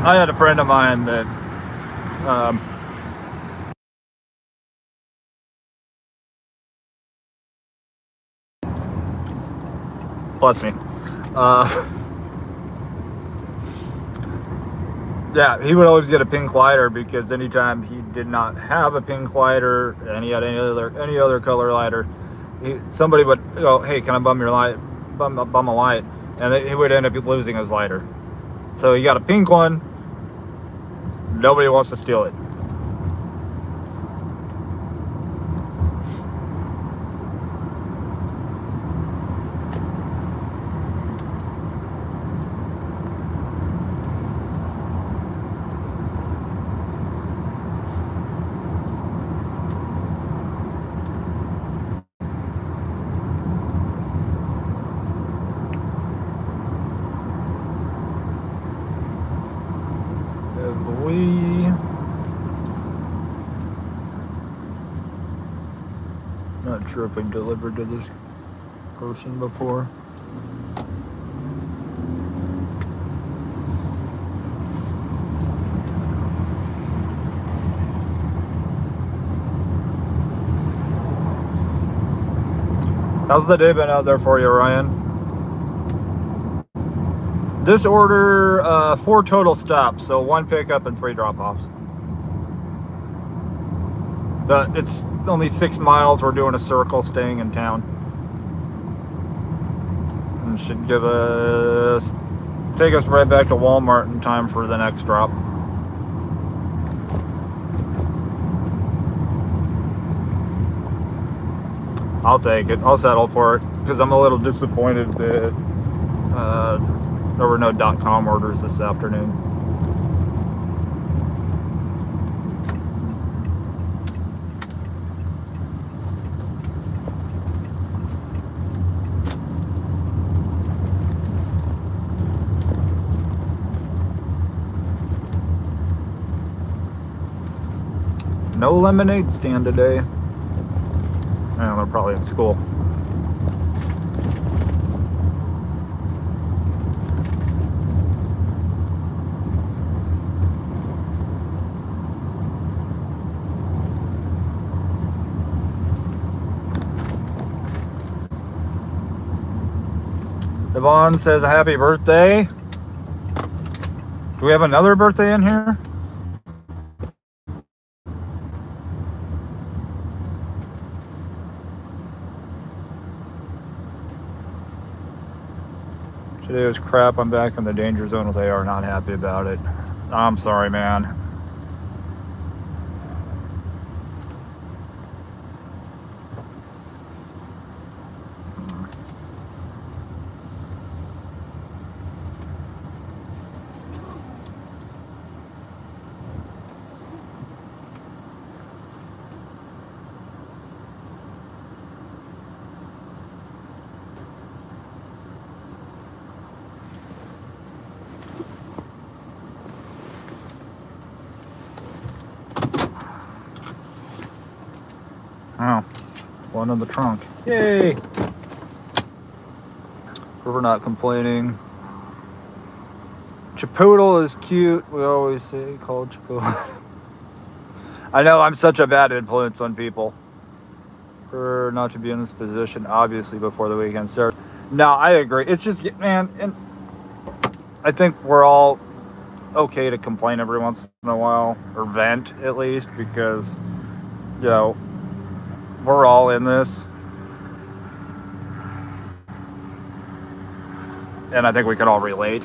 I had a friend of mine that bless me. Yeah, he would always get a pink lighter because anytime he did not have a pink lighter and he had any other color lighter, somebody would go, "Hey, can I bum your light? Bum a light?" And he would end up losing his lighter. So he got a pink one. Nobody wants to steal it. we? Not sure if we delivered to this person before. How's the day been out there for you, Ryan? This order, 4 total stops, so 1 pickup and 3 drop-offs. But it's only 6 miles. We're doing a circle, staying in town. And should take us right back to Walmart in time for the next drop. I'll take it. I'll settle for it because I'm a little disappointed that there were no .com orders this afternoon. No lemonade stand today. Yeah, they're probably in school. Devon says happy birthday. Do we have another birthday in here? Today was crap. I'm back in the danger zone with AR. Not happy about it. I'm sorry, man. Oh, one in the trunk. Yay! We're not complaining. Chipotle is cute. We always say called Chipotle. I know I'm such a bad influence on people. For not to be in this position, obviously, before the weekend starts. No, I agree. It's just, man, and I think we're all okay to complain every once in a while, or vent at least, because, you know, we're all in this. And I think we can all relate.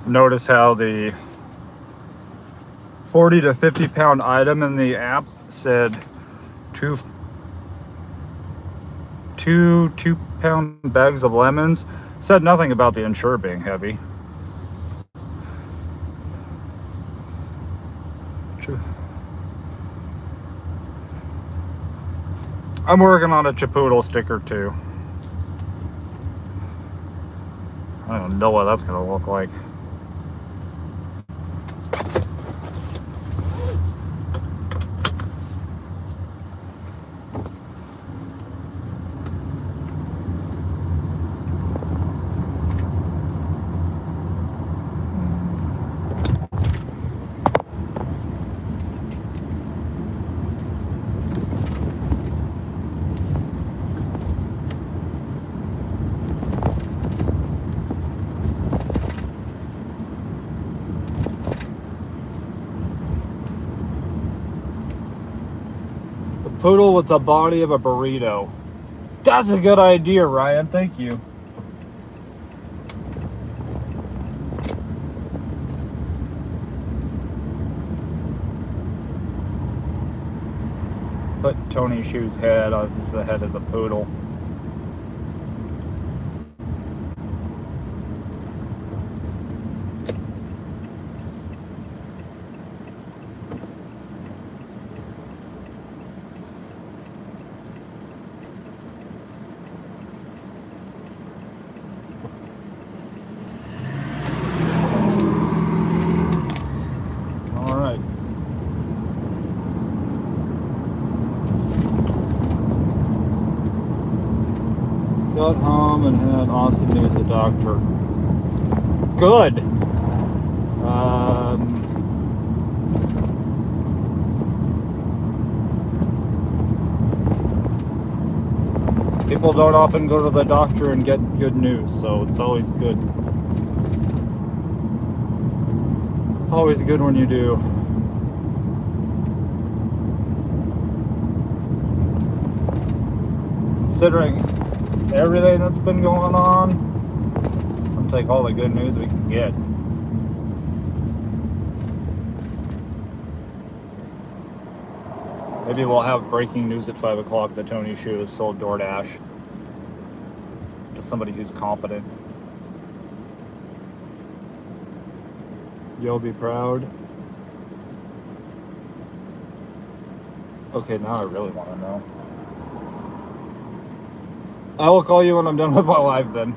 notice how the 40 to 50 pound item in the app said two 2-pound bags of lemons. Said nothing about the Ensure being heavy. I'm working on a Chipotle sticker too. I don't know what that's gonna look like. Poodle with the body of a burrito. That's a good idea, Ryan. Thank you. Put Tony Shoe's head on the head of the poodle. Got home and had awesome news at doctor. Good. People don't often go to the doctor and get good news, so it's always good. Always good when you do. Considering everything that's been going on, I'll take all the good news we can get. Maybe we'll have breaking news at 5 o'clock that Tony Shoe has sold DoorDash to somebody who's competent. You'll be proud. Okay, now I really want to know. I will call you when I'm done with my live then.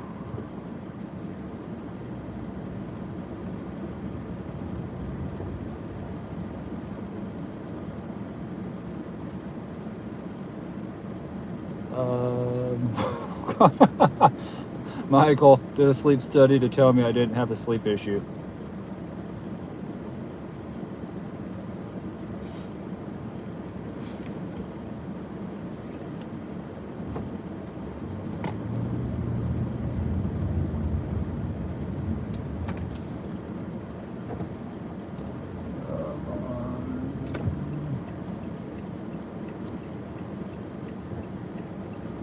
Michael did a sleep study to tell me I didn't have a sleep issue.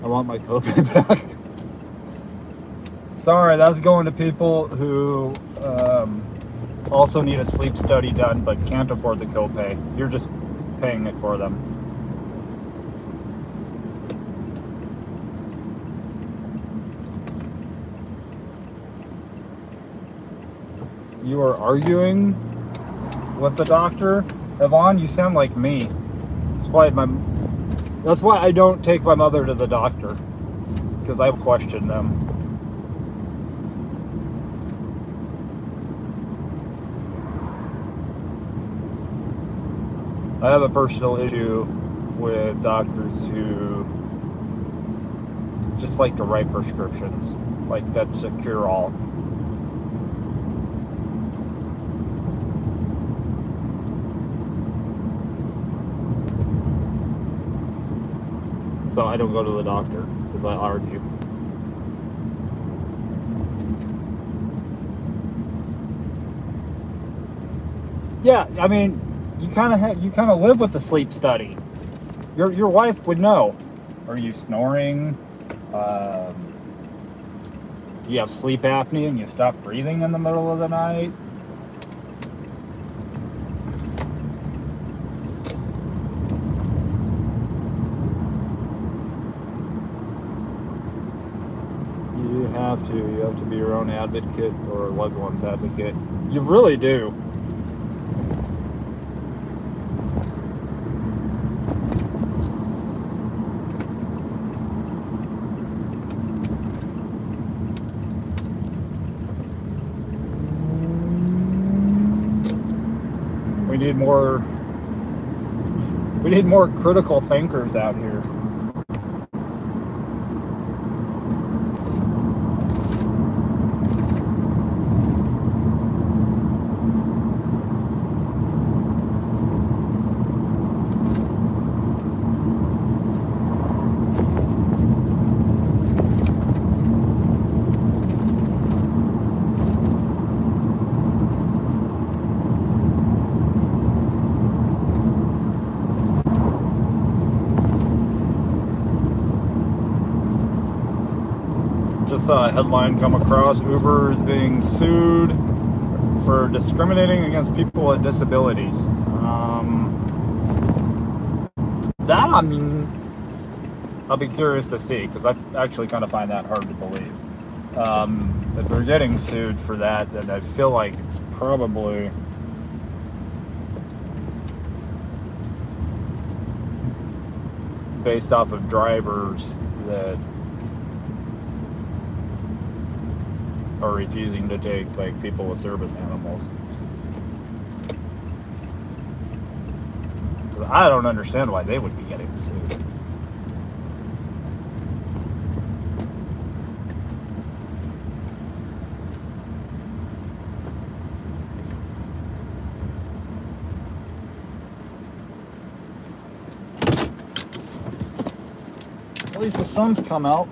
I want my copay back. Sorry, that's going to people who also need a sleep study done but can't afford the copay. You're just paying it for them. You are arguing with the doctor? Yvonne, you sound like me. That's why I don't take my mother to the doctor, because I question them. I have a personal issue with doctors who just like to write prescriptions, like that's a cure-all. So I don't go to the doctor because I argue. Yeah, I mean, you kind of live with the sleep study. Your wife would know. Are you snoring? Do you have sleep apnea and you stop breathing in the middle of the night? You have to. You have to be your own advocate or a loved one's advocate. You really do. We need more critical thinkers out here. Just saw a headline come across: Uber is being sued for discriminating against people with disabilities. That, I mean, I'll be curious to see, because I actually kind of find that hard to believe. If they're getting sued for that, then I feel like it's probably based off of drivers that are refusing to take like people with service animals. I don't understand why they would be getting sued. At least the sun's come out.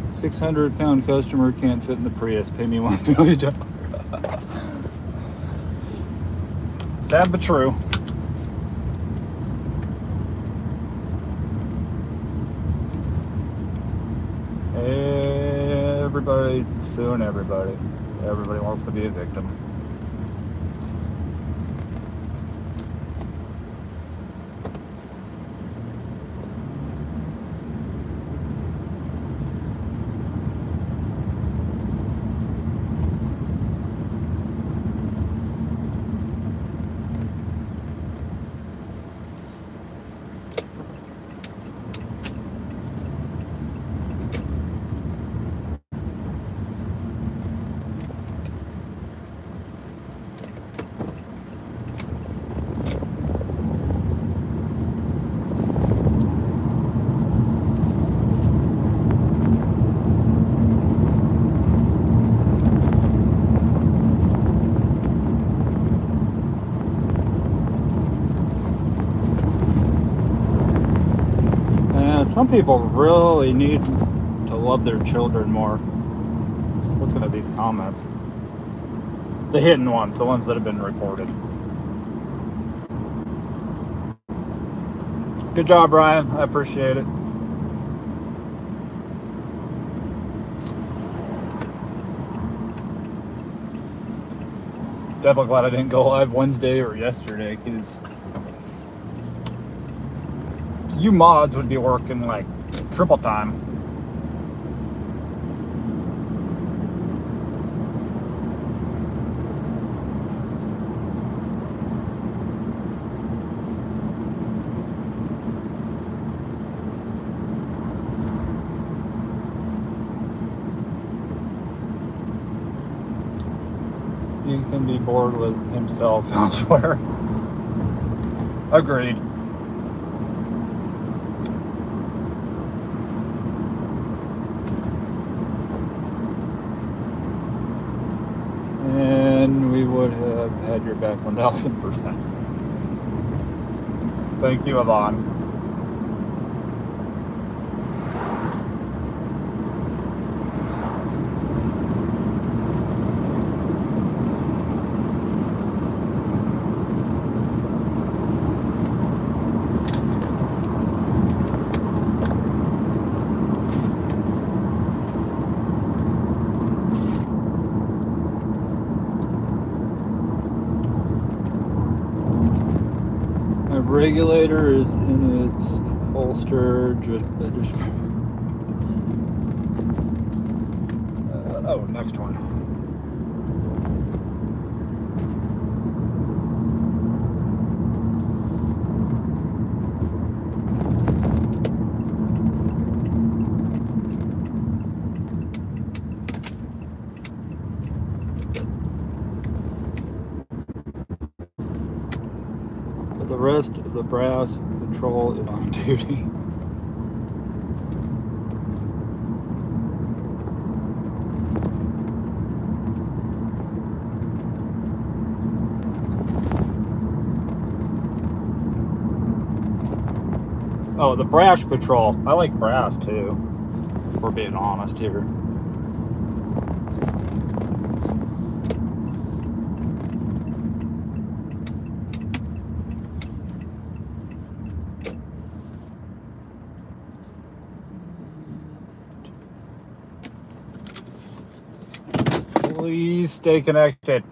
$600 customer can't fit in the Prius. Pay me $1 million. Sad but true. Everybody suing everybody. Everybody wants to be a victim. some people really need to love their children more. Just looking at these comments. The hidden ones, the ones that have been reported. Good job, Brian. I appreciate it. Definitely glad I didn't go live Wednesday or yesterday, because you mods would be working like triple time. He can be bored with himself elsewhere. Agreed. And we would have had your back 1000%. Thank you, Yvonne. Regulator is in its holster. Oh, next one. The rest of the brass patrol is on duty. Oh, the brass patrol. I like brass too, if we're being honest here. Please stay connected.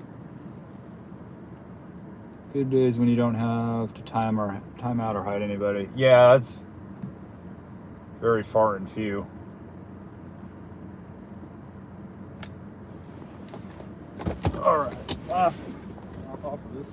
Good days when you don't have to time out or hide anybody. Yeah, that's very far and few. All right, last one. Hop off of this.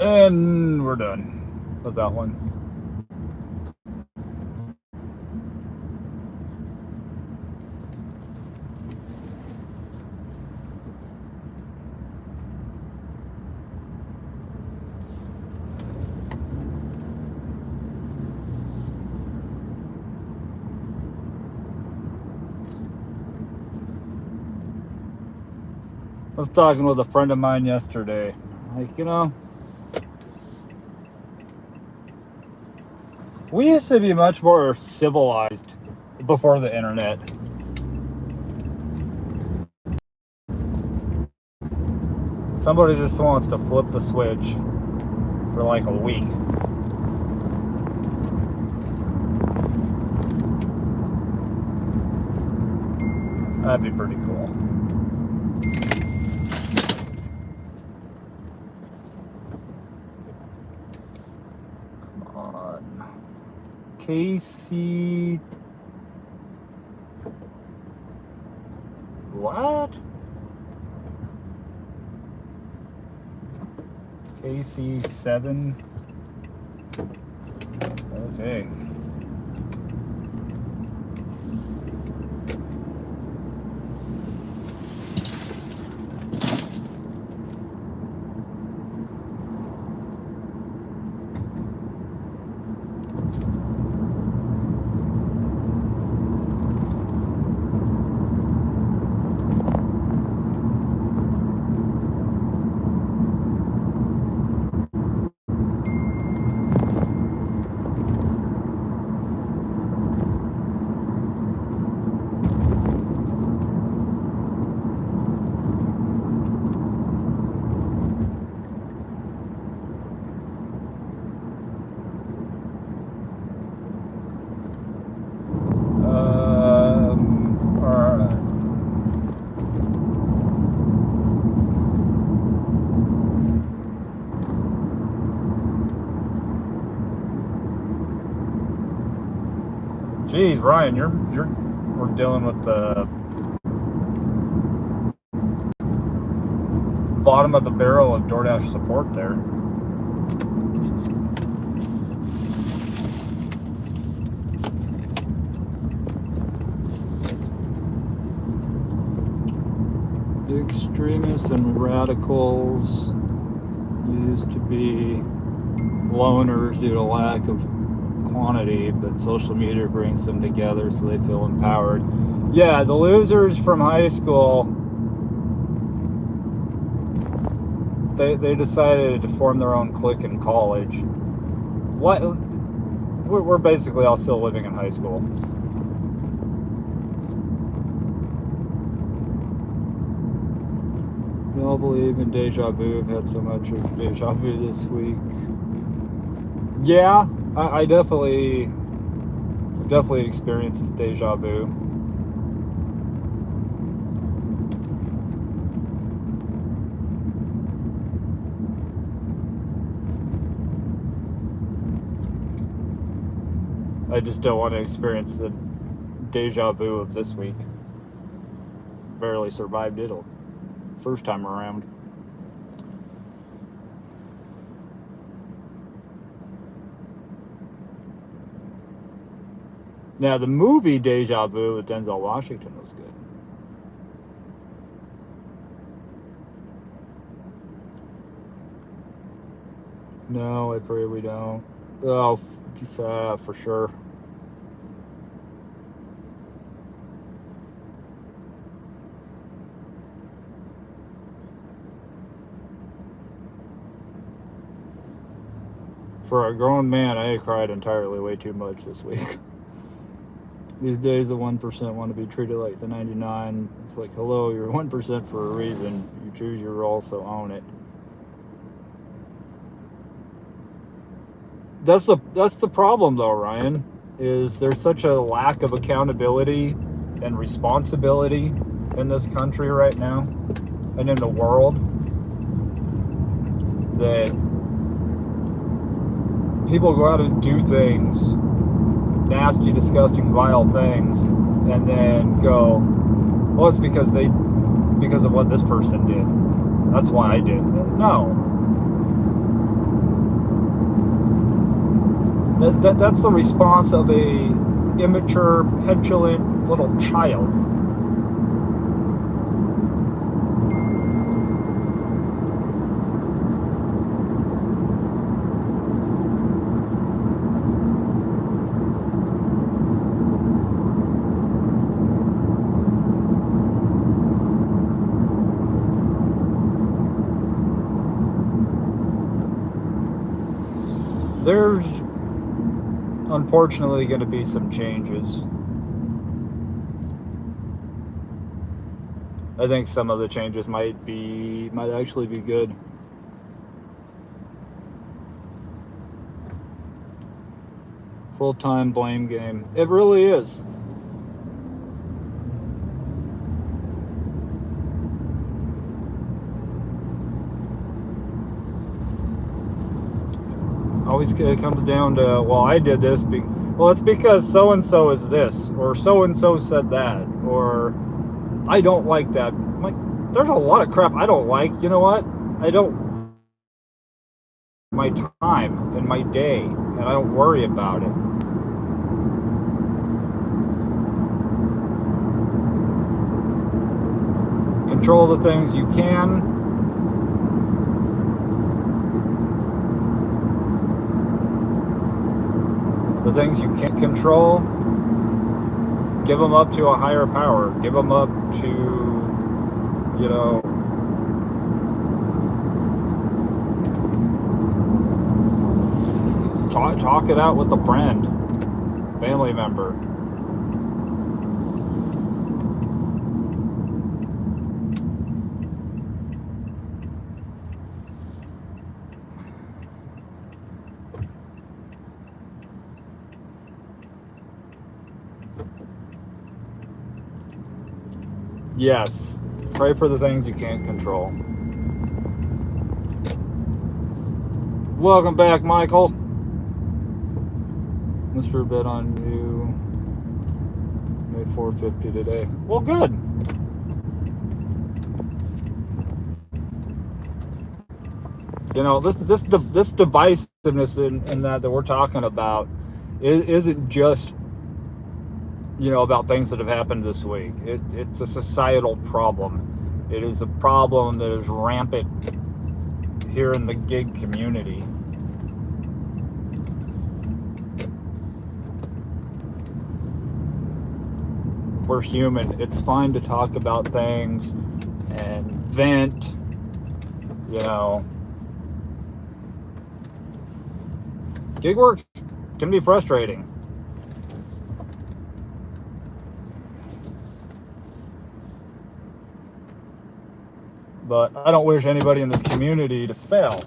And we're done with that one. I was talking with a friend of mine yesterday. Like, you know, we used to be much more civilized before the internet. Somebody just wants to flip the switch for like a week. That'd be pretty cool. KC. What? KC7. Okay. Alright. Jeez, Ryan, we're dealing with the bottom of the barrel of DoorDash support there. The extremists and radicals used to be loners due to lack of quantity, but social media brings them together so they feel empowered. Yeah, the losers from high school, they decided to form their own clique in college. We're basically all still living in high school. We all believe in deja vu. I've had so much of deja vu this week. Yeah, I definitely experienced deja vu. I just don't want to experience the deja vu of this week. Barely survived it first time around. Now, the movie Deja Vu with Denzel Washington was good. No, I pray we don't. Oh, for sure. For a grown man, I cried entirely way too much this week. These days, the 1% want to be treated like the 99. It's like, hello, you're 1% for a reason. You choose your role, so own it. That's the problem, though, Ryan. Is there's such a lack of accountability and responsibility in this country right now, and in the world, that people go out and do things, nasty, disgusting, vile things, and then go, well, it's because of what this person did. That's why I did. No. That's the response of a immature, petulant little child. There's unfortunately going to be some changes. I think some of the changes might actually be good. Full-time blame game. It really is. always it comes down to, well, I did this. Well, it's because so and so is this, or so and so said that, or I don't like that. I'm like, there's a lot of crap I don't like. You know what? I don't my time and my day, and I don't worry about it. Control the things you can. The things you can't control, give them up to a higher power. Give them up to, you know, talk it out with a friend, family member. Yes, pray for the things you can't control. Welcome back, Michael. Mr. Bet on you made $450 today. Well, good. You know, this divisiveness in that we're talking about isn't just, you know, about things that have happened this week. It's a societal problem. It is a problem that is rampant here in the gig community. We're human. It's fine to talk about things and vent, you know. Gig work can be frustrating. But I don't wish anybody in this community to fail.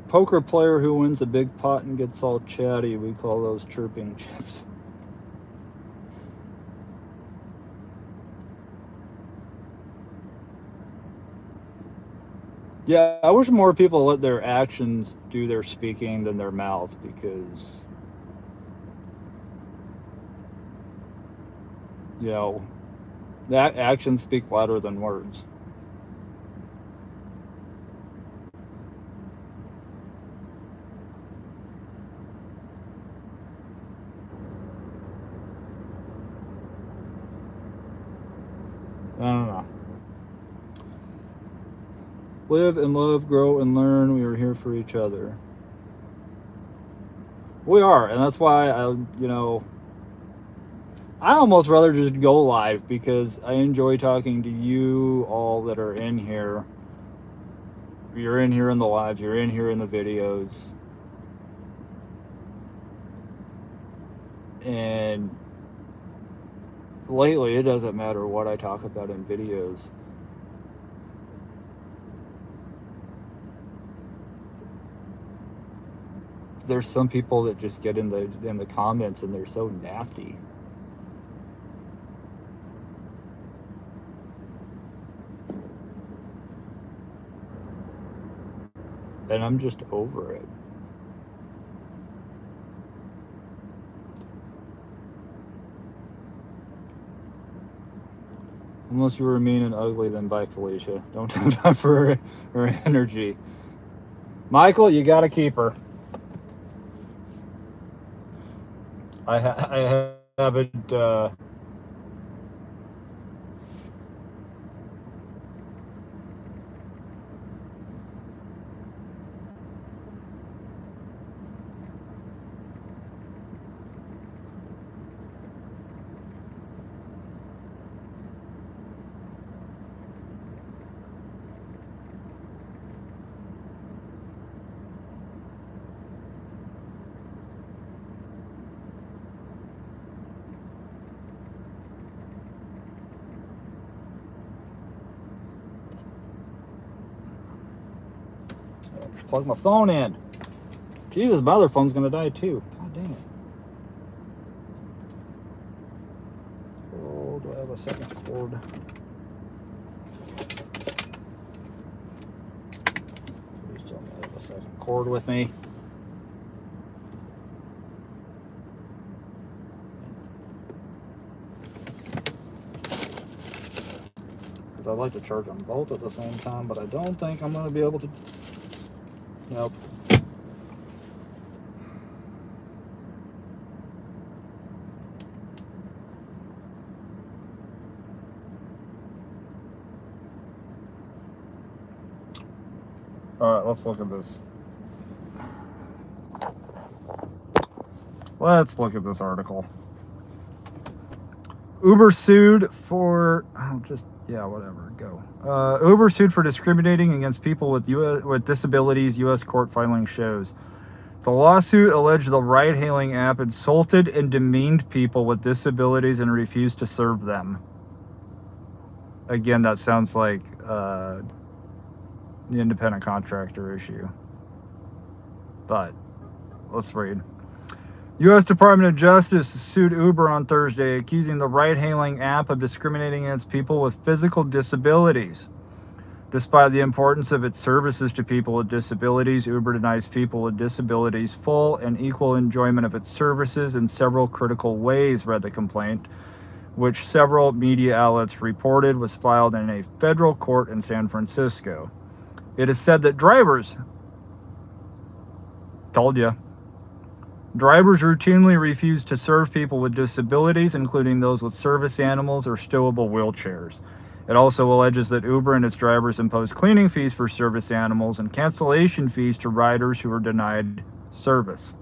Poker player who wins a big pot and gets all chatty, we call those chirping chips. Yeah, I wish more people let their actions do their speaking than their mouths, because, you know, that actions speak louder than words. I don't know. Live and love, grow and learn. We are here for each other. We are, and that's why I almost rather just go live, because I enjoy talking to you all that are in here. You're in here in the lives, you're in here in the videos. And lately, it doesn't matter what I talk about in videos. There's some people that just get in the comments and they're so nasty. And I'm just over it. Unless you were mean and ugly, then bye, Felicia. Don't time for her energy. Michael, you gotta keep her. I haven't. Plug my phone in. Jesus, my other phone's gonna die too. God dang it. Oh, do I have a second cord? Please tell me I have a second cord with me. Because I'd like to charge them both at the same time, but I don't think I'm gonna be able to. Nope. Alright, let's look at this. Let's look at this article. Uber sued for whatever. Go. Uber sued for discriminating against people with disabilities. U.S. court filing shows. The lawsuit alleged the ride-hailing app insulted and demeaned people with disabilities and refused to serve them. Again, that sounds like the independent contractor issue. But let's read. U.S. Department of Justice sued Uber on Thursday, accusing the ride-hailing app of discriminating against people with physical disabilities. Despite the importance of its services to people with disabilities, Uber denies people with disabilities full and equal enjoyment of its services in several critical ways, read the complaint, which several media outlets reported was filed in a federal court in San Francisco. It is said that drivers routinely refuse to serve people with disabilities, including those with service animals or stowable wheelchairs. It also alleges that Uber and its drivers impose cleaning fees for service animals and cancellation fees to riders who are denied service.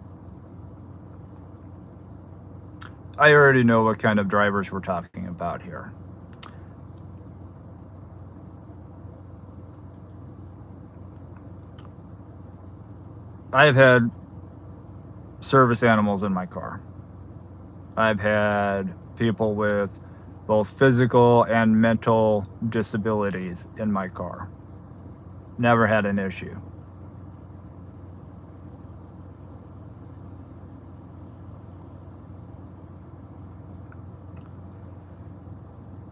I already know what kind of drivers we're talking about here. I've had service animals in my car. I've had people with both physical and mental disabilities in my car. Never had an issue.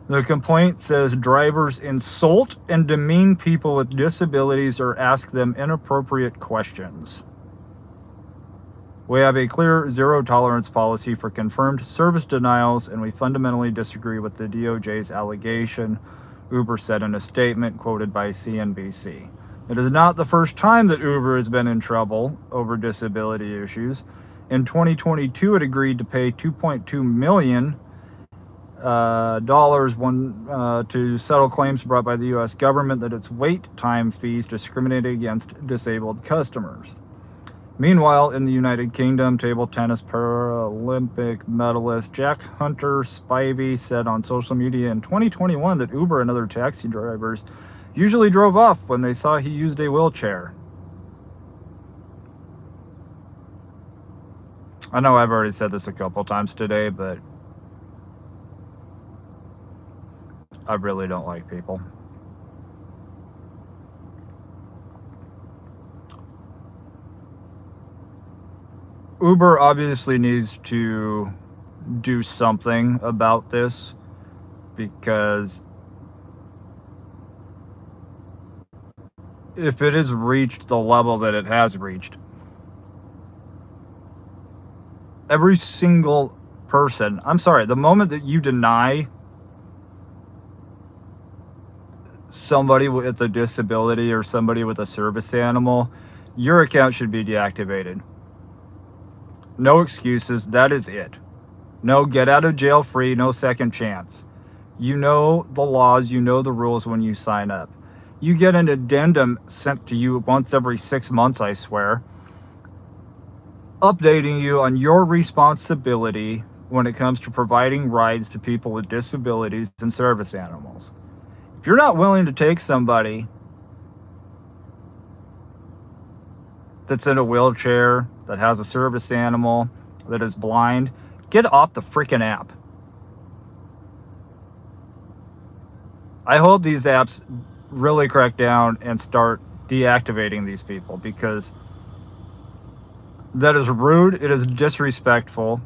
The complaint says drivers insult and demean people with disabilities or ask them inappropriate questions. We have a clear zero-tolerance policy for confirmed service denials, and we fundamentally disagree with the DOJ's allegation, Uber said in a statement quoted by CNBC. It is not the first time that Uber has been in trouble over disability issues. In 2022, it agreed to pay $2.2 million to settle claims brought by the U.S. government that its wait time fees discriminated against disabled customers. Meanwhile, in the United Kingdom, table tennis Paralympic medalist Jack Hunter Spivey said on social media in 2021 that Uber and other taxi drivers usually drove off when they saw he used a wheelchair. I know I've already said this a couple times today, but I really don't like people. Uber obviously needs to do something about this, because if it has reached the level that it has reached, every single person, I'm sorry, the moment that you deny somebody with a disability or somebody with a service animal, your account should be deactivated. No excuses. That is it. No get out of jail free, no second chance. You know the laws, you know the rules when you sign up. You get an addendum sent to you once every 6 months, I swear, updating you on your responsibility when it comes to providing rides to people with disabilities and service animals. If you're not willing to take somebody that's in a wheelchair, that has a service animal, that is blind, get off the freaking app. I hope these apps really crack down and start deactivating these people, because That is rude. It is disrespectful.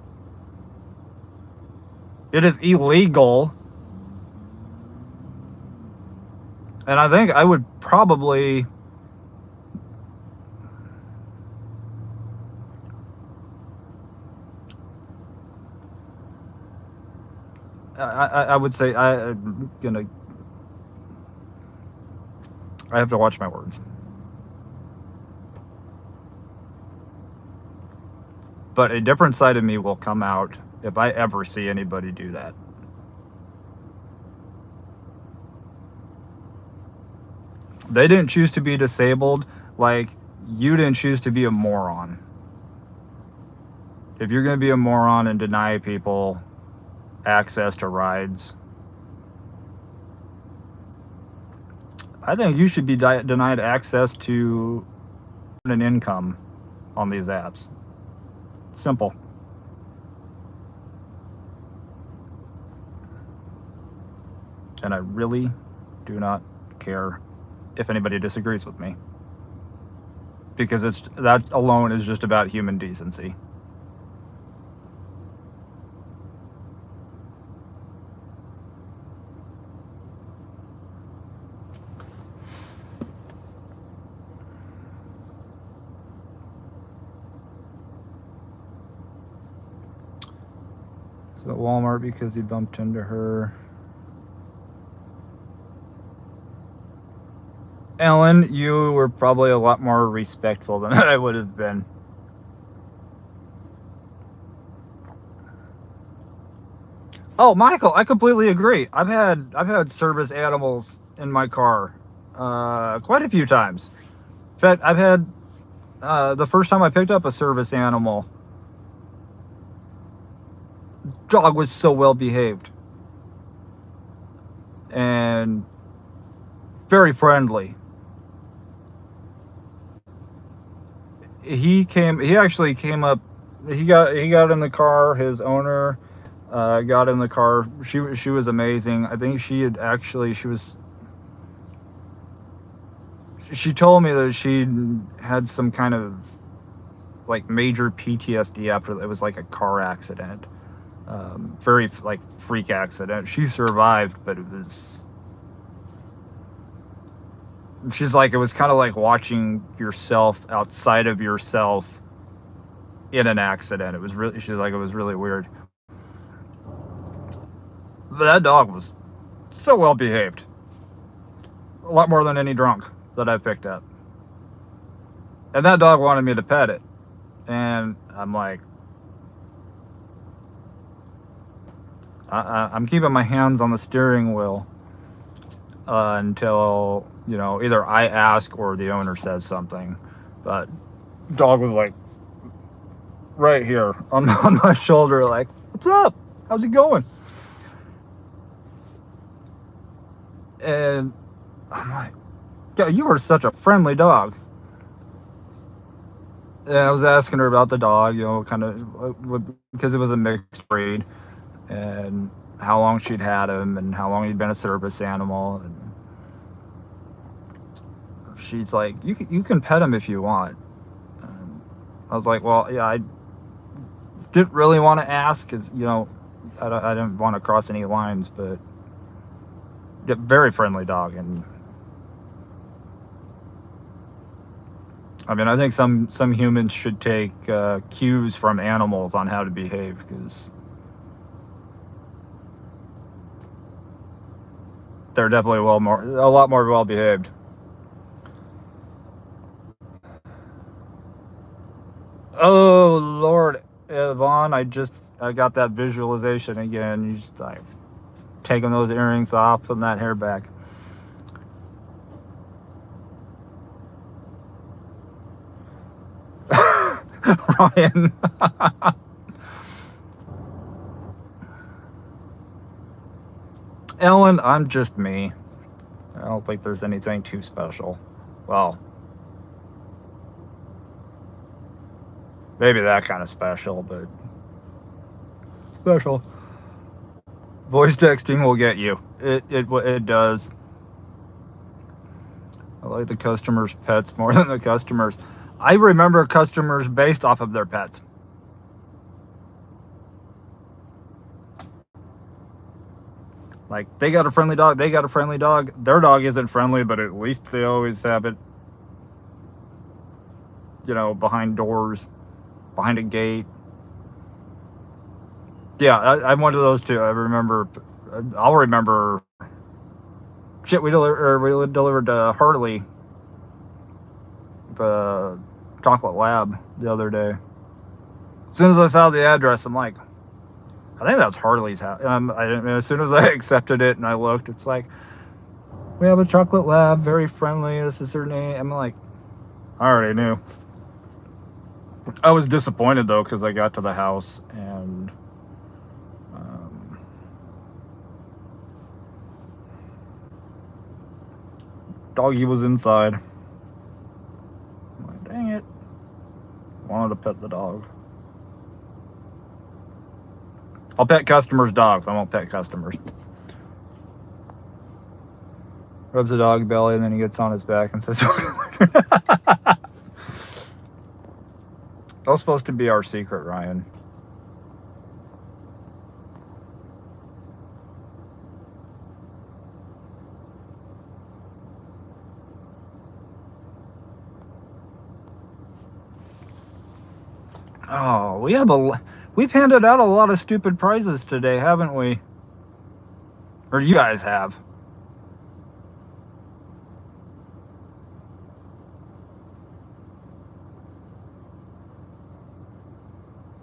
It is illegal. And I think I would probably... I would say I'm gonna... I have to watch my words. But a different side of me will come out if I ever see anybody do that. They didn't choose to be disabled, like you didn't choose to be a moron. If you're going to be a moron and deny people access to rides, I think you should be denied access to an income on these apps. Simple. And I really do not care if anybody disagrees with me, because that alone is just about human decency. So at Walmart because he bumped into her. Ellen, you were probably a lot more respectful than I would have been. Oh, Michael, I completely agree. I've had service animals in my car quite a few times. In fact, I've had the first time I picked up a service animal, dog was so well behaved and very friendly. He actually came up. He got in the car. His owner got in the car. She was amazing. I think she told me that she had some kind of like major PTSD after it was like a car accident, very like freak accident. She survived, but she's like, it was kind of like watching yourself outside of yourself in an accident. She's like, it was really weird. But that dog was so well behaved. A lot more than any drunk that I picked up. And that dog wanted me to pet it. And I'm like, I'm keeping my hands on the steering wheel until, either I ask or the owner says something. But dog was like right here on my shoulder, like, what's up? How's it going? And I'm like, God, you are such a friendly dog. And I was asking her about the dog, kind of, because it was a mixed breed, and how long she'd had him, and how long he'd been a service animal. And she's like, you can pet him if you want. And I was like, well, yeah, I didn't really want to ask, because, I didn't want to cross any lines, but very friendly dog. And I mean, I think some humans should take cues from animals on how to behave, because they're definitely a lot more well behaved. Oh Lord, Yvonne, I got that visualization again. You just like taking those earrings off, putting that hair back. Ryan. Ellen, I'm just me. I don't think there's anything too special. Well, maybe that kind of special, but special. Voice texting will get you. It does. I like the customers' pets more than the customers. I remember customers based off of their pets. Like, they got a friendly dog, they got a friendly dog. Their dog isn't friendly, but at least they always have it, you know, behind doors, behind a gate. Yeah, I'm one of those too. I remember, I'll remember, shit, we delivered Harley, the chocolate lab, the other day. As soon as I saw the address, I'm like, I think that's Harley's house. As soon as I accepted it and I looked, it's like, we have a chocolate lab, very friendly. This is her name. I'm like, I already knew. I was disappointed though because I got to the house and doggy was inside. I'm like, dang it. Wanted to pet the dog. I'll pet customers' dogs. I won't pet customers. Rubs the dog belly and then he gets on his back and says, that was supposed to be our secret, Ryan. Oh, we've handed out a lot of stupid prizes today, haven't we? Or you guys have.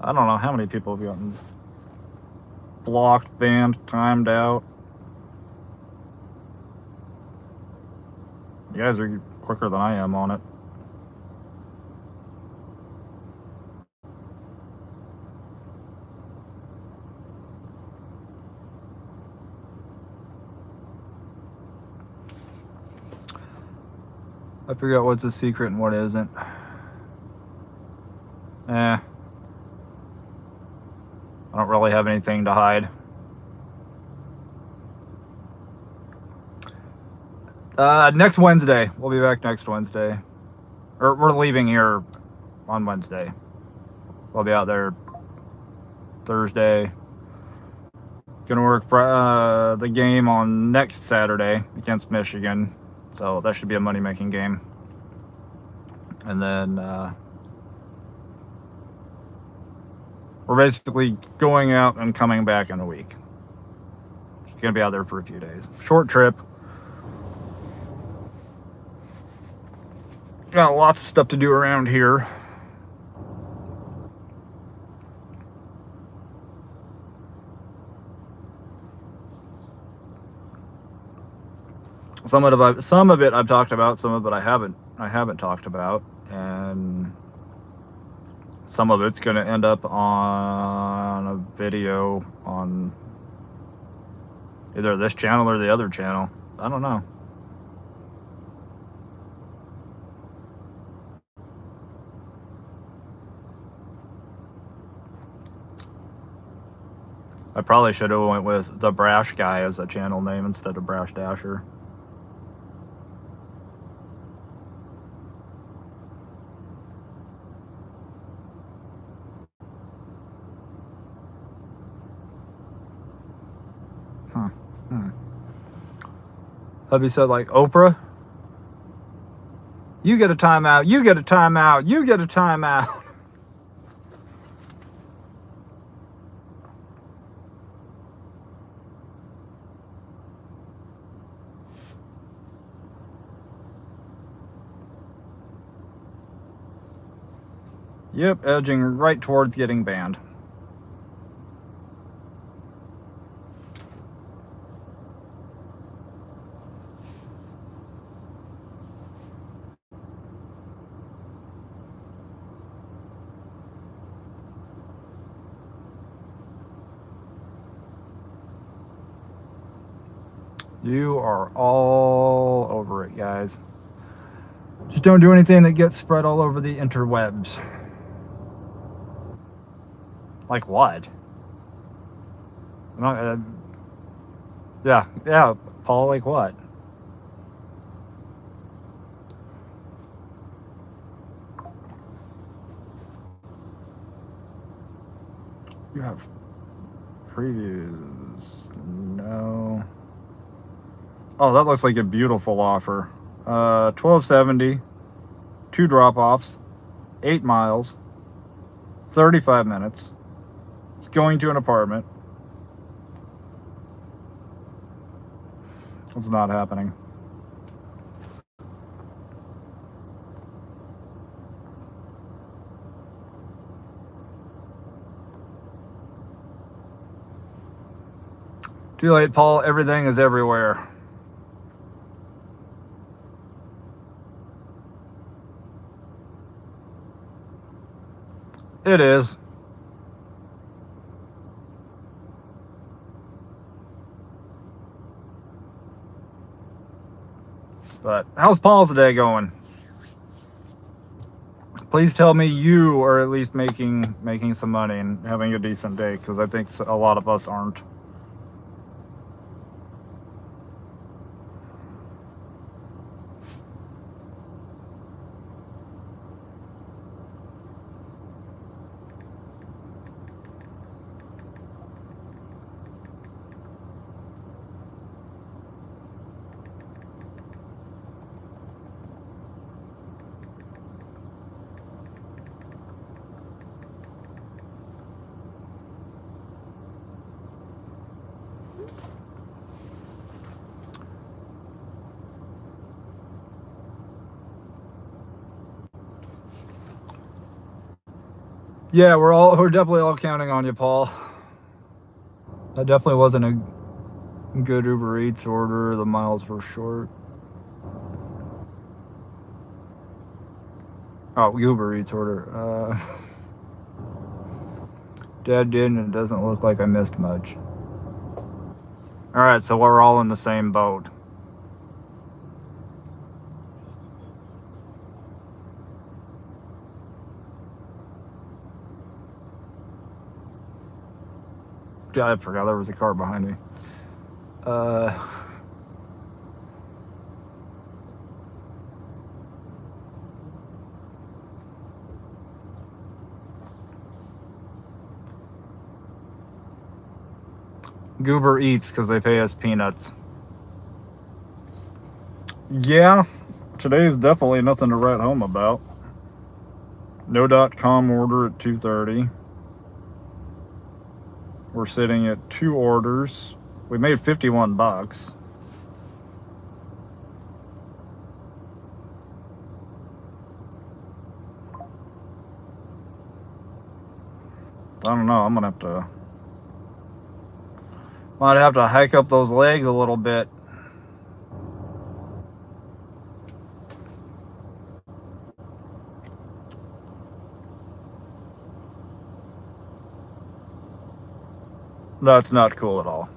I don't know how many people have gotten blocked, banned, timed out. You guys are quicker than I am on it. I figure out what's a secret and what isn't. I don't really have anything to hide. Next Wednesday. We'll be back next Wednesday. Or we're leaving here on Wednesday. We'll be out there Thursday. Gonna work the game on next Saturday against Michigan. So that should be a money-making game. And then we're basically going out and coming back in a week. Gonna be out there for a few days. Short trip. Got lots of stuff to do around here. Some of it I've talked about, some of it I haven't talked about, and some of it's going to end up on a video on either this channel or the other channel. I don't know. I probably should have went with the Brash Guy as a channel name instead of Brash Dasher. Hubby said, like, Oprah, you get a timeout, you get a timeout, you get a timeout. Yep, edging right towards getting banned. You are all over it, guys. Just don't do anything that gets spread all over the interwebs. Like what? Yeah, Paul, like what? You have previews? No. Oh, that looks like a beautiful offer. 1270, 2 drop-offs, 8 miles, 35 minutes. It's going to an apartment. It's not happening. Too late, Paul. Everything is everywhere. It is. But how's Paul's day going? Please tell me you are at least making some money and having a decent day, because I think a lot of us aren't. Yeah, we're definitely all counting on you, Paul. That definitely wasn't a good Uber Eats order. The miles were short. Oh, Uber Eats order. Dad did, and it doesn't look like I missed much. All right, so we're all in the same boat. God, I forgot there was a car behind me. Goober Eats because they pay us peanuts. Yeah, today's definitely nothing to write home about. No.com order at 2:30. We're sitting at 2 orders. We made 51 bucks. I don't know. Might have to hike up those legs a little bit. That's not cool at all.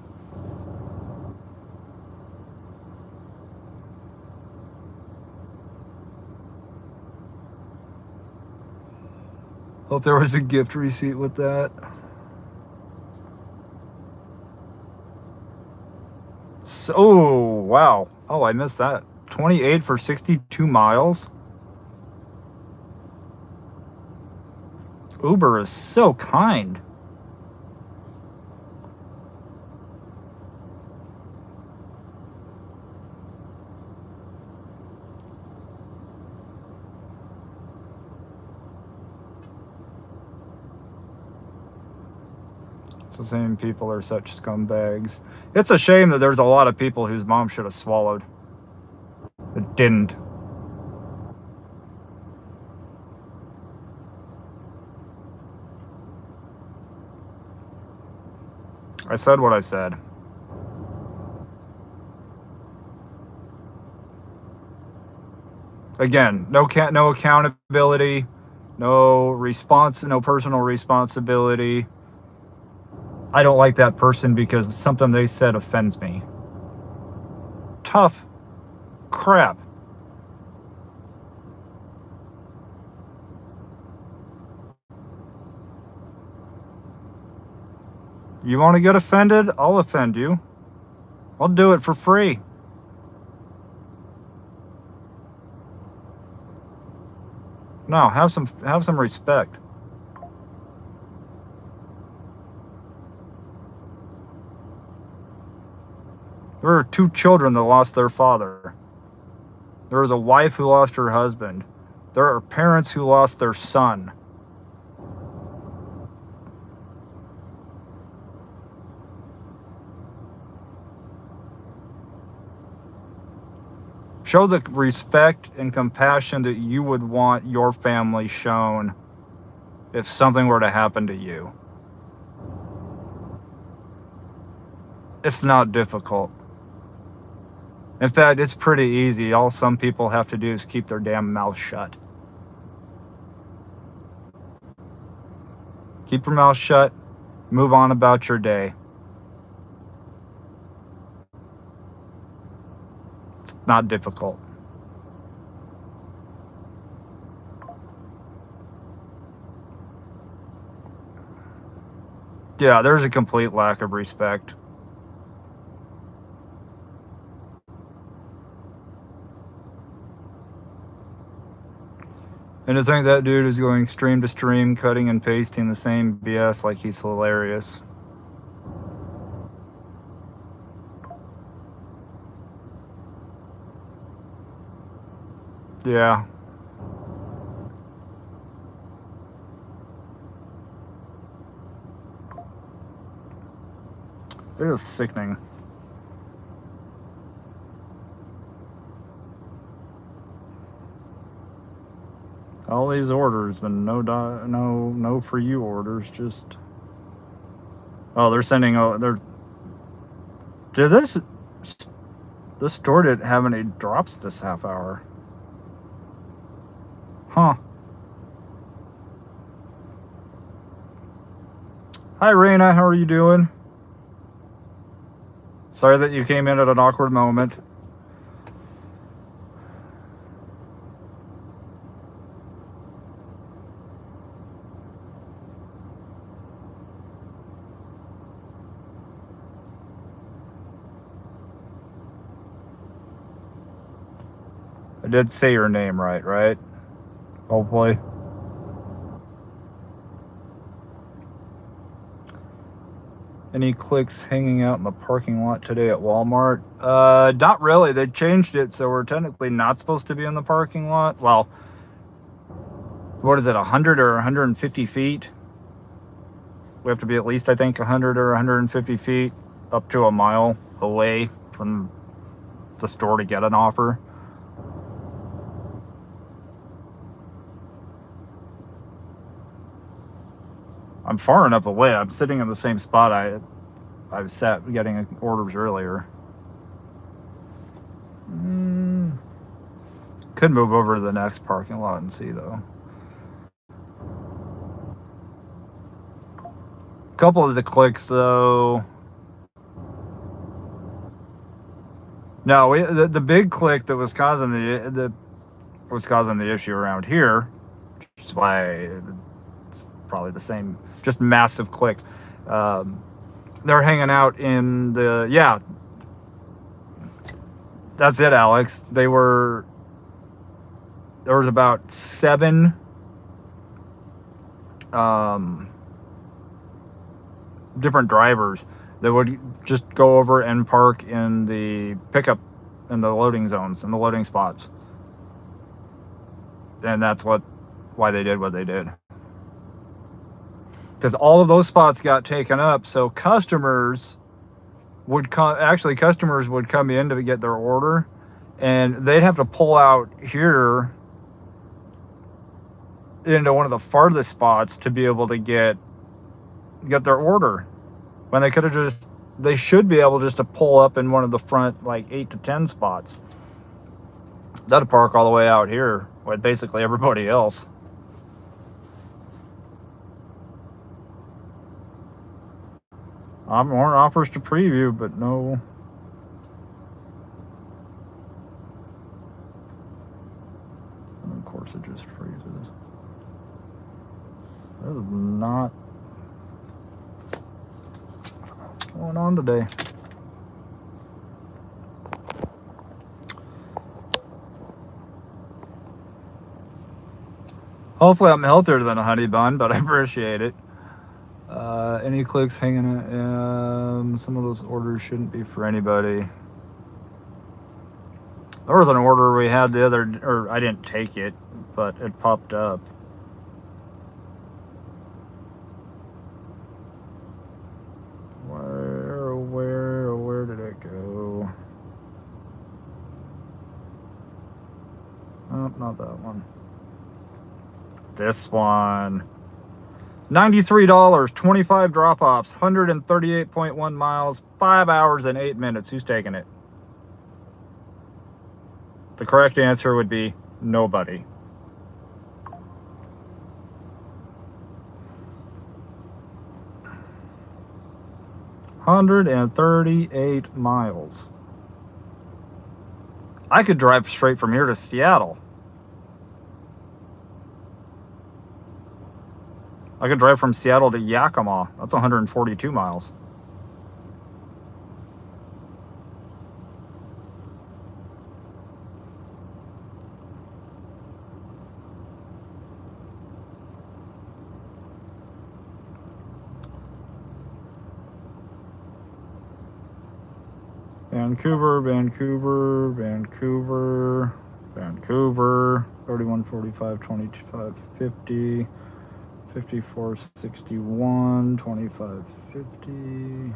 Hope there was a gift receipt with that. So, oh, wow. Oh, I missed that. 28 for 62 miles. Uber is so kind. It's the same people are such scumbags. It's a shame that there's a lot of people whose mom should have swallowed. It didn't. I said what I said. Again, no accountability, no personal responsibility. I don't like that person because something they said offends me. Tough crap. You want to get offended? I'll offend you. I'll do it for free. No, have some respect. There are 2 children that lost their father. There is a wife who lost her husband. There are parents who lost their son. Show the respect and compassion that you would want your family shown if something were to happen to you. It's not difficult. In fact, it's pretty easy. All some people have to do is keep their damn mouth shut. Keep your mouth shut. Move on about your day. It's not difficult. Yeah, there's a complete lack of respect. And to think that dude is going stream to stream, cutting and pasting the same BS like he's hilarious. Yeah. It is sickening. All these orders, and no for you orders. Just they're sending. Did this store didn't have any drops this half hour? Huh. Hi, Raina. How are you doing? Sorry that you came in at an awkward moment. I did say your name right? Hopefully. Any clicks hanging out in the parking lot today at Walmart? Not really. They changed it, so we're technically not supposed to be in the parking lot. Well, what is it, 100 or 150 feet? We have to be at least, I think, 100 or 150 feet up to a mile away from the store to get an offer. I'm far enough away. I'm sitting in the same spot I sat getting orders earlier. Could move over to the next parking lot and see, though. A couple of the clicks, though. No, the big click that was causing the issue around here, which is why it's probably the same, just massive click. They're hanging out in the, yeah, that's it, Alex. There was about 7 different drivers that would just go over and park in the pickup, in the loading zones, in the loading spots. And that's why they did what they did. Because all of those spots got taken up, so customers would come in to get their order, and they'd have to pull out here into one of the farthest spots to be able to get their order, when they should be able just to pull up in one of the front, like 8 to 10 spots. That'd park all the way out here with basically everybody else. More offers to preview, but no. And of course it just freezes. This is not going on today. Hopefully I'm healthier than a honey bun, but I appreciate it. Any clicks hanging out? Some of those orders shouldn't be for anybody. There was an order we had the other, or I didn't take it, but it popped up. Where did it go? Oh, not that one. This one. $93, 25 drop-offs, 138.1 miles, 5 hours and 8 minutes. Who's taking it? The correct answer would be nobody. $138 miles. I could drive straight from here to Seattle. I could drive from Seattle to Yakima. That's 142 miles. Vancouver, Vancouver, Vancouver, Vancouver, 3145, 2550, 5461, 2550.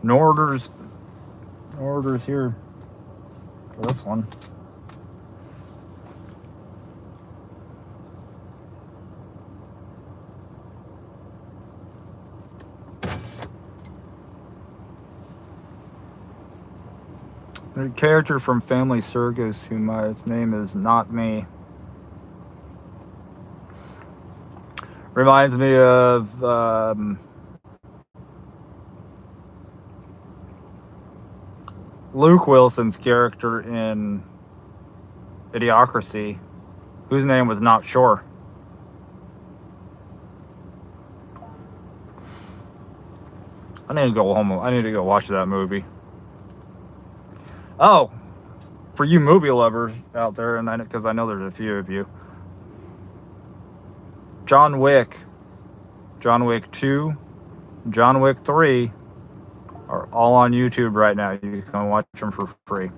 No orders here for this one. A character from Family Circus its name is Not Me. Reminds me of Luke Wilson's character in Idiocracy, whose name was Not Sure. I need to go home. I need to go watch that movie. Oh, for you movie lovers out there, and because I know there's a few of you, John Wick 2, John Wick 3 are all on YouTube right now. You can watch them for free.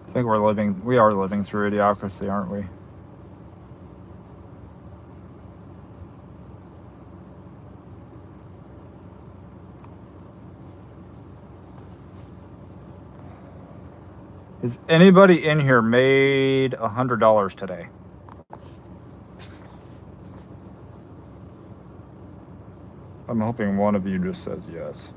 I think we are living through Idiocracy, aren't we? Has anybody in here made $100 today? I'm hoping one of you just says yes.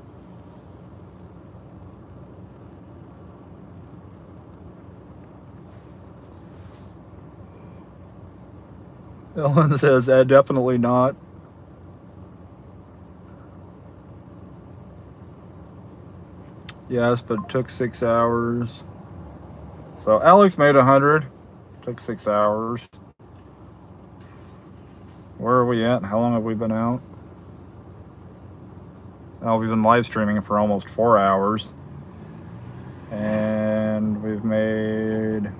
Ellen says, definitely not. Yes, but it took 6 hours. So Alex made 100. Took 6 hours. Where are we at? How long have we been out? Oh, we've been live streaming for almost 4 hours. And we've made...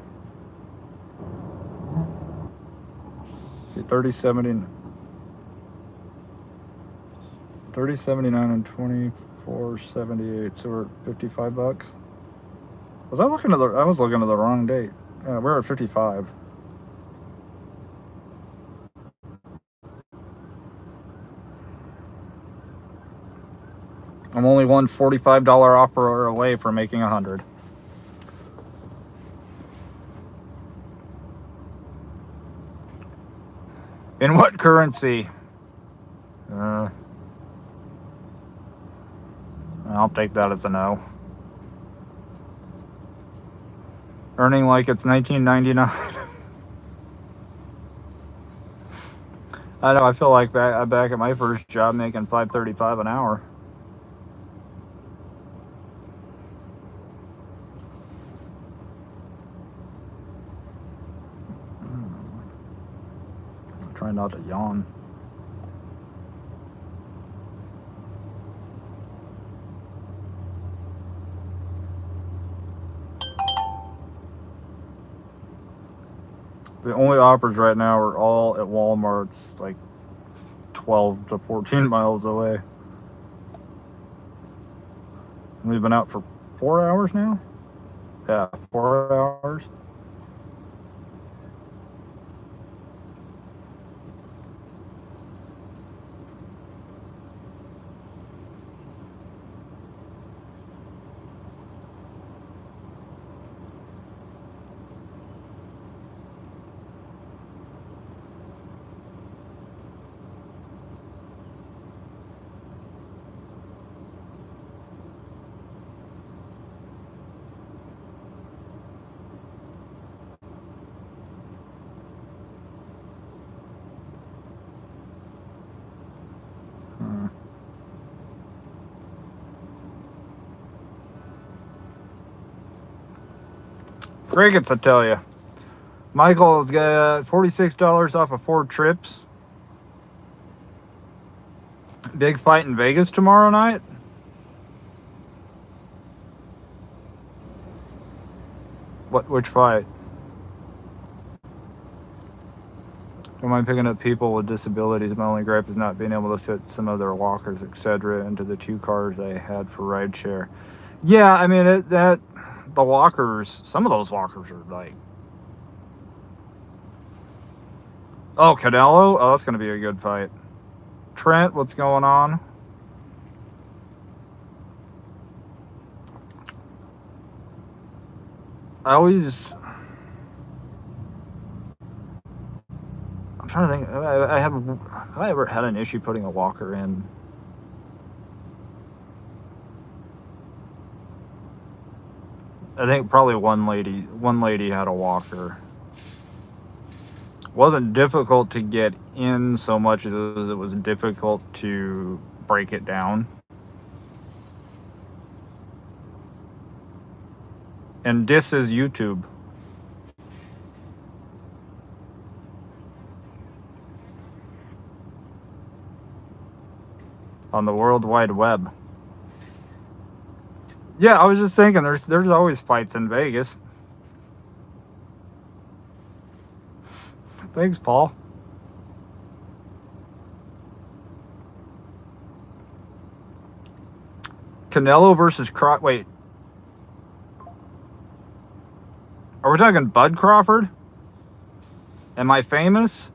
see, 30.79 and 24.78. So we're at 55 bucks. I was looking at the wrong date. Yeah, we're at 55. I'm only one $45 offer away from making 100. In what currency? I'll take that as a no. Earning like it's 1999. I know. I feel like back at my first job making $5.35 an hour. I'm trying not to yawn. The only offers right now are all at Walmarts, like 12 to 14 miles away. We've been out for 4 hours now? Yeah, 4 hours. Crickets, I tell you. Michael's got $46 off of 4 trips. Big fight in Vegas tomorrow night. Which fight? Don't mind picking up people with disabilities. My only gripe is not being able to fit some of their walkers, etc., into the 2 cars I had for rideshare. Yeah, I mean the walkers. Some of those walkers are like. Oh, Canelo. Oh, that's gonna be a good fight. Trent, what's going on? I'm trying to think. Have I ever had an issue putting a walker in? I think probably one lady had a walker. Wasn't difficult to get in so much as it was difficult to break it down. And this is YouTube. On the World Wide Web. Yeah, I was just thinking there's always fights in Vegas. Thanks, Paul. Canelo versus wait. Are we talking Bud Crawford? Am I famous?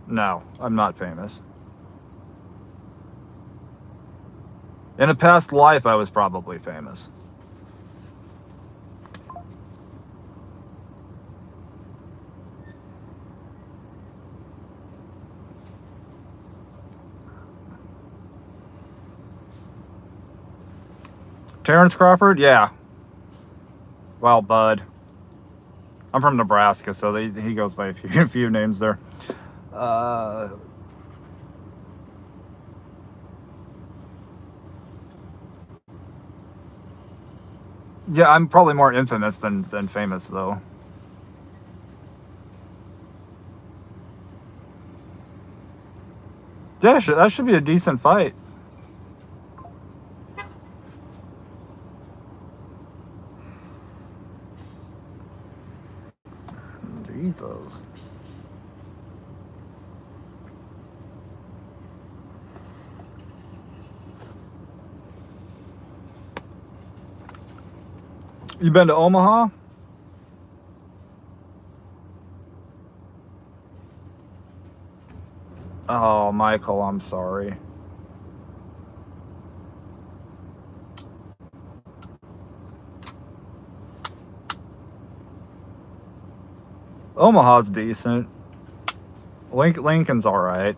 No, I'm not famous. In a past life, I was probably famous. Terrence Crawford? Yeah. Well, Bud. I'm from Nebraska, so he goes by a few names there. Yeah, I'm probably more infamous than famous, though. Yeah, that should be a decent fight. Jesus. You been to Omaha? Oh, Michael, I'm sorry. Omaha's decent. Lincoln's all right.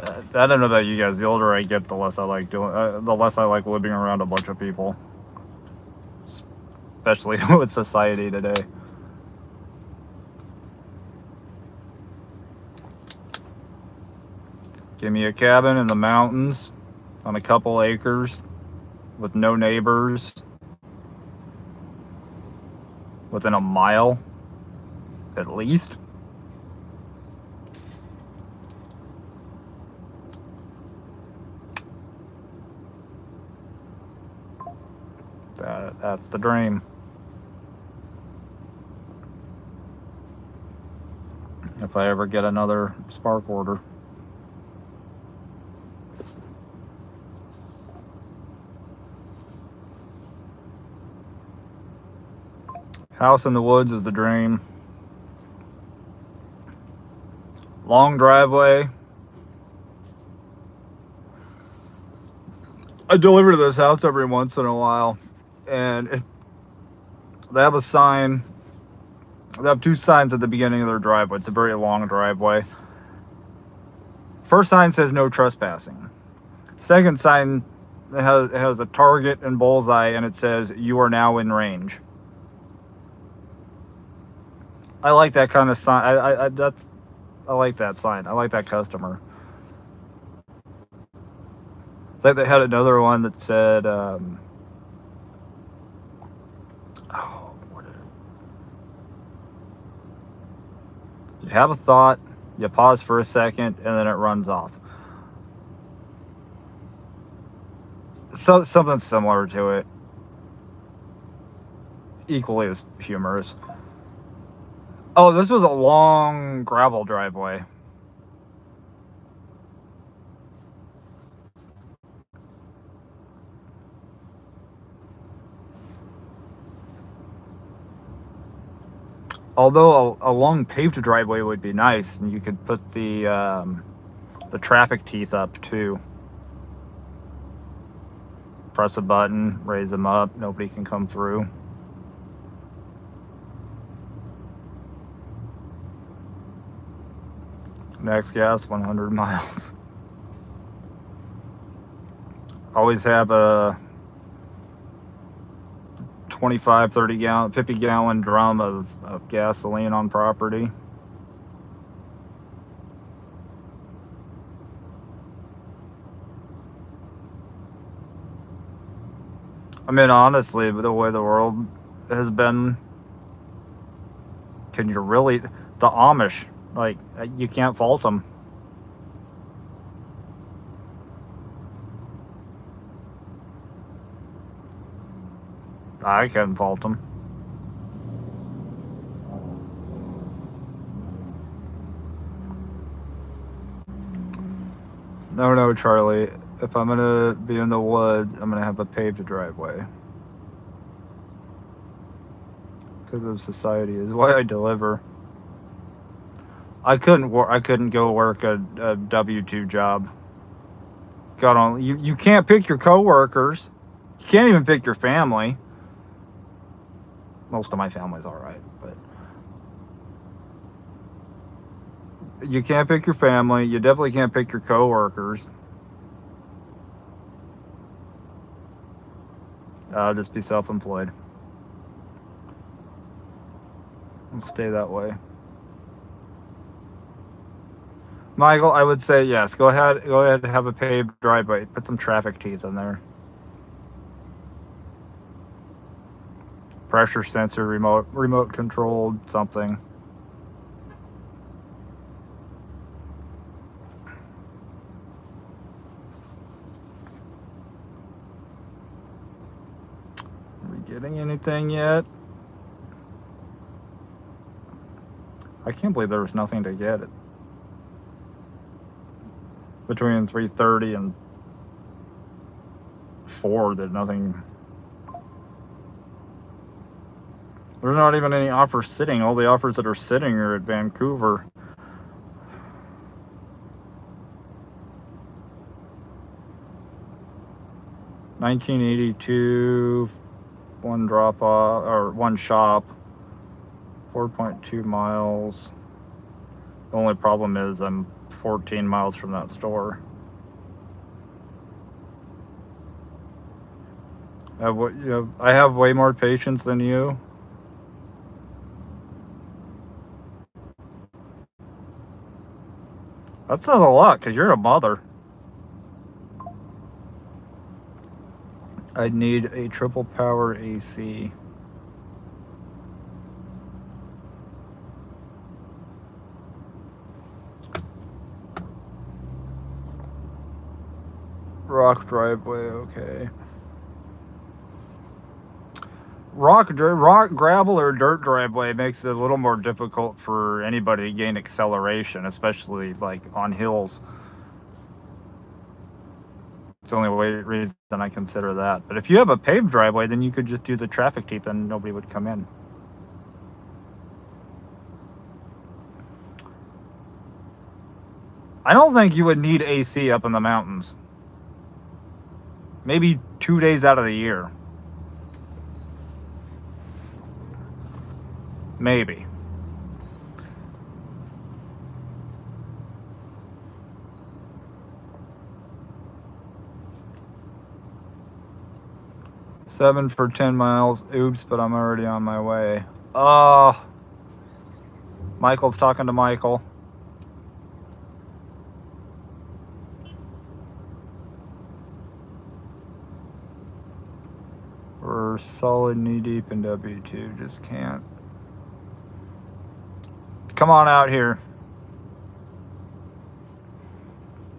I don't know about you guys. The older I get, the less I like doing. The less I like living around a bunch of people, especially with society today. Give me a cabin in the mountains on a couple acres with no neighbors within a mile at least. That's the dream. If I ever get another Spark order. House in the woods is the dream. Long driveway. I deliver to this house every once in a while, and they have a sign. They have two signs at the beginning of their driveway. It's a very long driveway. First sign says no trespassing. Second sign has a target and bullseye, and it says you are now in range. I like that kind of sign. I like that sign. I like that customer. I think they had another one that said, what is it? You have a thought, you pause for a second, and then it runs off. So something similar to it. Equally as humorous. Oh, this was a long gravel driveway. Although a long paved driveway would be nice, and you could put the traffic teeth up too. Press a button, raise them up, nobody can come through. Next gas, 100 miles. Always have a 25, 30 gallon, 50 gallon drum of gasoline on property. I mean, honestly, the way the world has been, can you really, the Amish, like, you can't fault them. I couldn't fault them. No, Charlie. If I'm gonna be in the woods, I'm gonna have a paved driveway. Because of society is why I deliver. I couldn't go work a W-2 job. God only you can't pick your coworkers. You can't even pick your family. Most of my family's all right, but you can't pick your family. You definitely can't pick your coworkers. Just be self-employed. And stay that way. Michael, I would say yes. Go ahead and have a paved driveway. Put some traffic teeth in there. Pressure sensor, remote controlled something. Are we getting anything yet? I can't believe there was nothing to get it. Between 3:30 and 4, there's nothing. There's not even any offers sitting. All the offers that are sitting are at Vancouver. $19.82, one drop off or one shop, 4.2 miles. The only problem is I'm 14 miles from that store. I have way more patience than you. That says a lot, because you're a mother. I need a triple power AC. Rock driveway, okay. Rock, gravel, or dirt driveway makes it a little more difficult for anybody to gain acceleration, especially like on hills. It's the only reason I consider that. But if you have a paved driveway, then you could just do the traffic tape and nobody would come in. I don't think you would need AC up in the mountains. Maybe 2 days out of the year. Maybe. Seven for 10 miles. Oops, but I'm already on my way. Oh. Michael's talking to Michael. We're solid knee deep in W2. Just can't. Come on out here.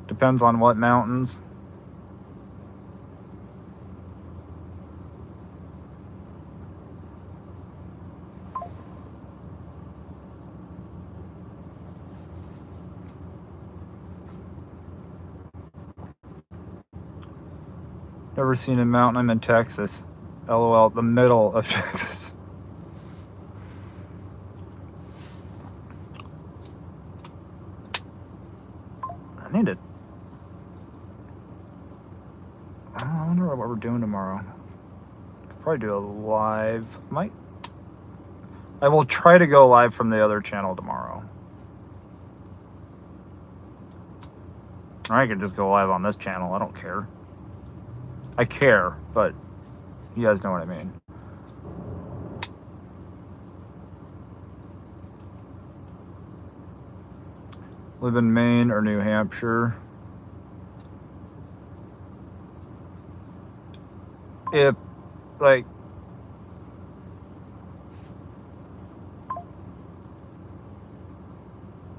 Depends on what mountains. Never seen a mountain. I'm in Texas. LOL, the middle of Texas. I need it. I wonder what we're doing tomorrow. Could probably do a live. I will try to go live from the other channel tomorrow. Or I could just go live on this channel. I don't care. I care, but you guys know what I mean. Live in Maine or New Hampshire. If, like,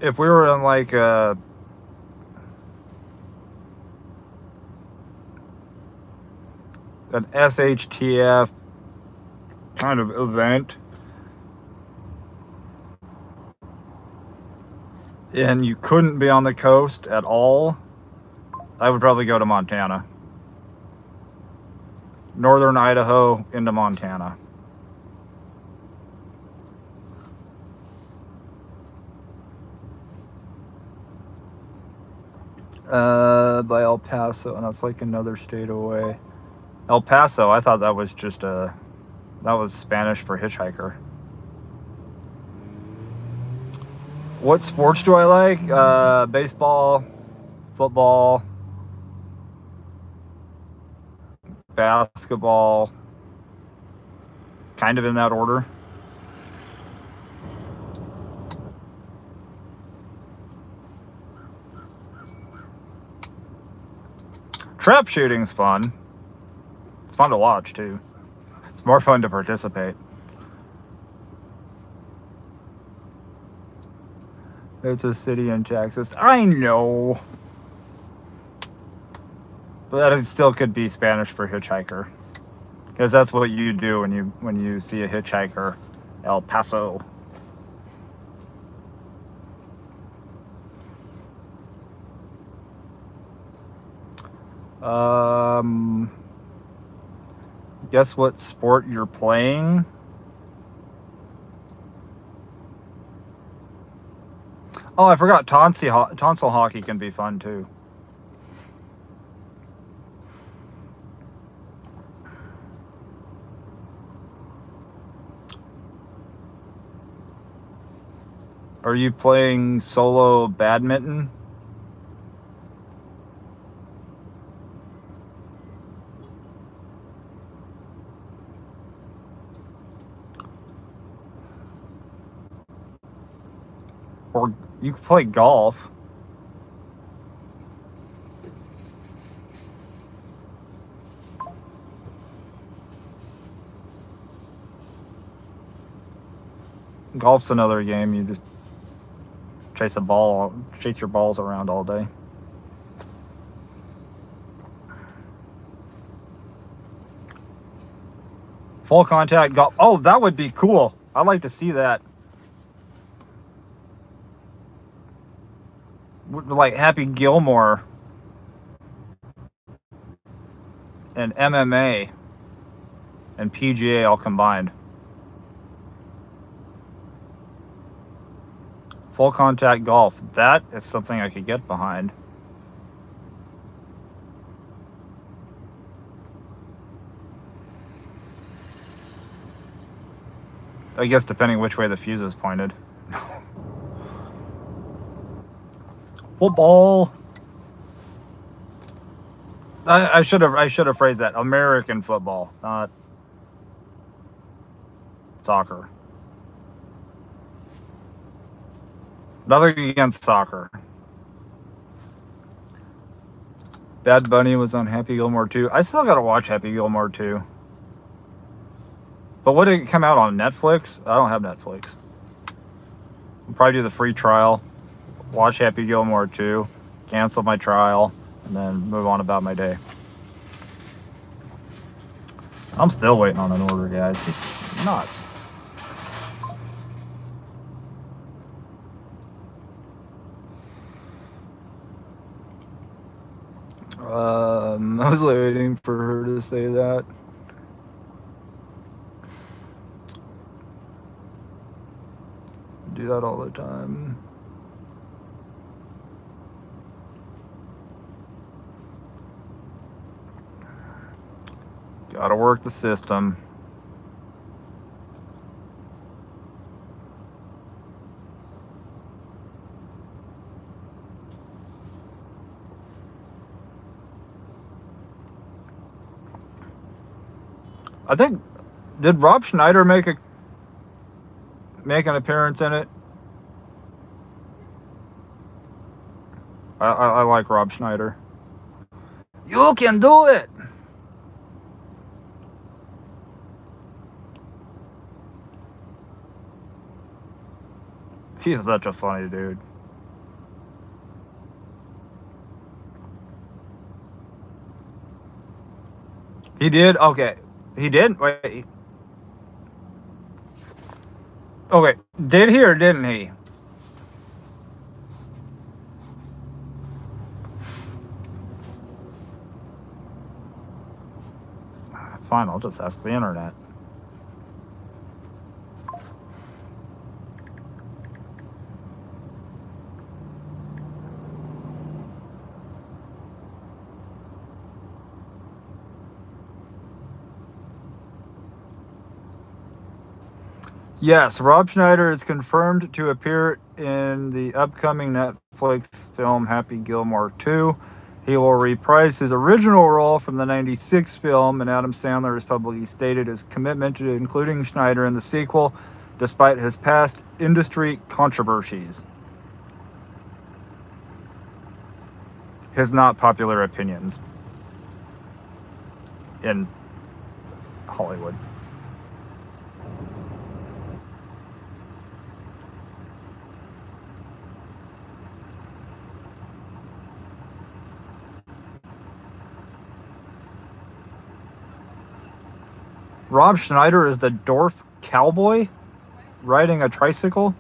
if we were in like a an SHTF kind of event and you couldn't be on the coast at all, I would probably go to Montana. Northern Idaho into Montana. By El Paso, and that's like another state away. El Paso, I thought that was just that was Spanish for hitchhiker. What sports do I like? Baseball, football, basketball, kind of in that order. Trap shooting's fun. It's fun to watch too. It's more fun to participate. It's a city in Texas. I know. But that still could be Spanish for hitchhiker. Because that's what you do when you see a hitchhiker. El Paso. Guess what sport you're playing? Oh, I forgot tonsil hockey can be fun too. Are you playing solo badminton? You could play golf. Golf's another game. You just chase your balls around all day. Full contact golf. Oh, that would be cool. I'd like to see that. Like Happy Gilmore and MMA and PGA all combined. Full contact golf. That is something I could get behind. I guess depending which way the fuse is pointed. Football. I should have phrased that. American football, not soccer. Nothing against soccer. Bad Bunny was on Happy Gilmore 2. I still gotta watch Happy Gilmore 2. But would it come out on Netflix? I don't have Netflix. I'll probably do the free trial, watch Happy Gilmore 2, cancel my trial, and then move on about my day. I'm still waiting on an order, guys. It's nuts. I was waiting for her to say that. Do that all the time. Gotta work the system. I think, did Rob Schneider make an appearance in it? I like Rob Schneider. You can do it. He's such a funny dude. He did? Okay. He did? Wait. Okay. Did he or didn't he? Fine, I'll just ask the internet. Yes, Rob Schneider is confirmed to appear in the upcoming Netflix film Happy Gilmore 2. He will reprise his original role from the 96 film, and Adam Sandler has publicly stated his commitment to including Schneider in the sequel, despite his past industry controversies. His not popular opinions in Hollywood. Rob Schneider is the dwarf cowboy riding a tricycle.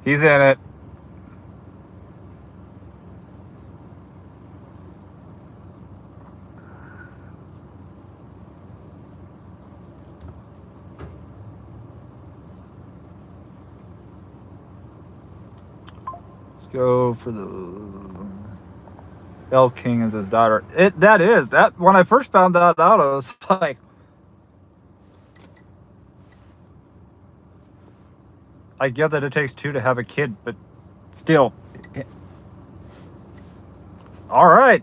He's in it. Let's go for the Elle King is his daughter. That when I first found that out, I was like, I get that it takes two to have a kid, but still, All right.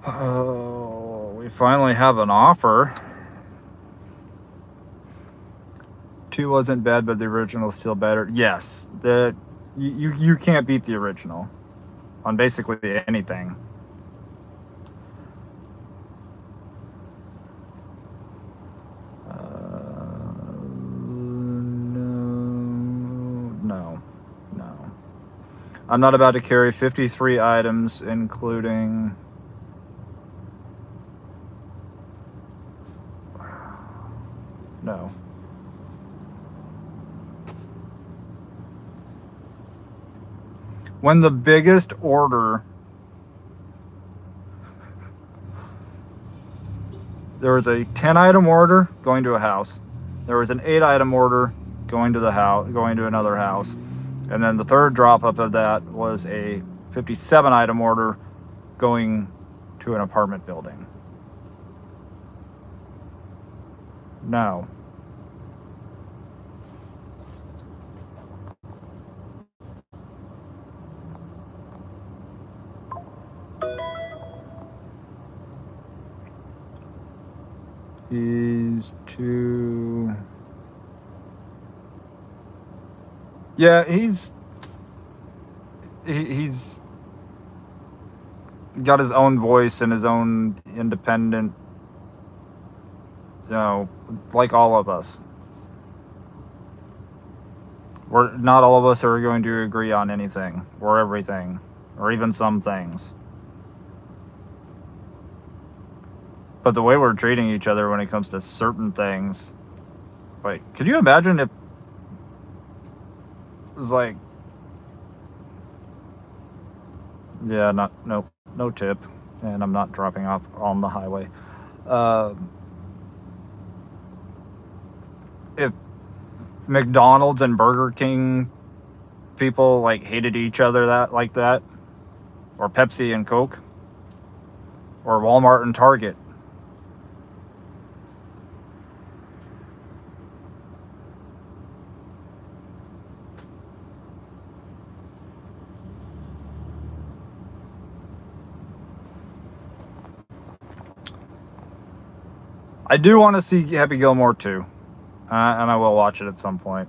Oh, we finally have an offer. 2 wasn't bad, but the original is still better. Yes, you can't beat the original on basically anything. No. I'm not about to carry 53 items, including... No. When the biggest order... There was a 10-item order going to a house. There was an 8-item order going to another house. And then the third drop up of that was a 57-item order going to an apartment building. No. He's too... Yeah, he's got his own voice and his own independent, like all of us. Not all of us are going to agree on anything or everything or even some things. But the way we're treating each other when it comes to certain things, like, could you imagine if it was like, yeah, no tip, and I'm not dropping off on the highway. If McDonald's and Burger King people like hated each other like that, or Pepsi and Coke, or Walmart and Target. I do want to see Happy Gilmore 2, and I will watch it at some point.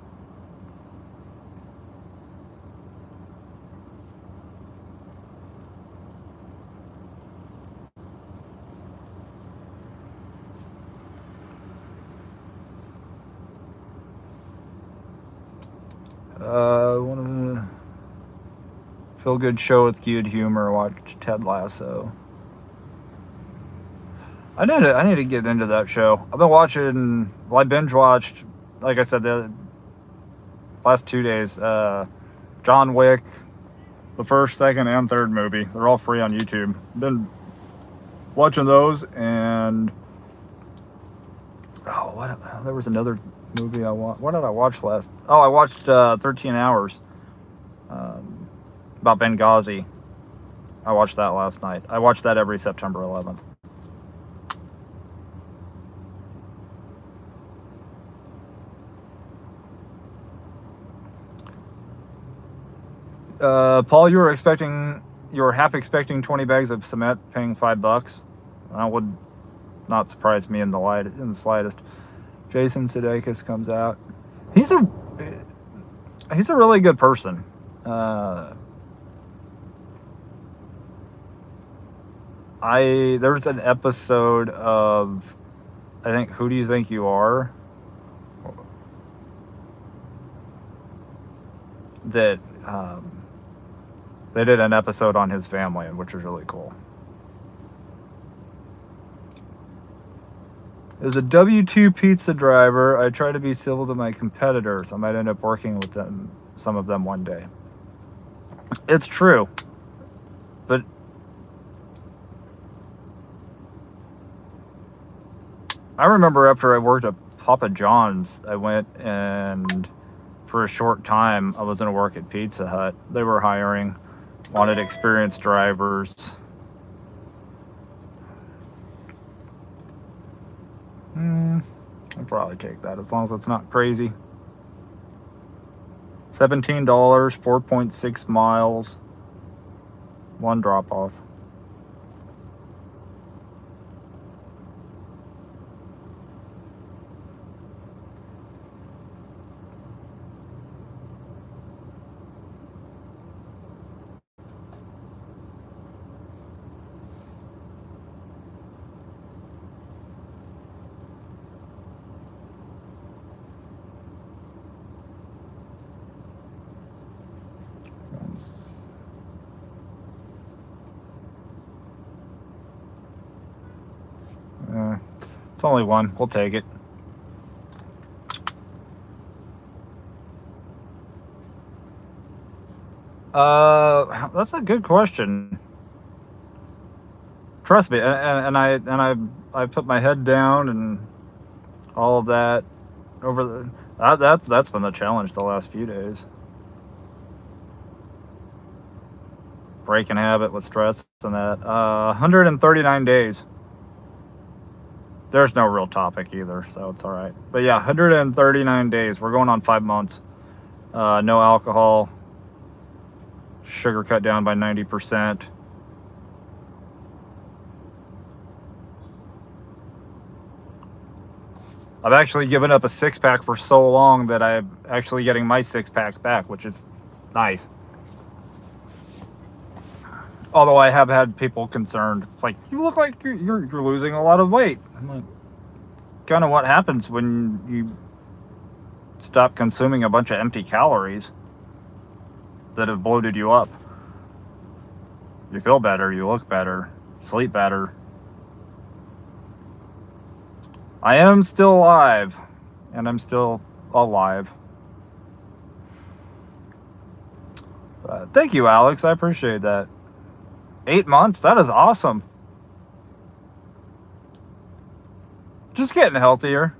One of the feel-good show with cute humor. Watch Ted Lasso. I need to get into that show. I've been watching. Well, I binge watched, like I said, the last 2 days. John Wick, the first, second, and third movie. They're all free on YouTube. Been watching those, and there was another movie I watched. What did I watch last? Oh, I watched 13 Hours about Benghazi. I watched that last night. I watched that every September 11th. Paul, you were half expecting 20 bags of cement, paying $5. That would not surprise me in the slightest. Jason Sudeikis comes out. He's a really good person. There's an episode of, I think, Who Do You Think You Are? That they did an episode on his family, which was really cool. As a W-2 pizza driver, I try to be civil to my competitors. I might end up working with some of them one day. It's true. But I remember after I worked at Papa John's, I went and for a short time, I was going to work at Pizza Hut. They were hiring, wanted experienced drivers. I'll probably take that as long as it's not crazy. $17, 4.6 miles, 1 drop off. It's only 1. We'll take it. That's a good question. Trust me, and I put my head down and all of that over the that's been the challenge the last few days. Breaking habit with stress and that. 139 days. There's no real topic either, so it's all right. But yeah, 139 days. We're going on 5 months. No alcohol. Sugar cut down by 90%. I've actually given up a 6-pack for so long that I'm actually getting my 6-pack back, which is nice. Although I have had people concerned. It's like, you look like you're losing a lot of weight. I'm like, kind of what happens when you stop consuming a bunch of empty calories that have bloated you up. You feel better, you look better, sleep better. I am still alive, and I'm still alive. Thank you, Alex. I appreciate that. 8 months? That is awesome. Just getting healthier.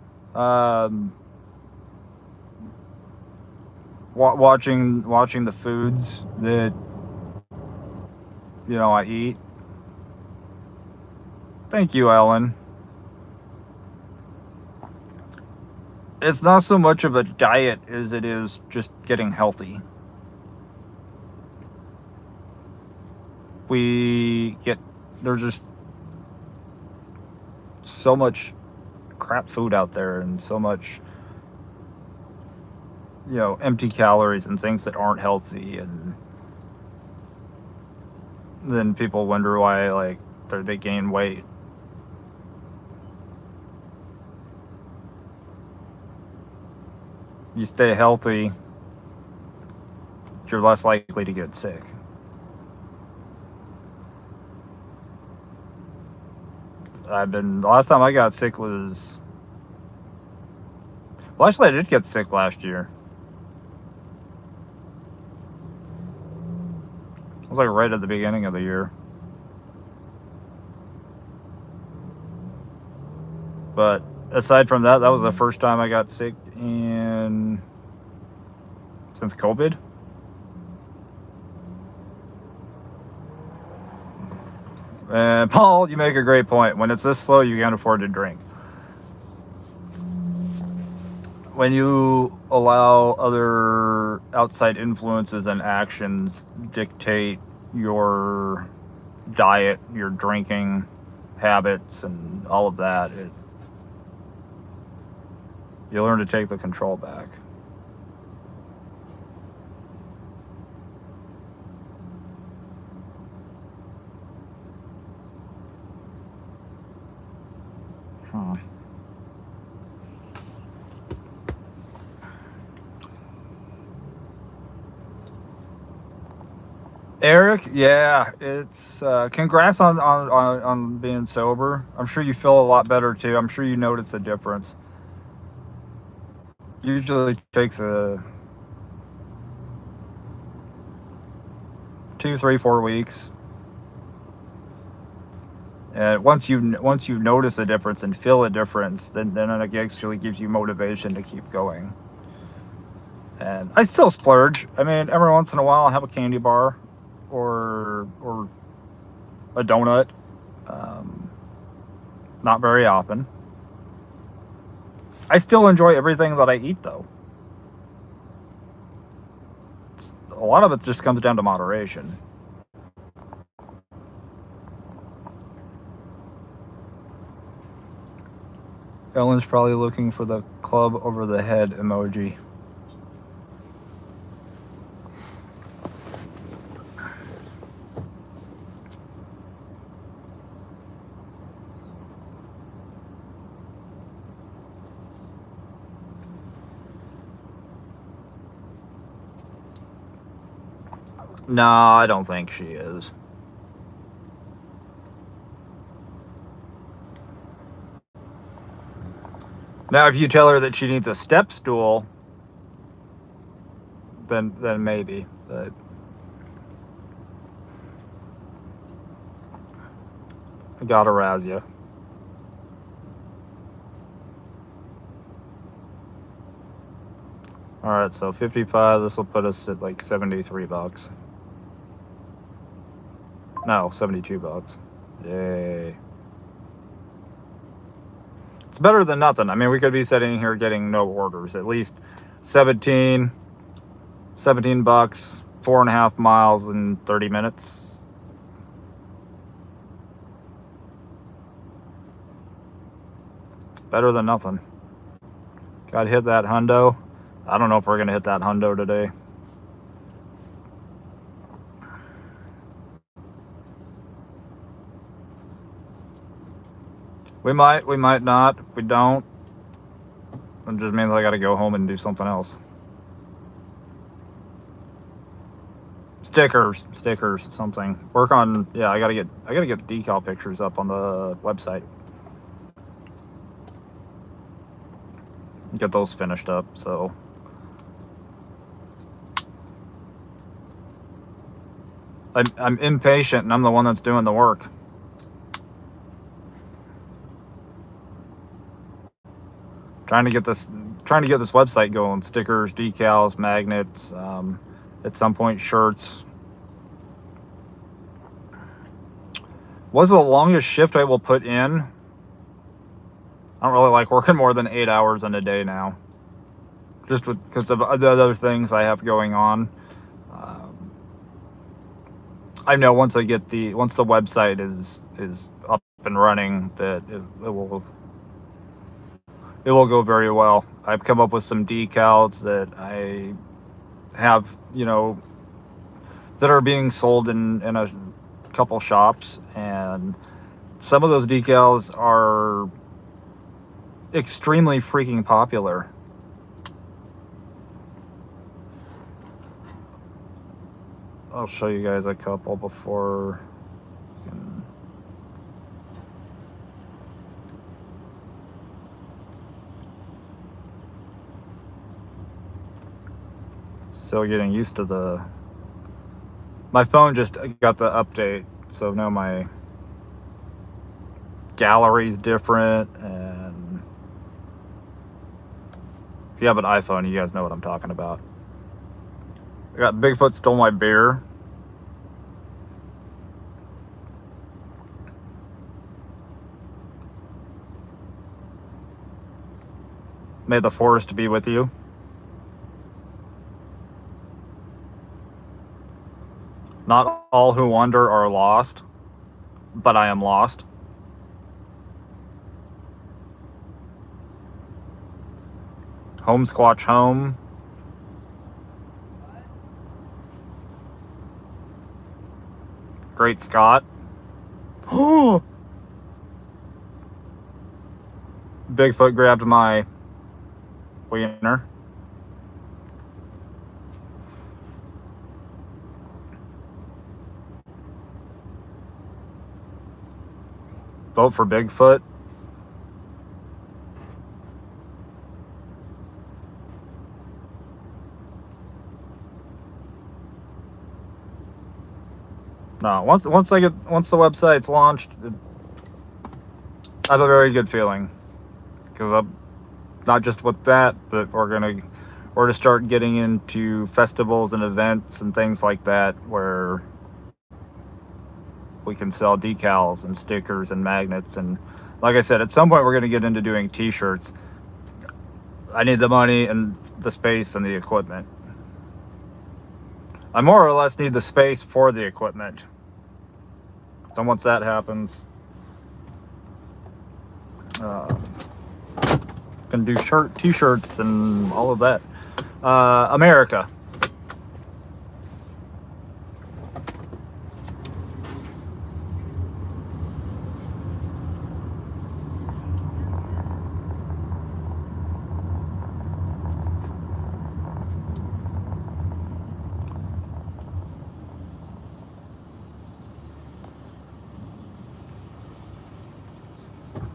Watching the foods that I eat. Thank you, Ellen. It's not so much of a diet as it is just getting healthy. There's just so much crap food out there and so much empty calories and things that aren't healthy, and then people wonder why they gain weight. You stay healthy, you're less likely to get sick. The last time I got sick was, well, actually I did get sick last year. It was right at the beginning of the year. But aside from that, that was the first time I got sick since COVID. And Paul, you make a great point. When it's this slow, you can't afford to drink. When you allow other outside influences and actions dictate your diet, your drinking habits, and all of that, you learn to take the control back. Eric, yeah, it's congrats on being sober. I'm sure you feel a lot better too. I'm sure you notice a difference. Usually takes 2, 3, 4 weeks. And once you notice a difference and feel a difference, then it actually gives you motivation to keep going. And I still splurge. I mean, every once in a while, I'll have a candy bar or a donut. Not very often. I still enjoy everything that I eat, though. a lot of it just comes down to moderation. Ellen's probably looking for the club over the head emoji. No, I don't think she is. Now, if you tell her that she needs a step stool, then maybe. But I gotta razz you. All right, so 55. This will put us at like $73. No, $72. Yay. It's better than nothing. I mean, we could be sitting here getting no orders. At least 17 bucks, 4.5 miles in 30 minutes. Better than nothing. Gotta hit that hundo. I don't know if we're gonna hit that hundo today. We might not. If we don't, it just means I gotta go home and do something else. Stickers, something. Work on, yeah, I gotta get decal pictures up on the website. Get those finished up, so. I'm impatient and I'm the one that's doing the work. Trying to get this website going. Stickers, decals, magnets, at some point shirts. What's the longest shift I will put in? I don't really like working more than 8 hours in a day now. Just because of the other things I have going on. I know once the website is up and running, that it will go very well. I've come up with some decals that I have, that are being sold in a couple shops, and some of those decals are extremely freaking popular. I'll show you guys a couple before. Still getting used to my phone just got the update, so now my gallery's different, and if you have an iPhone, you guys know what I'm talking about. I got Bigfoot Stole My Beer. May the forest be with you. Not all who wander are lost, but I am lost. Home Squatch Home. Great Scott. Bigfoot grabbed my wiener. Vote for Bigfoot. No, once the website's launched, I have a very good feeling, because I'm not just with that, but we're to start getting into festivals and events and things like that, where we can sell decals and stickers and magnets, and like I said, at some point we're going to get into doing t-shirts. I need the money and the space and the equipment. I more or less need the space for the equipment. So once that happens, can do t-shirts and all of that. America.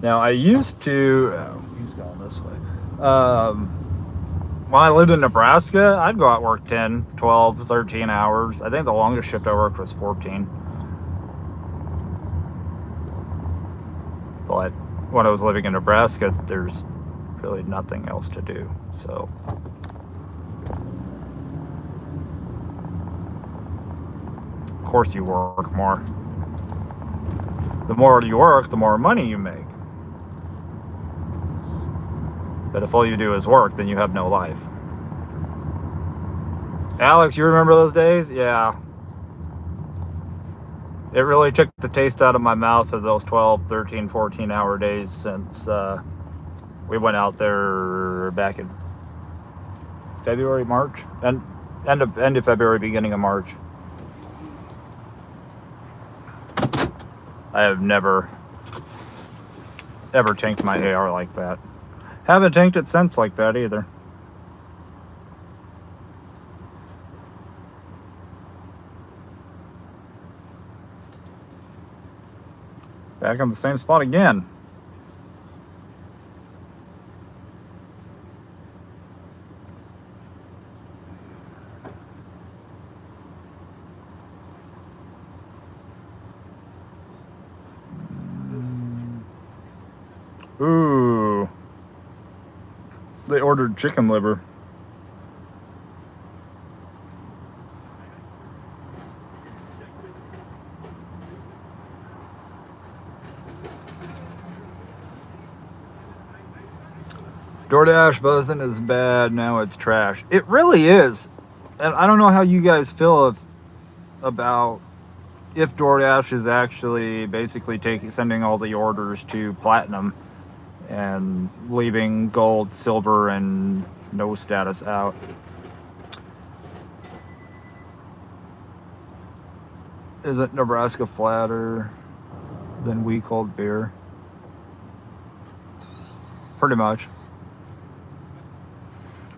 Now, I used to... Oh, he's going this way. When I lived in Nebraska, I'd go out work 10, 12, 13 hours. I think the longest shift I worked was 14. But when I was living in Nebraska, there's really nothing else to do. So... Of course you work more. The more you work, the more money you make. But if all you do is work, then you have no life. Alex, you remember those days? Yeah. It really took the taste out of my mouth of those 12, 13, 14-hour days since we went out there back in February, March? End of February, beginning of March. I have never, ever tanked my AR like that. Haven't tanked it since like that either. Back on the same spot again. Ooh. They ordered chicken liver. DoorDash buzzing is bad, now it's trash. It really is. And I don't know how you guys feel about if DoorDash is actually basically sending all the orders to platinum and leaving gold, silver, and no status out. Isn't Nebraska flatter than we cold beer? Pretty much.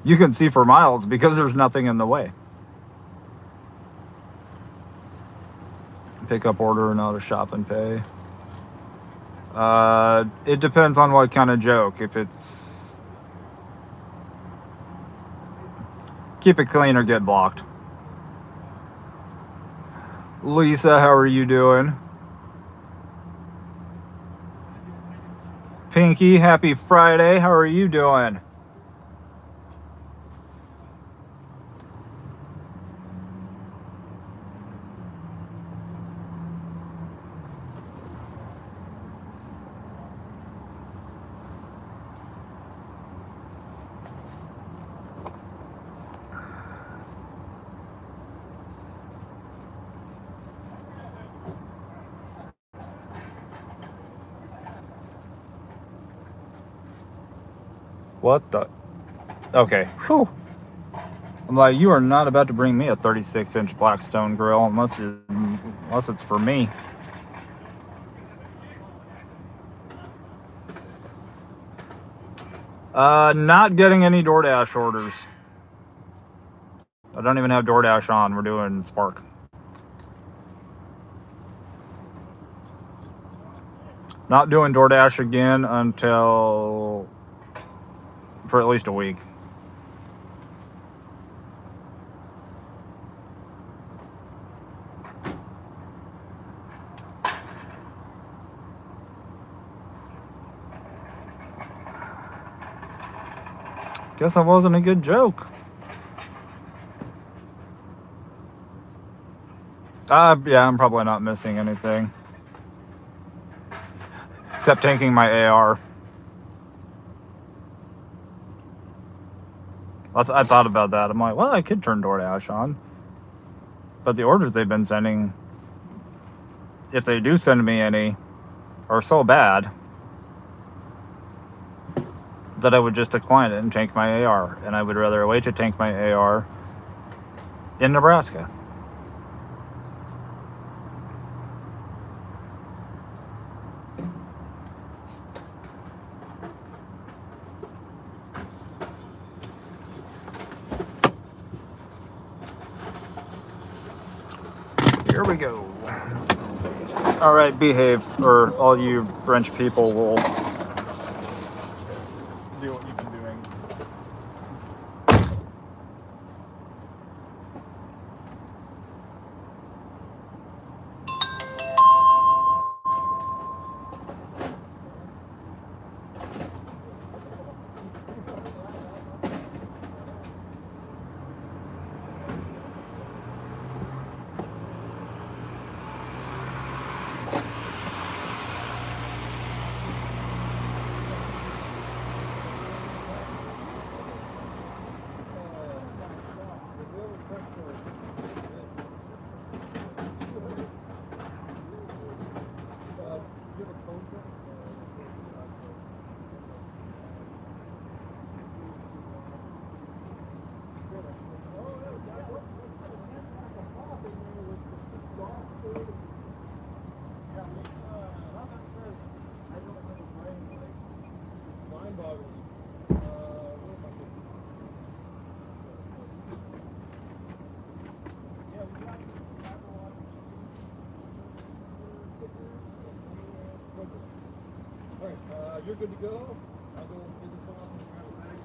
You can see for miles because there's nothing in the way. Pick up order, not a shop and pay. It depends on what kind of joke. If it's keep it clean or get blocked. Lisa, how are you doing? Pinky, happy Friday. How are you doing? What the? Okay. Whew. I'm like, you are not about to bring me a 36-inch Blackstone grill unless it's for me. Not getting any DoorDash orders. I don't even have DoorDash on. We're doing Spark. Not doing DoorDash again until for at least a week. Guess that wasn't a good joke. Yeah, I'm probably not missing anything. Except tanking my AR. I thought about that. I'm like, well, I could turn DoorDash on. But the orders they've been sending, if they do send me any, are so bad that I would just decline it and tank my AR. And I would rather wait to tank my AR in Nebraska. Here we go. All right, behave, or all you French people will do what you've been doing. You're good to go. I'll go get this off and grab a bag.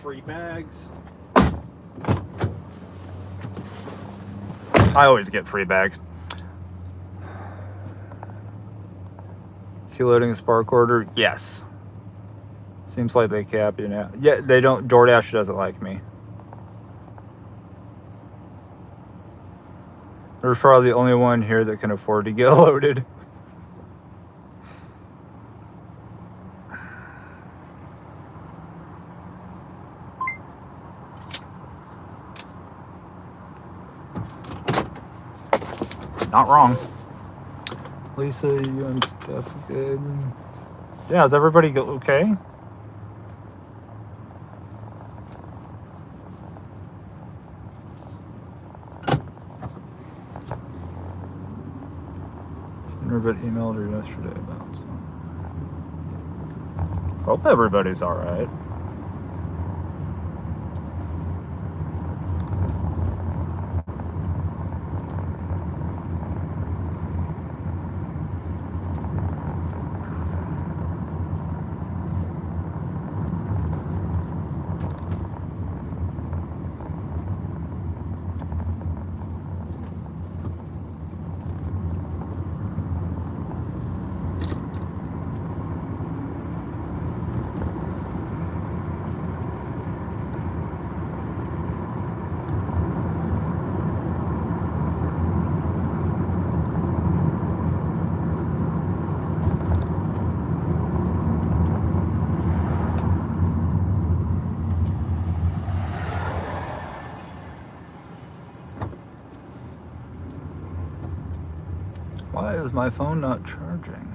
Free bags. I always get free bags. Is he loading a Spark order? Yes. Seems like they cap you now. Yeah, they don't. DoorDash doesn't like me. We're probably the only one here that can afford to get loaded. Not wrong. Lisa, you and Steph good. Yeah, is everybody okay? Everybody emailed her yesterday about some. Hope everybody's alright. Why is my phone not charging?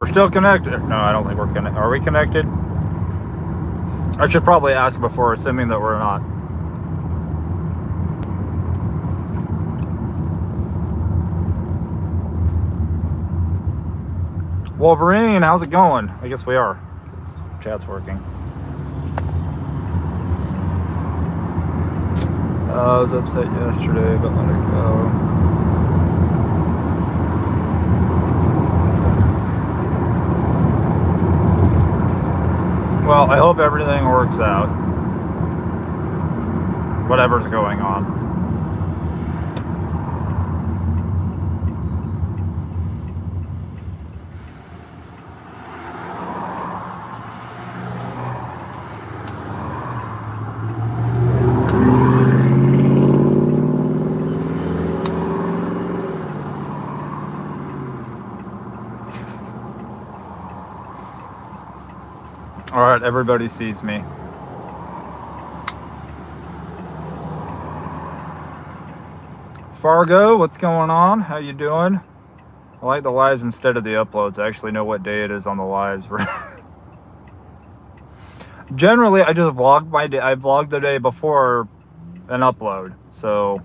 We're still connected. No, I don't think we're connected. Are we connected? I should probably ask before, assuming that we're not. Wolverine, how's it going? I guess we are. Chat's working. I was upset yesterday, but let it go. Well, I hope everything works out. Whatever's going on. All right, everybody sees me. Fargo, what's going on? How you doing? I like the lives instead of the uploads. I actually know what day it is on the lives. Generally, I just vlog my day. I vlog the day before an upload. So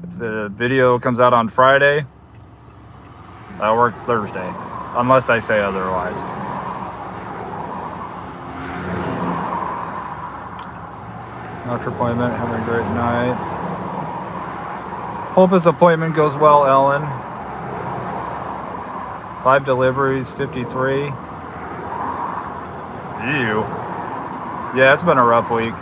if the video comes out on Friday, I work Thursday, unless I say otherwise. Doctor appointment, having a great night. Hope his appointment goes well, Ellen. 5 deliveries, 53. Ew. Yeah, it's been a rough week.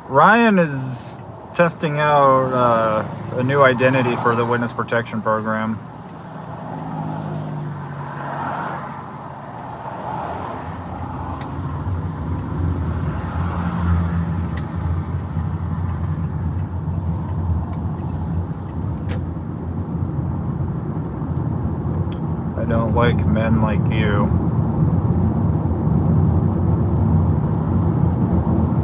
Ryan is testing out a new identity for the witness protection program. I don't like men like you.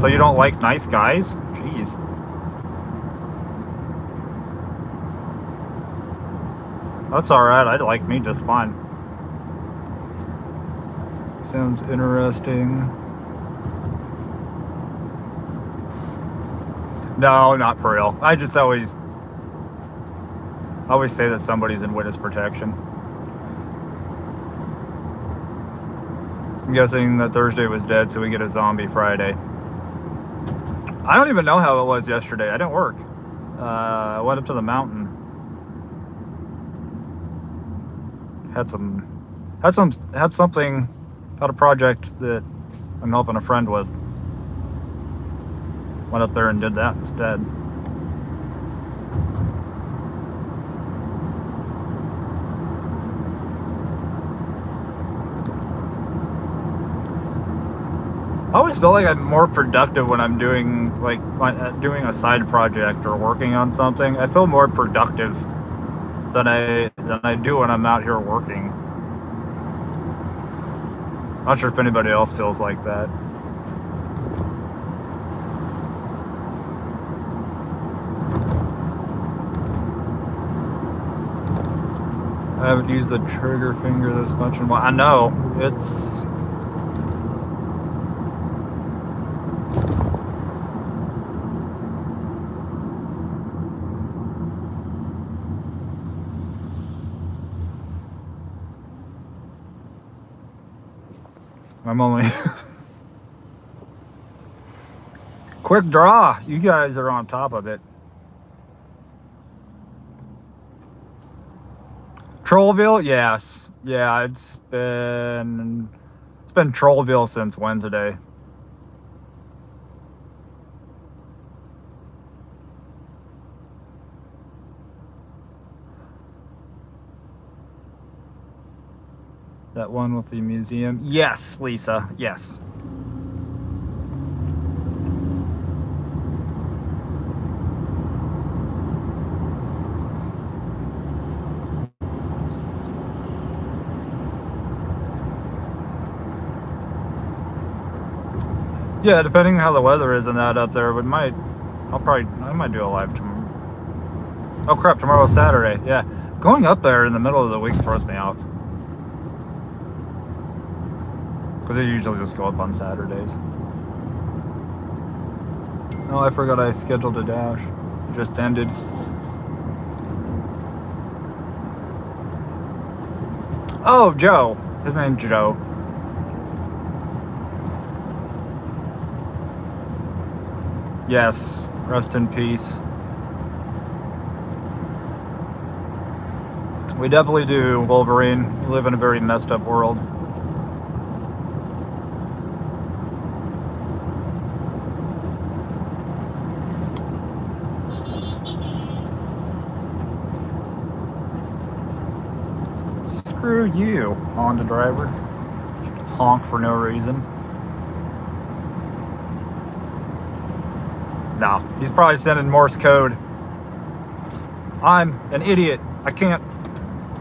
So you don't like nice guys? Jeez. That's alright, I'd like me just fine. Sounds interesting. No, not for real. I just always say that somebody's in witness protection. I'm guessing that Thursday was dead, so we get a zombie Friday. I don't even know how it was yesterday. I didn't work. I went up to the mountain. Had a project that I'm helping a friend with. Went up there and did that instead. I always feel like I'm more productive when I'm doing a side project or working on something. I feel more productive than I do when I'm out here working. Not sure if anybody else feels like that. I haven't used the trigger finger this much in a while. I know, it's... I'm only quick draw. You guys are on top of it. Trollville, yes. Yeah, it's been Trollville since Wednesday. That one with the museum. Yes, Lisa. Yes. Yeah, depending on how the weather is and that up there, I might do a live tomorrow. Oh crap, tomorrow's Saturday. Yeah. Going up there in the middle of the week throws me off. Because they usually just go up on Saturdays. Oh, I forgot I scheduled a dash. It just ended. Oh, Joe. His name's Joe. Yes. Rest in peace. We definitely do, Wolverine. We live in a very messed up world. Screw you, Honda driver. Honk for no reason. No, he's probably sending Morse code. I'm an idiot. I can't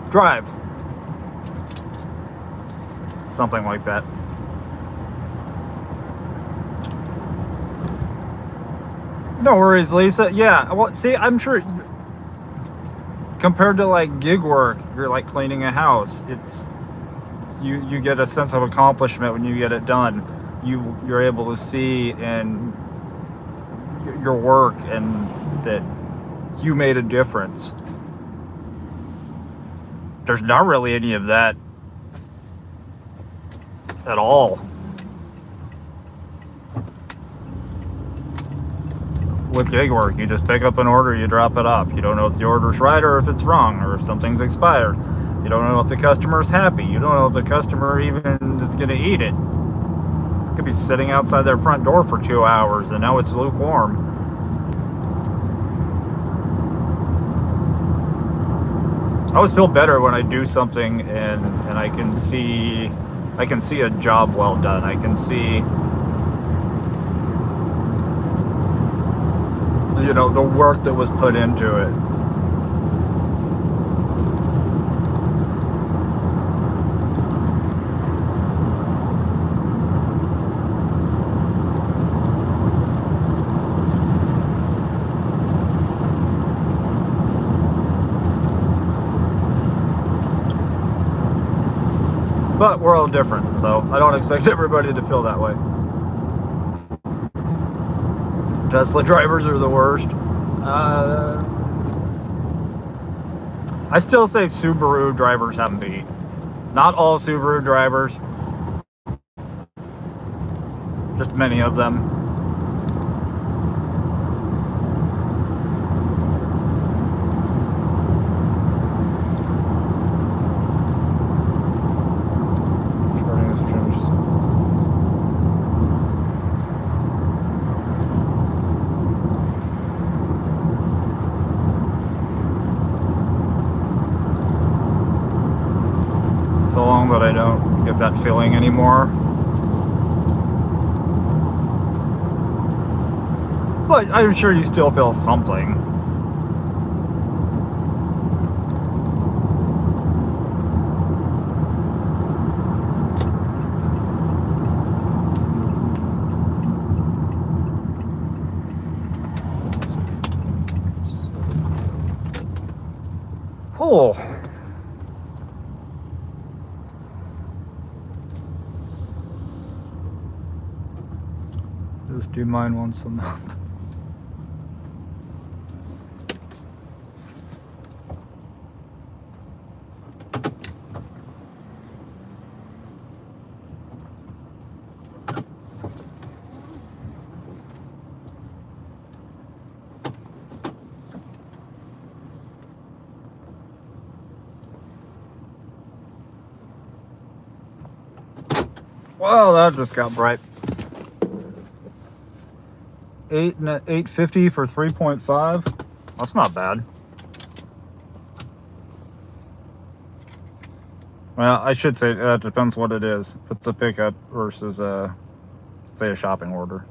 drive. Something like that. No worries, Lisa. Yeah, well, see, I'm sure compared to like gig work, you're like cleaning a house. It's you get a sense of accomplishment when you get it done. You're able to see in your work and that you made a difference. There's not really any of that at all with gig work. You just pick up an order, you drop it off. You don't know if the order's right or if it's wrong or if something's expired. You don't know if the customer's happy. You don't know if the customer even is going to eat it. It could be sitting outside their front door for 2 hours and now it's lukewarm. I always feel better when I do something and I can see a job well done. I can see, you know, the work that was put into it. But we're all different, so I don't expect everybody to feel that way. Tesla drivers are the worst. I still say Subaru drivers have them beat. Not all Subaru drivers, just many of them. So long that I don't get that feeling anymore. But I'm sure you still feel something. Cool. Just do mine once a month. Well, that just got bright. 850 for 3.5. That's not bad. Well, I should say that depends what it is. If it's a pickup versus say a shopping order.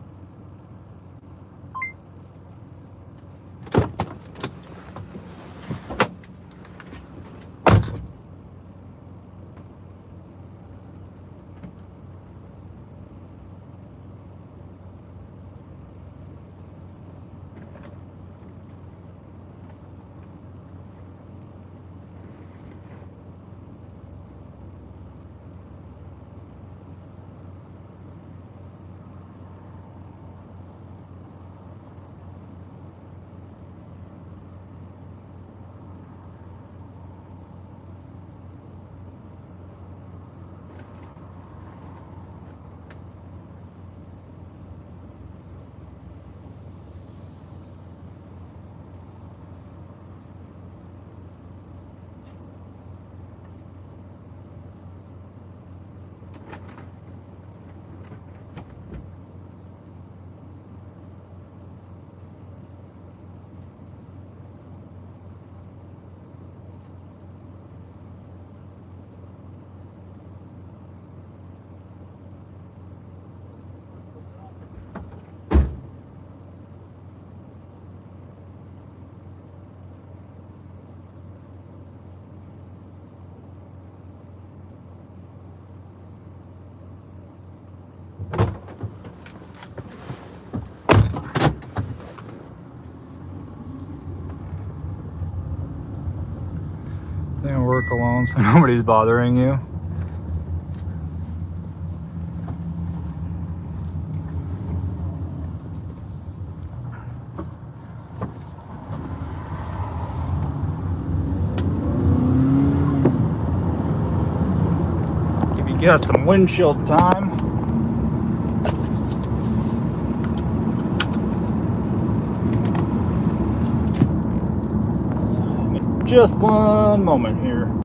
You work alone, so nobody's bothering you. Give you guys some windshield time. Just one moment here.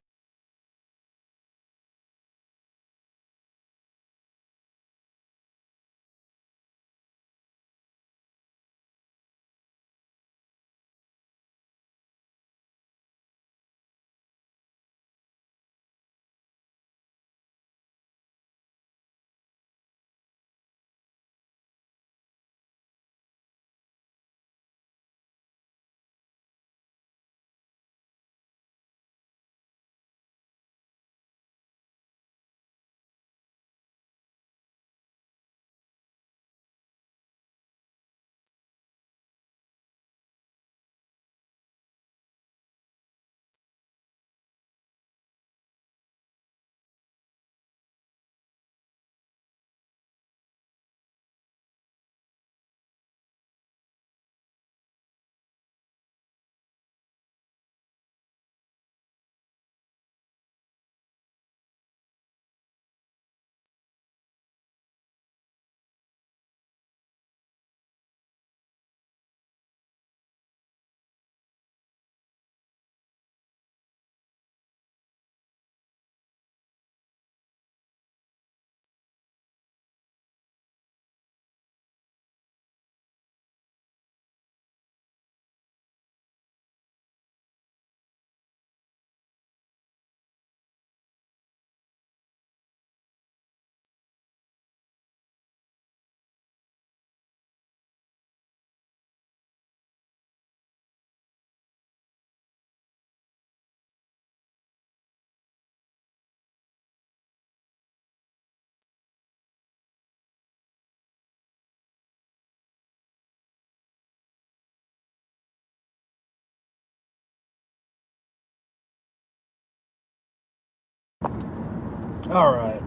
All right.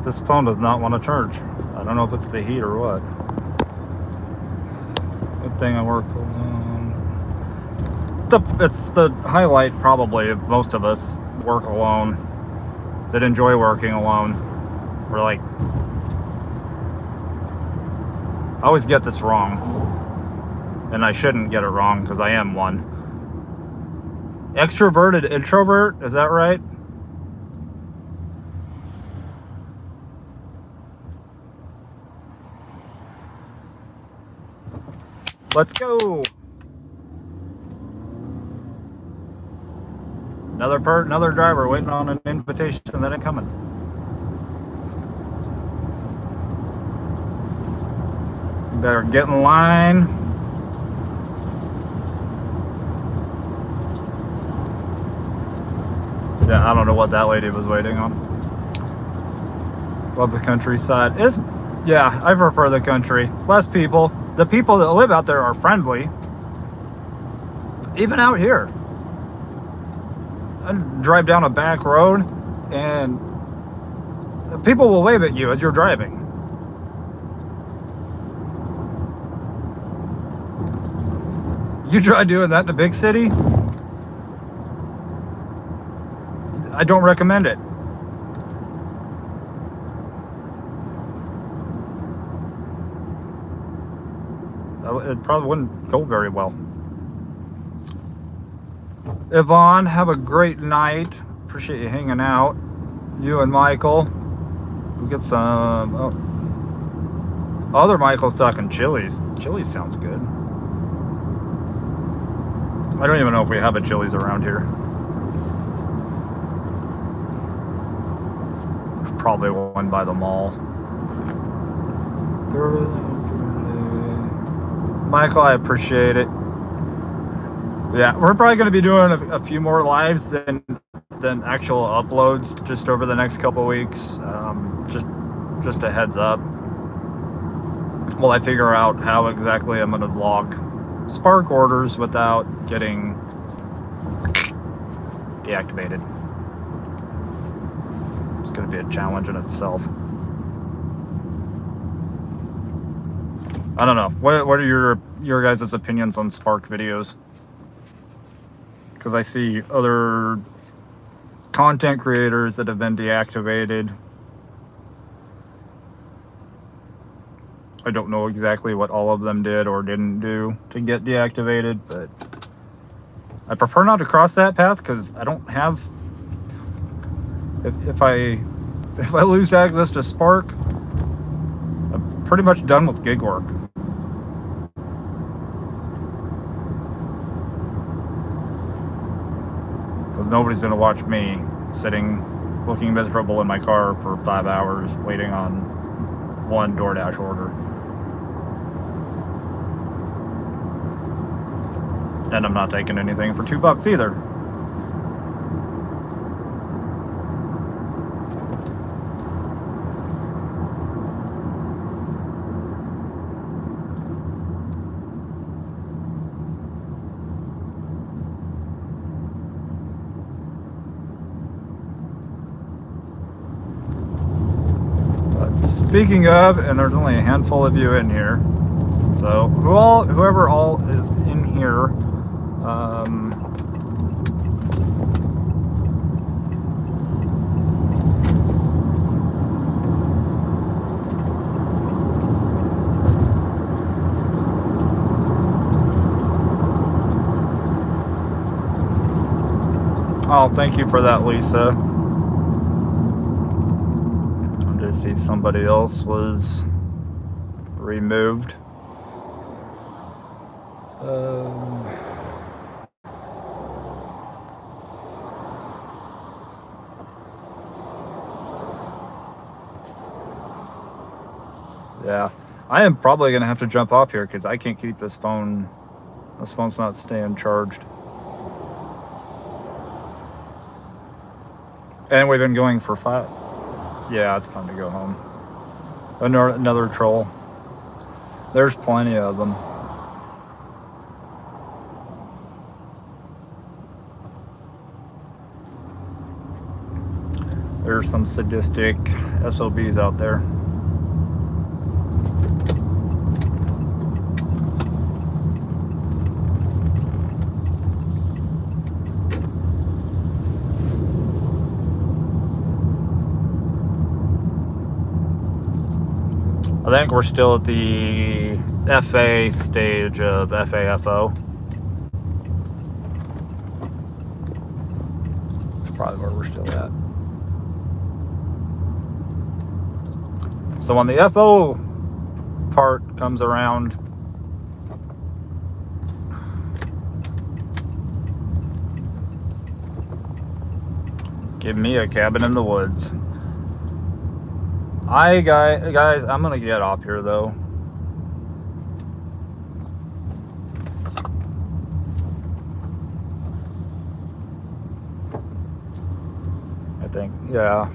This phone does not want to charge. I don't know if it's the heat or what. Good thing I work alone. It's the highlight probably of most of us work alone, that enjoy working alone. We're like, I always get this wrong, and I shouldn't get it wrong because I am one. Extroverted introvert, is that right? Let's go. Another driver waiting on an invitation that ain't coming. You better get in line. Yeah, I don't know what that lady was waiting on. Love the countryside. Yeah, I prefer the country. Less people. The people that live out there are friendly. Even out here. I drive down a back road and people will wave at you as you're driving. You try doing that in a big city? I don't recommend it. It probably wouldn't go very well. Yvonne, have a great night. Appreciate you hanging out. You and Michael. We'll get some... Oh. Other Michael's talking Chili's. Chili's sounds good. I don't even know if we have a Chili's around here. There's probably one by the mall. Michael, I appreciate it. Yeah, we're probably going to be doing a few more lives than actual uploads just over the next couple weeks. Just a heads up. While I figure out how exactly I'm going to vlog Spark orders without getting deactivated. It's going to be a challenge in itself. I don't know. What are your guys' opinions on Spark videos? Because I see other content creators that have been deactivated. I don't know exactly what all of them did or didn't do to get deactivated, but I prefer not to cross that path because I don't have... If I lose access to Spark, I'm pretty much done with gig work. Because nobody's going to watch me sitting, looking miserable in my car for 5 hours waiting on one DoorDash order. And I'm not taking anything for $2 either. Speaking of, and there's only a handful of you in here, so whoever all is in here, oh, thank you for that, Lisa. I see somebody else was removed. Yeah, I am probably gonna have to jump off here because I can't keep this phone. This phone's not staying charged. And we've been going for 5. Yeah, it's time to go home. Another troll. There's plenty of them. There's some sadistic SOBs out there. I think we're still at the FA stage of FAFO. probably where we're still at. So when the FO part comes around, give me a cabin in the woods. Guys, I'm gonna get off here though. I think, yeah.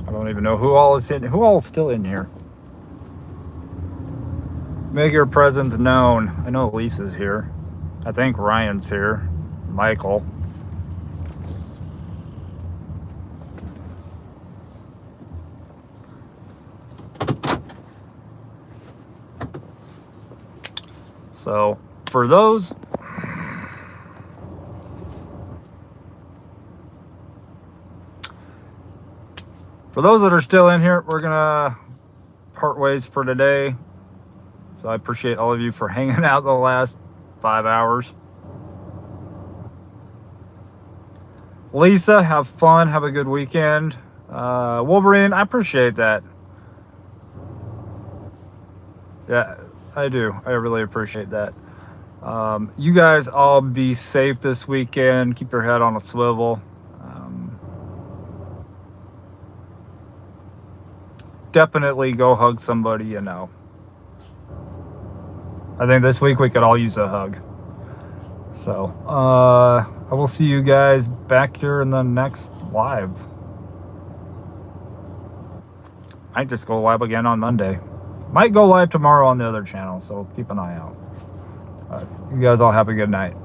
I don't even know who all is still in here. Make your presence known. I know Lisa's here. I think Ryan's here. Michael. So for those that are still in here, we're gonna part ways for today. So I appreciate all of you for hanging out the last 5 hours. Lisa, have fun. Have a good weekend. Wolverine, I appreciate that. Yeah, I do. I really appreciate that. You guys all be safe this weekend. Keep your head on a swivel. Definitely go hug somebody you know. I think this week we could all use a hug. So, I will see you guys back here in the next live. Might just go live again on Monday. Might go live tomorrow on the other channel, so keep an eye out. You guys all have a good night.